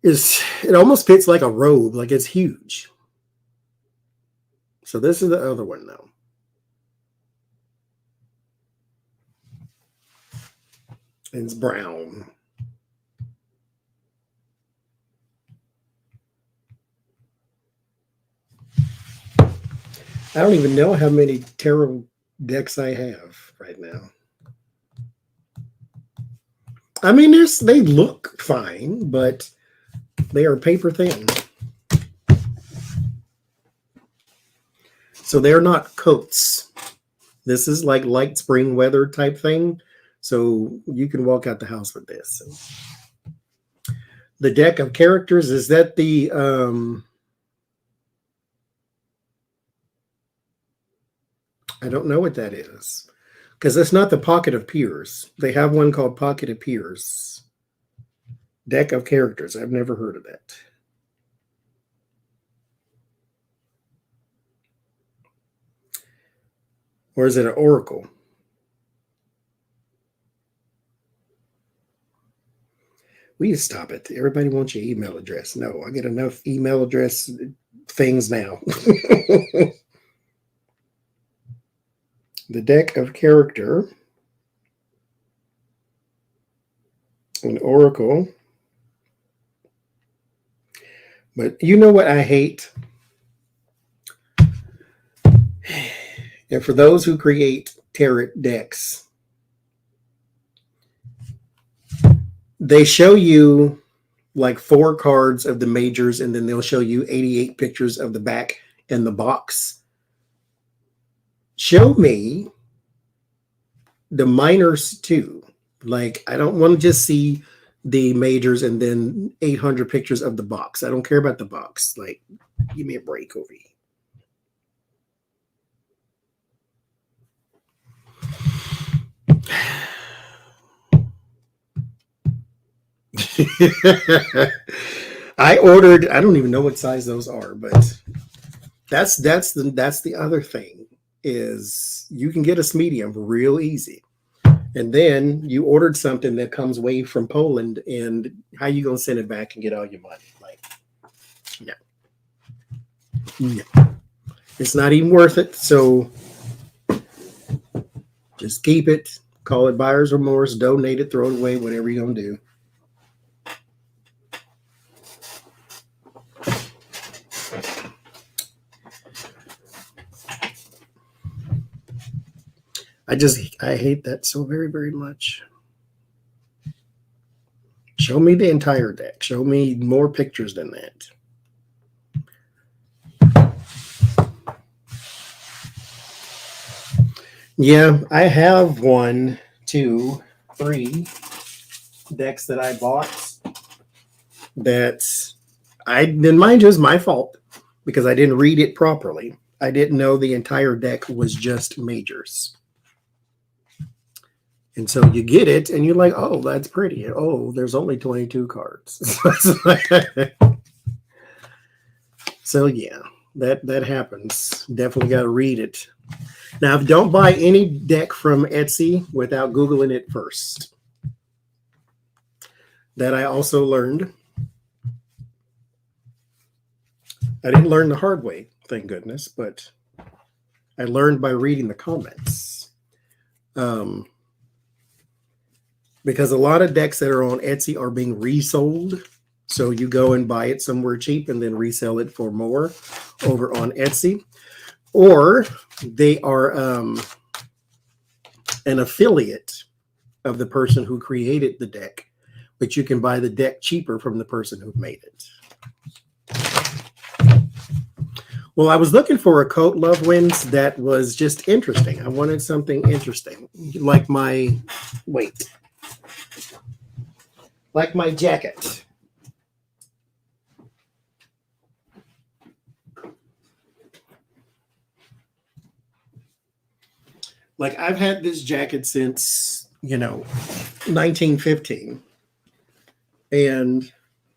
It almost fits like a robe, like it's huge. So this is the other one though. And it's brown. I don't even know how many tarot decks I have right now. I mean, they look fine, but they are paper thin. So they're not coats. This is like light spring weather type thing. So you can walk out the house with this. The deck of characters, is that the I don't know what that is, because that's not the Pocket of Peers. They have one called Pocket of Peers. Deck of characters. I've never heard of that. Or is it an oracle? Will you stop it? Everybody wants your email address. No, I get enough email address things now. The deck of character. An oracle. But you know what I hate? And for those who create tarot decks, they show you like 4 cards of the majors, and then they'll show you 88 pictures of the back and the box. Show me the minors too. Like, I don't want to just see the majors and then 800 pictures of the box. I don't care about the box. Like, give me a break over here. I ordered, I don't even know what size those are, but that's the other thing, is you can get us medium real easy. And then you ordered something that comes way from Poland, and how you gonna send it back and get all your money? Like, no. It's not even worth it. So just keep it, call it buyer's remorse, donate it, throw it away, whatever you're gonna do. I hate that so very, very much. Show me the entire deck. Show me more pictures than that. Yeah, I have 1, 2, 3 decks that I bought that then mind you, it's my fault because I didn't read it properly. I didn't know the entire deck was just majors. And so you get it, and you're like, oh, that's pretty. Oh, there's only 22 cards. So, yeah, that happens. Definitely got to read it. Now, don't buy any deck from Etsy without Googling it first. That I also learned. I didn't learn the hard way, thank goodness, but I learned by reading the comments. Because a lot of decks that are on Etsy are being resold. So you go and buy it somewhere cheap and then resell it for more over on Etsy. Or they are an affiliate of the person who created the deck, but you can buy the deck cheaper from the person who made it. Well, I was looking for a coat, Love Wins, that was just interesting. I wanted something interesting, like my jacket. Like, I've had this jacket since, 1915. And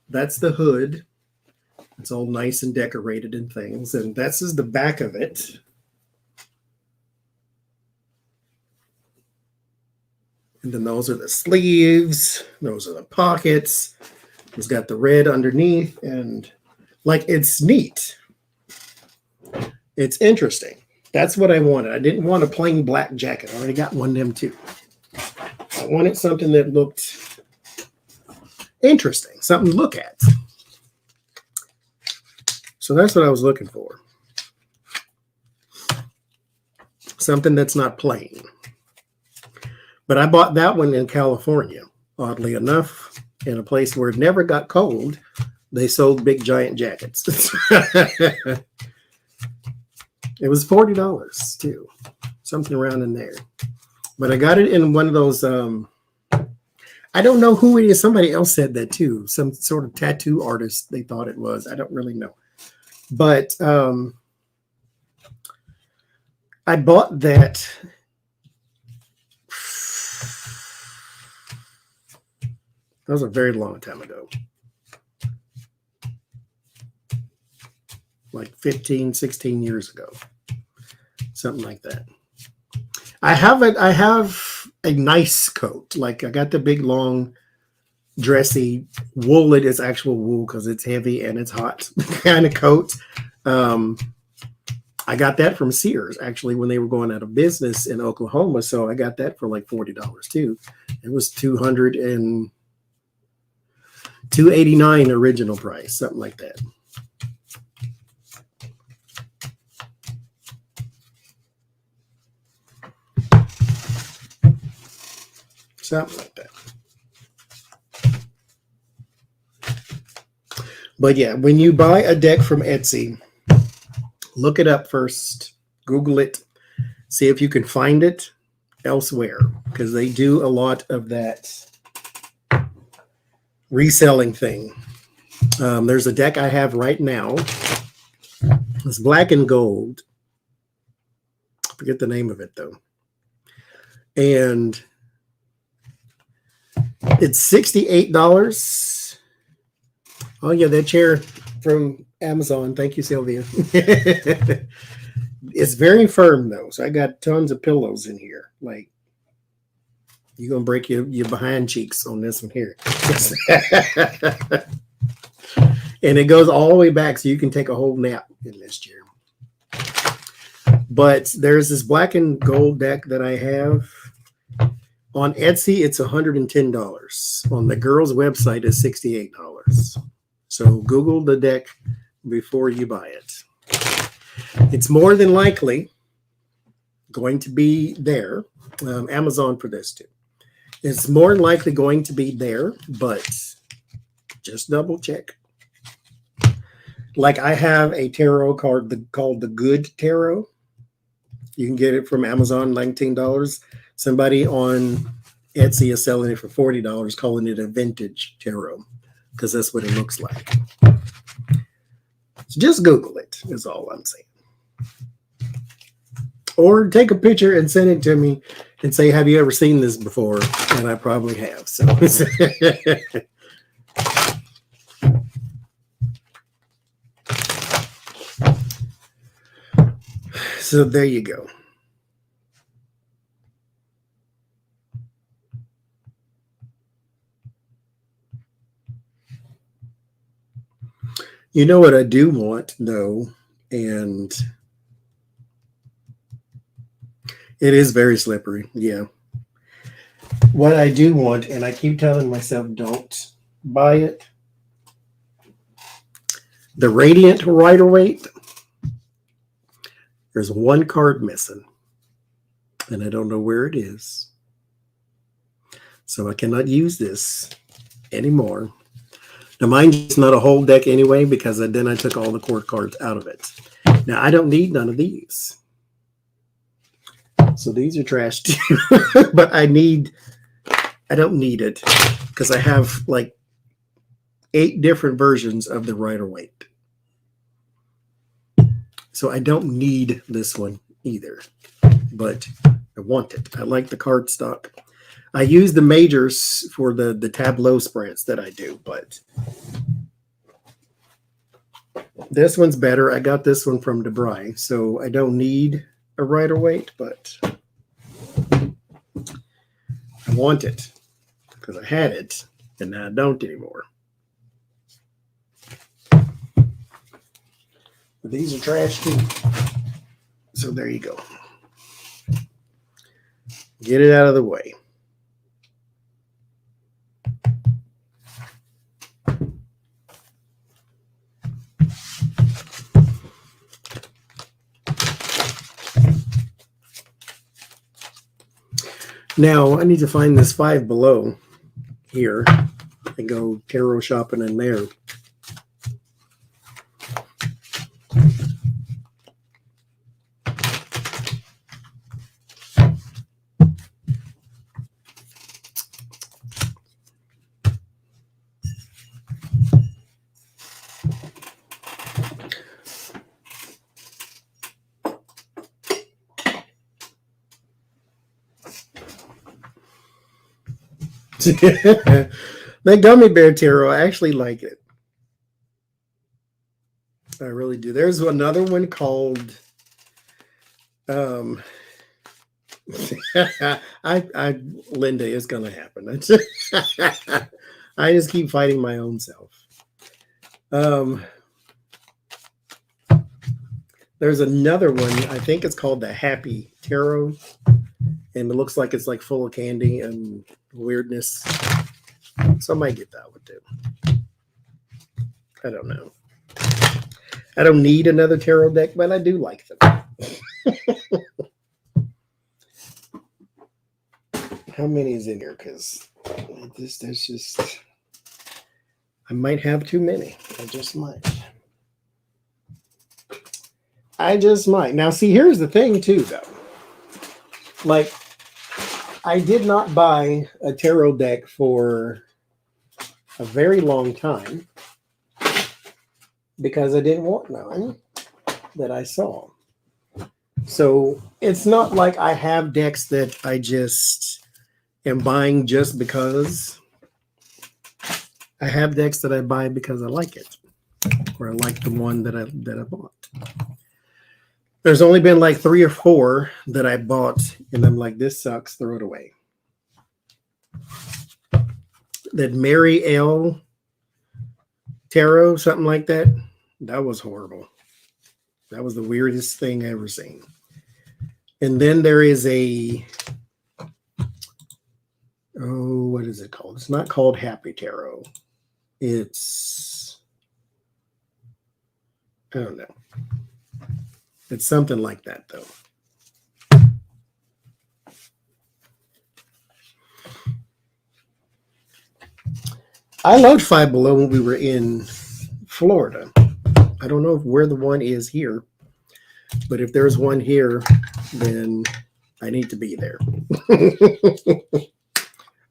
that's the hood. It's all nice and decorated and things. And this is the back of it. And then those are the sleeves. Those are the pockets. It's got the red underneath. And, like, it's neat. It's interesting. That's what I wanted. I didn't want a plain black jacket. I already got one of them, too. I wanted something that looked interesting. Something to look at. So that's what I was looking for. Something that's not plain. But I bought that one in California, oddly enough, in a place where it never got cold. They sold big, giant jackets. It was $40, too. Something around in there. But I got it in one of those. I don't know who it is. Somebody else said that too. Some sort of tattoo artist. They thought it was. I don't really know. But I bought that. That was a very long time ago. Like 15, 16 years ago. Something like that. I have a nice coat. Like I got the big, long, dressy wool. It is actual wool because it's heavy and it's hot kind of coat. I got that from Sears actually when they were going out of business in Oklahoma. So I got that for like $40 too. It was $289 original price, something like that. Something like that. But yeah, when you buy a deck from Etsy, look it up first, Google it, see if you can find it elsewhere, because they do a lot of that reselling thing. There's a deck I have right now. It's black and gold. I forget the name of it though. And it's $68. Oh yeah, that chair from Amazon. Thank you, Sylvia. It's very firm though, so I got tons of pillows in here. Like you're gonna break your behind cheeks on this one here. And it goes all the way back, so you can take a whole nap in this chair. But there's this black and gold deck that I have. On Etsy, it's $110. On the girls' website, it's $68. So Google the deck before you buy it. It's more than likely going to be there. Amazon for this too. It's more than likely going to be there, but just double check. Like I have a tarot card called the Good Tarot. You can get it from Amazon, $19. Somebody on Etsy is selling it for $40, calling it a vintage tarot, because that's what it looks like. So just Google it, is all I'm saying. Or take a picture and send it to me and say, have you ever seen this before? And I probably have. So there you go. You know what I do want, though, and it is very slippery, yeah. What I do want, and I keep telling myself don't buy it, the Radiant Rider-Waite, there's one card missing, and I don't know where it is. So I cannot use this anymore. Now, mine's not a whole deck anyway, because then I took all the court cards out of it. Now, I don't need none of these. So these are trash too. But I don't need it, because I have like 8 different versions of the Rider-Waite. So I don't need this one either, but I want it. I like the cardstock. I use the majors for the tableau spreads that I do, but this one's better. I got this one from DeBry, so I don't need a Rider-Waite, but I want it because I had it, and now I don't anymore. But these are trash too. So there you go. Get it out of the way. Now, I need to find this Five Below here and go tarot shopping in there. The gummy bear tarot, I actually like it. I really do. There's another one called Linda, it's gonna happen. I just keep fighting my own self. There's another one, I think it's called the Happy Tarot, and it looks like it's like full of candy and weirdness. So I might get that one too. I don't know. I don't need another tarot deck, but I do like them. How many is in here? Because there's just, I might have too many. I just might. Now, see, here's the thing too, though. Like, I did not buy a tarot deck for a very long time because I didn't want none that I saw. So it's not like I have decks that I just am buying just because. I have decks that I buy because I like it, or I like the one that I bought. There's only been like 3 or 4 that I bought, and I'm like, this sucks, throw it away. That Mary L. Tarot, something like that, that was horrible. That was the weirdest thing I ever seen. And then there is a, what is it called? It's not called Happy Tarot. It's, I don't know. It's something like that, though. I loved Five Below when we were in Florida. I don't know where the one is here, but if there's one here, then I need to be there.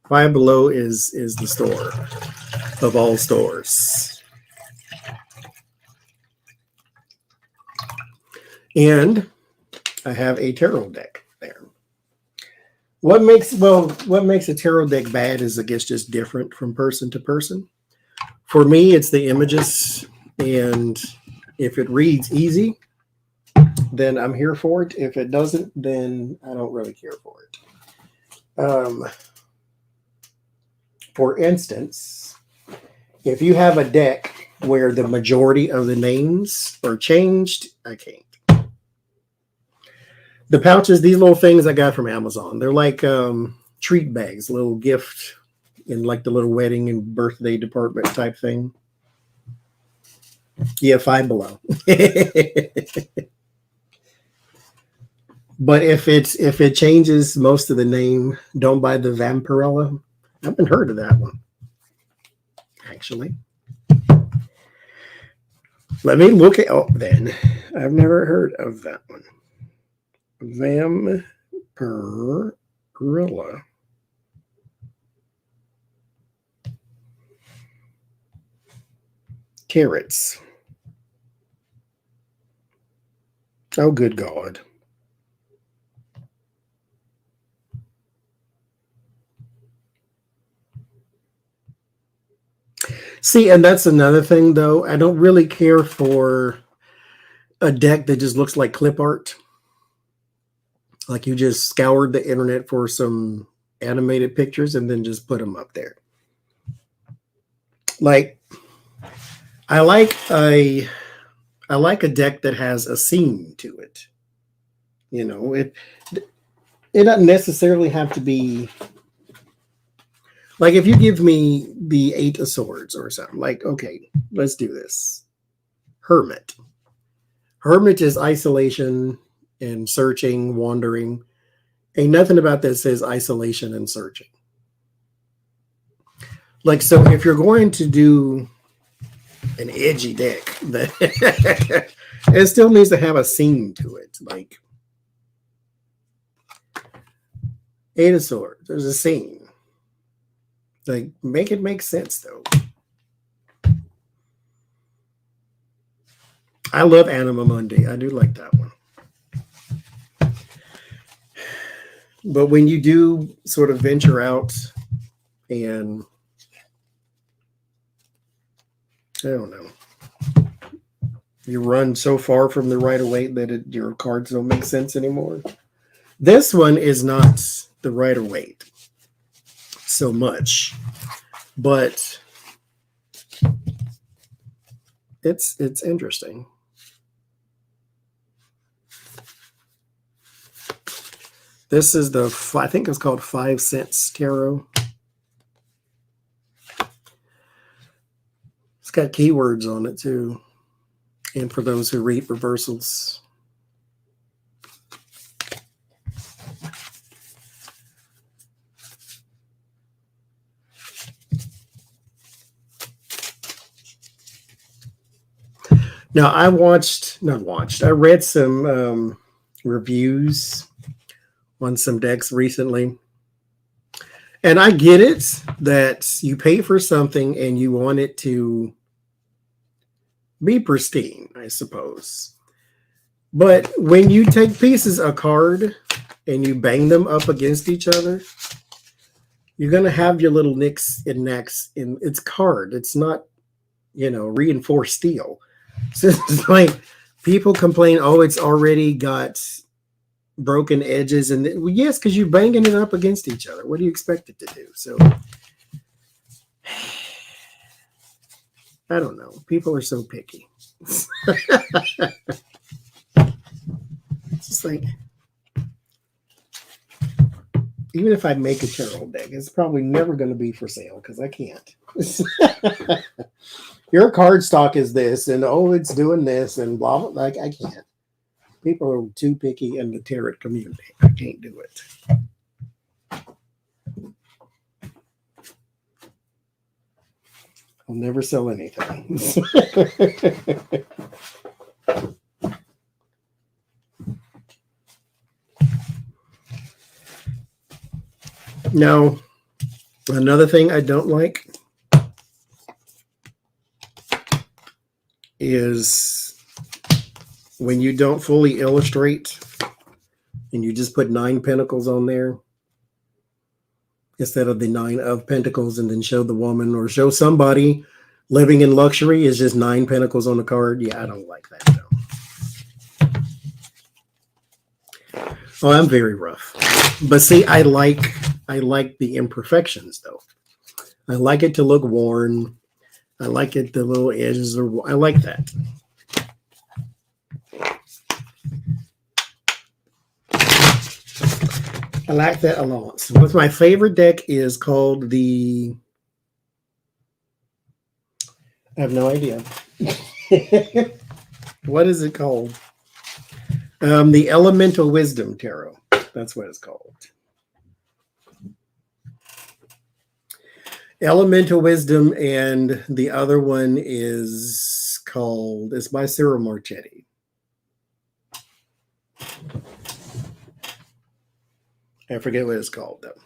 Five Below is the store of all stores. And I have a tarot deck there. What makes a tarot deck bad is, I guess, just different from person to person. For me, it's the images, and if it reads easy, then I'm here for it. If it doesn't, then I don't really care for it. For instance, if you have a deck where the majority of the names are changed, I can't. The pouches, these little things I got from Amazon, they're like treat bags, little gift in like the little wedding and birthday department type thing. Yeah, Five Below. But if it changes most of the name, don't buy the Vampirella. I haven't heard of that one, actually. Let me look it up then. I've never heard of that one. Vampirella. Carrots. Oh, good God. See, and that's another thing, though. I don't really care for a deck that just looks like clip art. Like you just scoured the internet for some animated pictures and then just put them up there. Like, I like a deck that has a scene to it. You know, it doesn't necessarily have to be. Like if you give me the 8 of Swords or something, like, okay, let's do this. Hermit. Hermit is isolation and searching, wandering. Ain't nothing about that says isolation and searching. Like, so if you're going to do an edgy deck, it still needs to have a scene to it. Like 8 of Swords, there's a scene. Like, make it make sense, though. I love Anima Mundi. I do like that one. But when you do sort of venture out And I don't know. You run so far from the Rider-Waite that your cards don't make sense anymore. This one is not the Rider-Waite so much, but it's interesting. This is I think it's called 5 Cents Tarot. It's got keywords on it too. And for those who read reversals. Now, I read some reviews on some decks recently. And I get it that you pay for something and you want it to be pristine, I suppose. But when you take pieces of card and you bang them up against each other, you're going to have your little nicks and knacks in its card. It's not, reinforced steel. So it's like people complain, it's already got broken edges. And well, yes, because you're banging it up against each other. What do you expect it to do? So I don't know. People are so picky. It's just like, even if I make a tarot deck, it's probably never going to be for sale because I can't. Your card stock is this, and it's doing this, and blah, blah. Like, I can't. People are too picky in the tarot community. I can't do it. I'll never sell anything. Now, another thing I don't like is when you don't fully illustrate and you just put 9 pentacles on there instead of the 9 of pentacles, and then show the woman or show somebody living in luxury is just 9 pentacles on the card. Yeah, I don't like that. No. Oh, I'm very rough. But see, I like the imperfections though. I like it to look worn. I like it, the little edges are, I like that. I like that a lot. So what's my favorite deck is called the, I have no idea. What is it called? The Elemental Wisdom Tarot. That's what it's called. Elemental Wisdom, and the other one is called, it's by Cyril Marchetti. I forget what it's called though.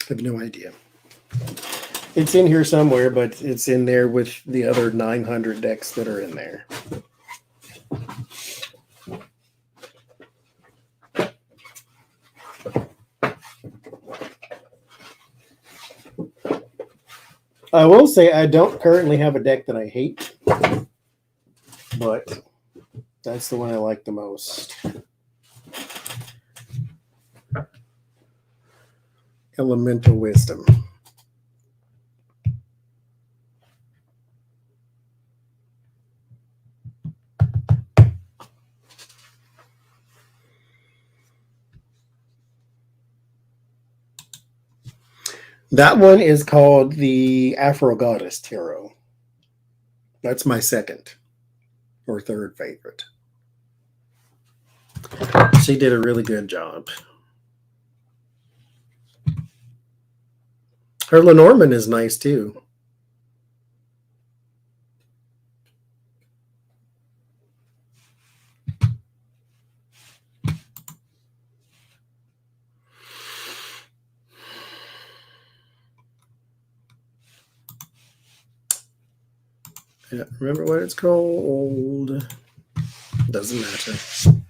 I have no idea. It's in here somewhere, but it's in there with the other 900 decks that are in there. I will say I don't currently have a deck that I hate, but that's the one I like the most. Elemental Wisdom. That one is called the Afro Goddess Tarot. That's my second or third favorite. She did a really good job. Her Lenormand is nice too. I don't remember what it's called. Doesn't matter.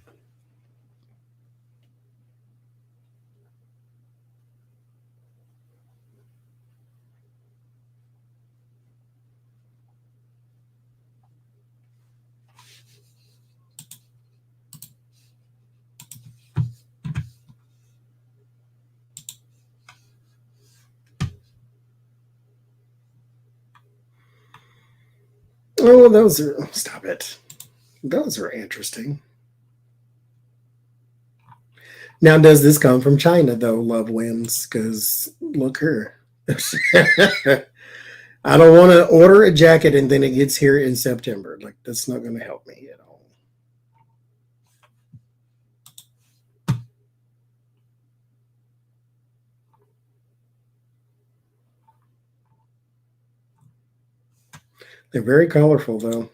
Oh, those are, stop it. Those are interesting. Now, does this come from China, though, Love Wins? Because look her. I don't want to order a jacket and then it gets here in September. Like, that's not going to help me at all. They're very colorful, though.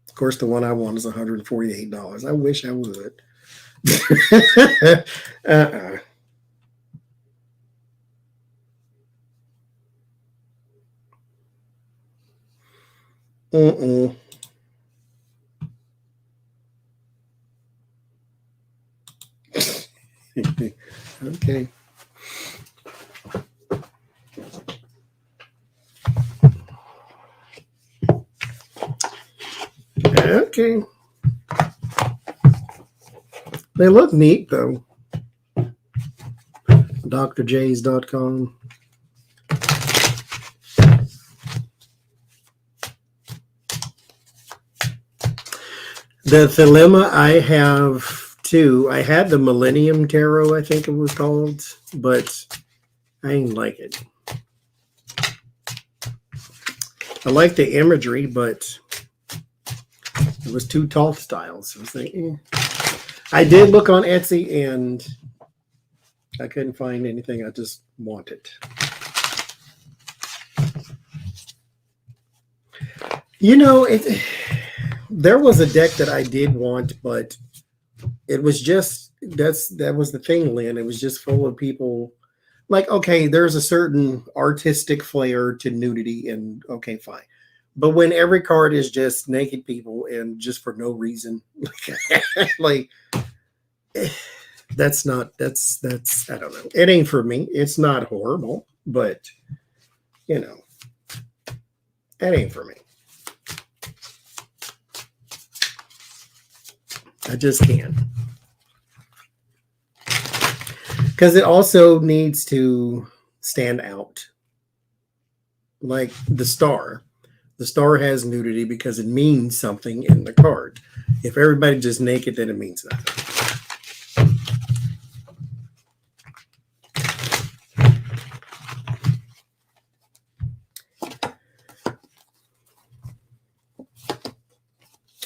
Of course, the one I want is $148. I wish I would. uh-uh. Mm-mm. Okay. Okay. They look neat, though. drjays.com. The Thelema I have too. I had the Millennium Tarot, I think it was called, but I didn't like it. I like the imagery, but it was too tall styles. So I was like, I did look on Etsy and I couldn't find anything I just wanted. You know, there was a deck that I did want, but it was just that was the thing, Lynn. It was just full of people. Like, okay, there's a certain artistic flair to nudity, and okay, fine. But when every card is just naked people and just for no reason, like that's I don't know. It ain't for me. It's not horrible, but you know, it ain't for me. I just can't. Because it also needs to stand out. Like the star. The star has nudity because it means something in the card. If everybody's just naked, then it means nothing.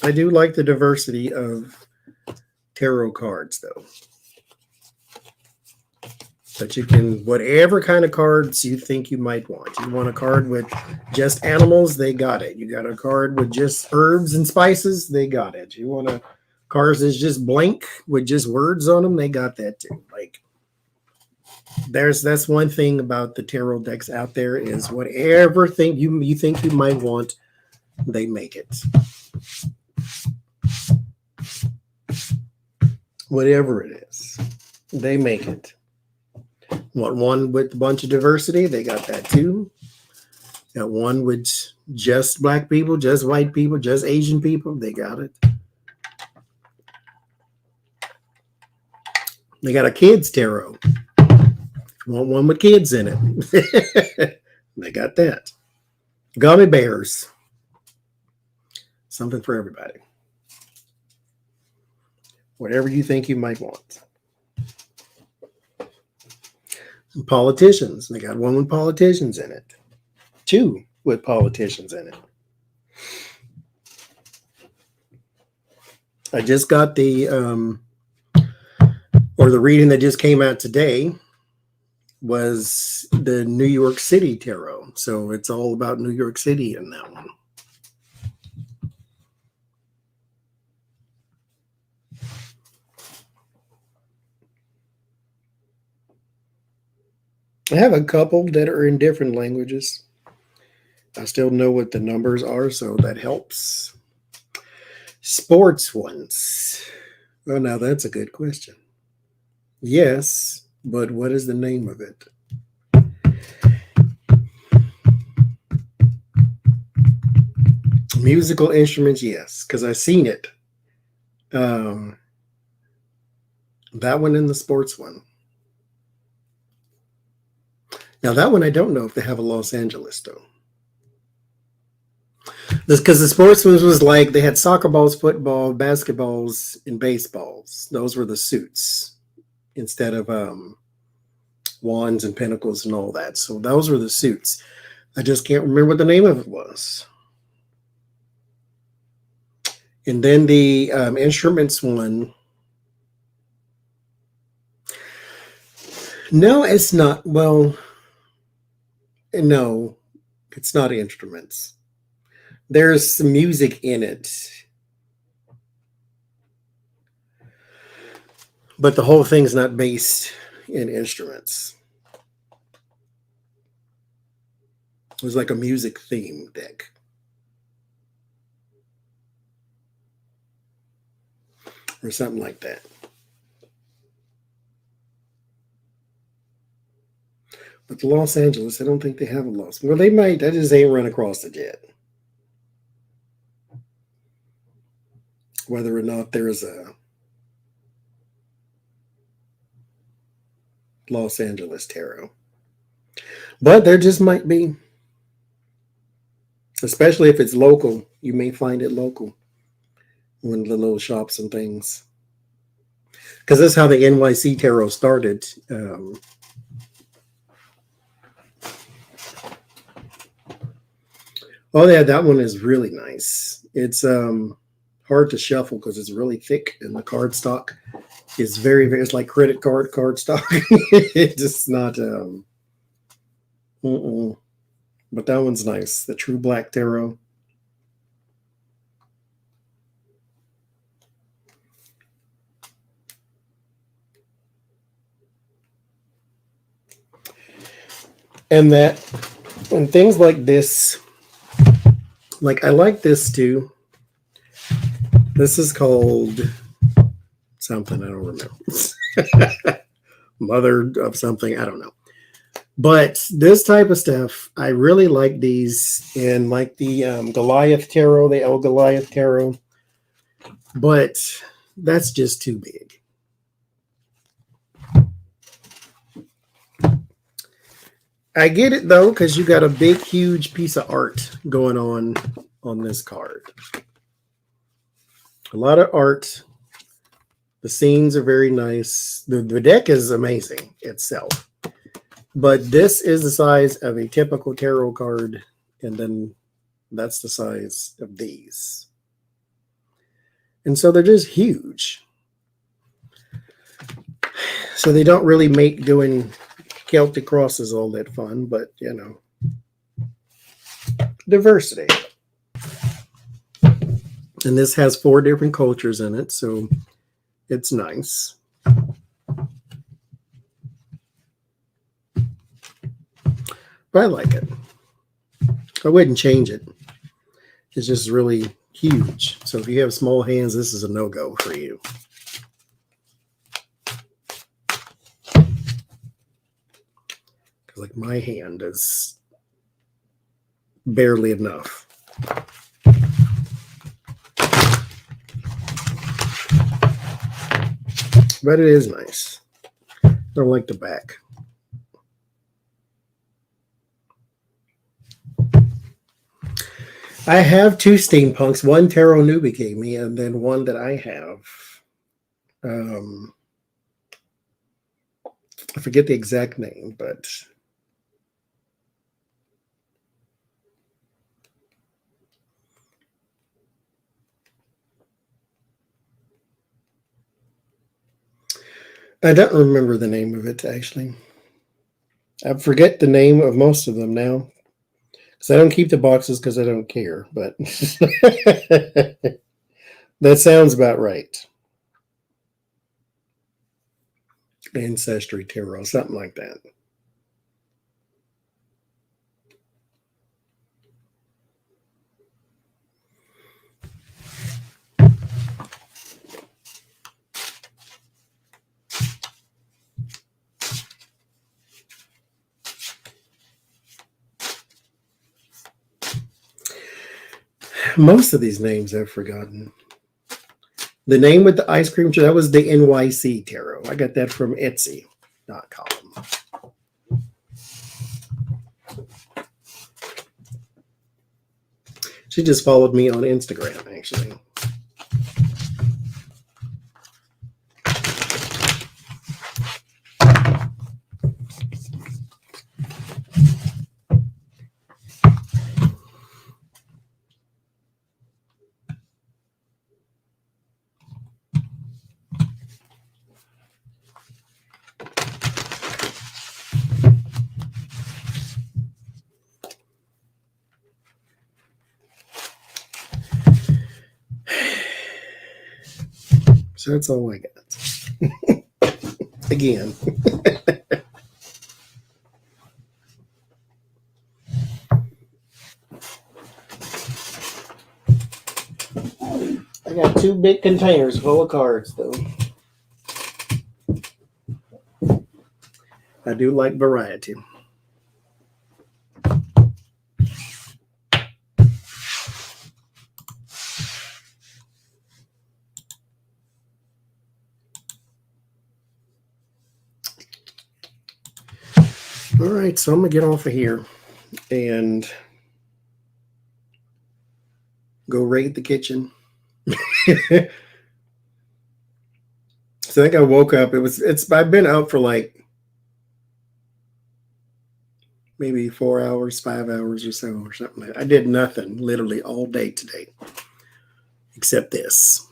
I do like the diversity of tarot cards, though. That you can, whatever kind of cards you think you might want. You want a card with just animals, they got it. You got a card with just herbs and spices, they got it. You want a card that's just blank with just words on them, they got that too. Like, that's one thing about the tarot decks out there is whatever thing you think you might want, they make it. Whatever it is, they make it. Want one with a bunch of diversity? They got that too. Got one with just black people, just white people, just Asian people. They got it. They got a kids tarot. Want one with kids in it? They got that. Gummy bears. Something for everybody. Whatever you think you might want. Politicians. They got one with politicians in it. Two with politicians in it. I just got the reading that just came out today was the New York City tarot. So it's all about New York City in that one. I have a couple that are in different languages. I still know what the numbers are, so that helps. Sports ones. Oh, now that's a good question. Yes, but what is the name of it? Musical instruments, yes, because I've seen it. That one and the sports one. Now, that one I don't know if they have a Los Angeles, though. Because the sports ones was like they had soccer balls, football, basketballs, and baseballs. Those were the suits instead of wands and pentacles and all that. So those were the suits. I just can't remember what the name of it was. And then the instruments one. No, it's not. Well, no, it's not instruments. There's some music in it. But the whole thing's not based in instruments. It was like a music theme deck. Or something like that. But the Los Angeles, I don't think they have a Los. Well, they might. I just ain't run across it yet. Whether or not there's a Los Angeles tarot. But there just might be. Especially if it's local. You may find it local. In the little shops and things. Because that's how the NYC tarot started. Oh yeah, that one is really nice. It's hard to shuffle because it's really thick, and the card stock is very, very. It's like credit card stock. It's just not. But that one's nice. The True Black Tarot. And things like this. Like, I like this too. This is called something, I don't remember. Mother of something, I don't know. But this type of stuff, I really like these in like the Goliath Tarot, the El Goliath Tarot. But that's just too big. I get it though, because you got a big, huge piece of art going on this card. A lot of art. The scenes are very nice. The deck is amazing itself. But this is the size of a typical tarot card, and then that's the size of these. And so they're just huge. So they don't really make doing Celtic crosses all that fun, but you know, diversity. And this has 4 different cultures in it, so it's nice. But I like it. I wouldn't change it. It's just really huge. So if you have small hands, this is a no-go for you. Like my hand is barely enough. But it is nice. I don't like the back. I have 2 steampunks. One Tarot Newbie gave me, and then one that I have. I forget the exact name, but I don't remember the name of it, actually. I forget the name of most of them now. Because I don't keep the boxes because I don't care. But that sounds about right. Ancestry Tarot, something like that. Most of these names I've forgotten. The name with the ice cream, that was the NYC Tarot. I got that from Etsy.com. She just followed me on Instagram, actually. So that's all I got. Again. I got 2 big containers full of cards, though. I do like variety. All right, so I'm going to get off of here and go raid the kitchen. So I think I woke up. I've been out for like maybe 4 hours, 5 hours or so, or something like that. I did nothing literally all day today, except this.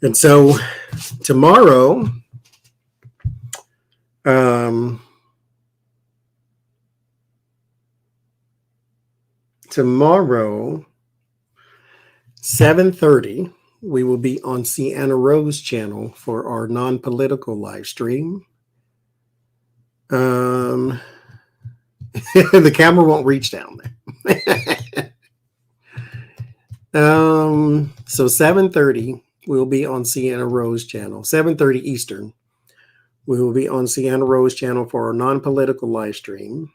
And so tomorrow, tomorrow, 7:30, we will be on Sienna Rose channel for our non-political live stream. The camera won't reach down there. So 7:30, we'll be on Sienna Rose channel. 7:30 Eastern. We will be on Sienna Rose channel for our non-political live stream.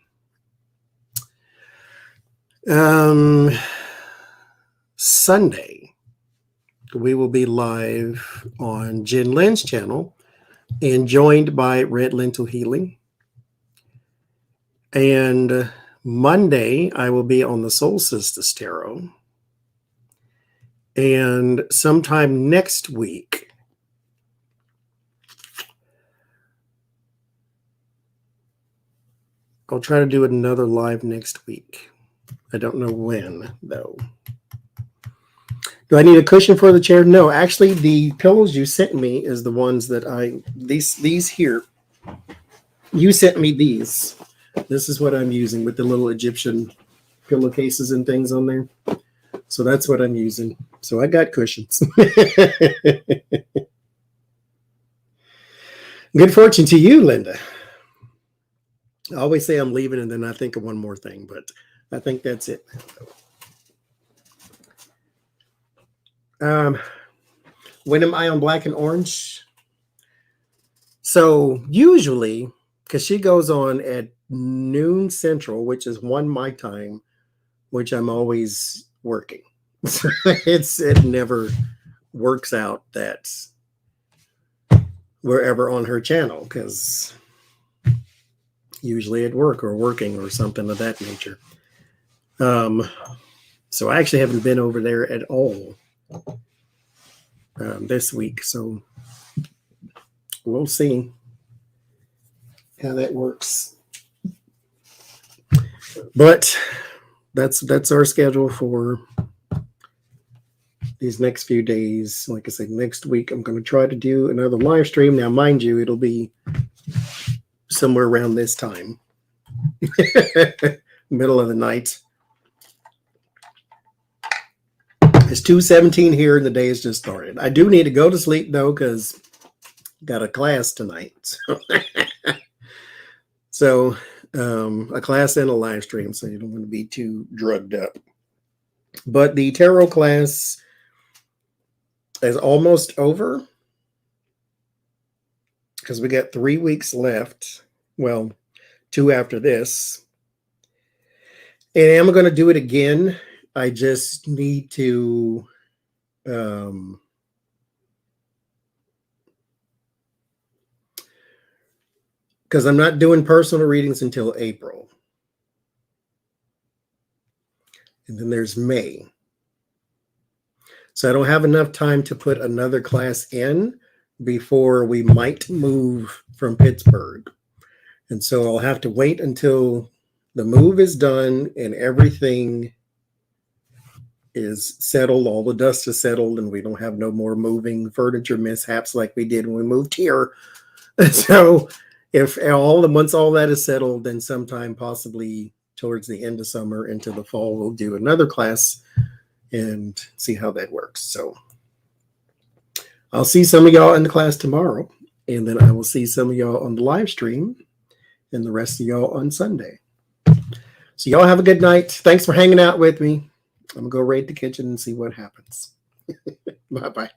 Sunday, we will be live on Jen Lynn's channel and joined by Red Lentil Healing. And Monday, I will be on the Soul Sisters Tarot. And sometime next week, I'll try to do another live next week. I don't know when, though. Do I need a cushion for the chair? No, actually, the pillows you sent me is the ones that these here. You sent me these. This is what I'm using with the little Egyptian pillowcases and things on there. So that's what I'm using. So I got cushions. Good fortune to you, Linda. I always say I'm leaving and then I think of one more thing, but I think that's it. When am I on Black and Orange? So usually, because she goes on at noon Central, which is 1 my time, which I'm always working. It never works out that we're ever on her channel, because usually at work or working or something of that nature. So I actually haven't been over there at all this week, so we'll see how that works. But that's our schedule for these next few days. Like I said, next week I'm going to try to do another live stream. Now, mind you, it'll be somewhere around this time, middle of the night. It's 2:17 here and the day has just started. I do need to go to sleep though, because got a class tonight. So a class and a live stream, so you don't want to be too drugged up. But the tarot class is almost over, because we got 3 weeks left. Well, 2 after this. And I'm going to do it again. I just need to because I'm not doing personal readings until April. And then there's May. So I don't have enough time to put another class in before we might move from Pittsburgh. And so I'll have to wait until the move is done and everything is settled, all the dust is settled, and we don't have no more moving furniture mishaps like we did when we moved here. So once all that is settled, then sometime possibly towards the end of summer into the fall, we'll do another class and see how that works. So I'll see some of y'all in the class tomorrow, and then I will see some of y'all on the live stream and the rest of y'all on Sunday. So y'all have a good night. Thanks for hanging out with me. I'm going to go raid the kitchen and see what happens. Bye-bye.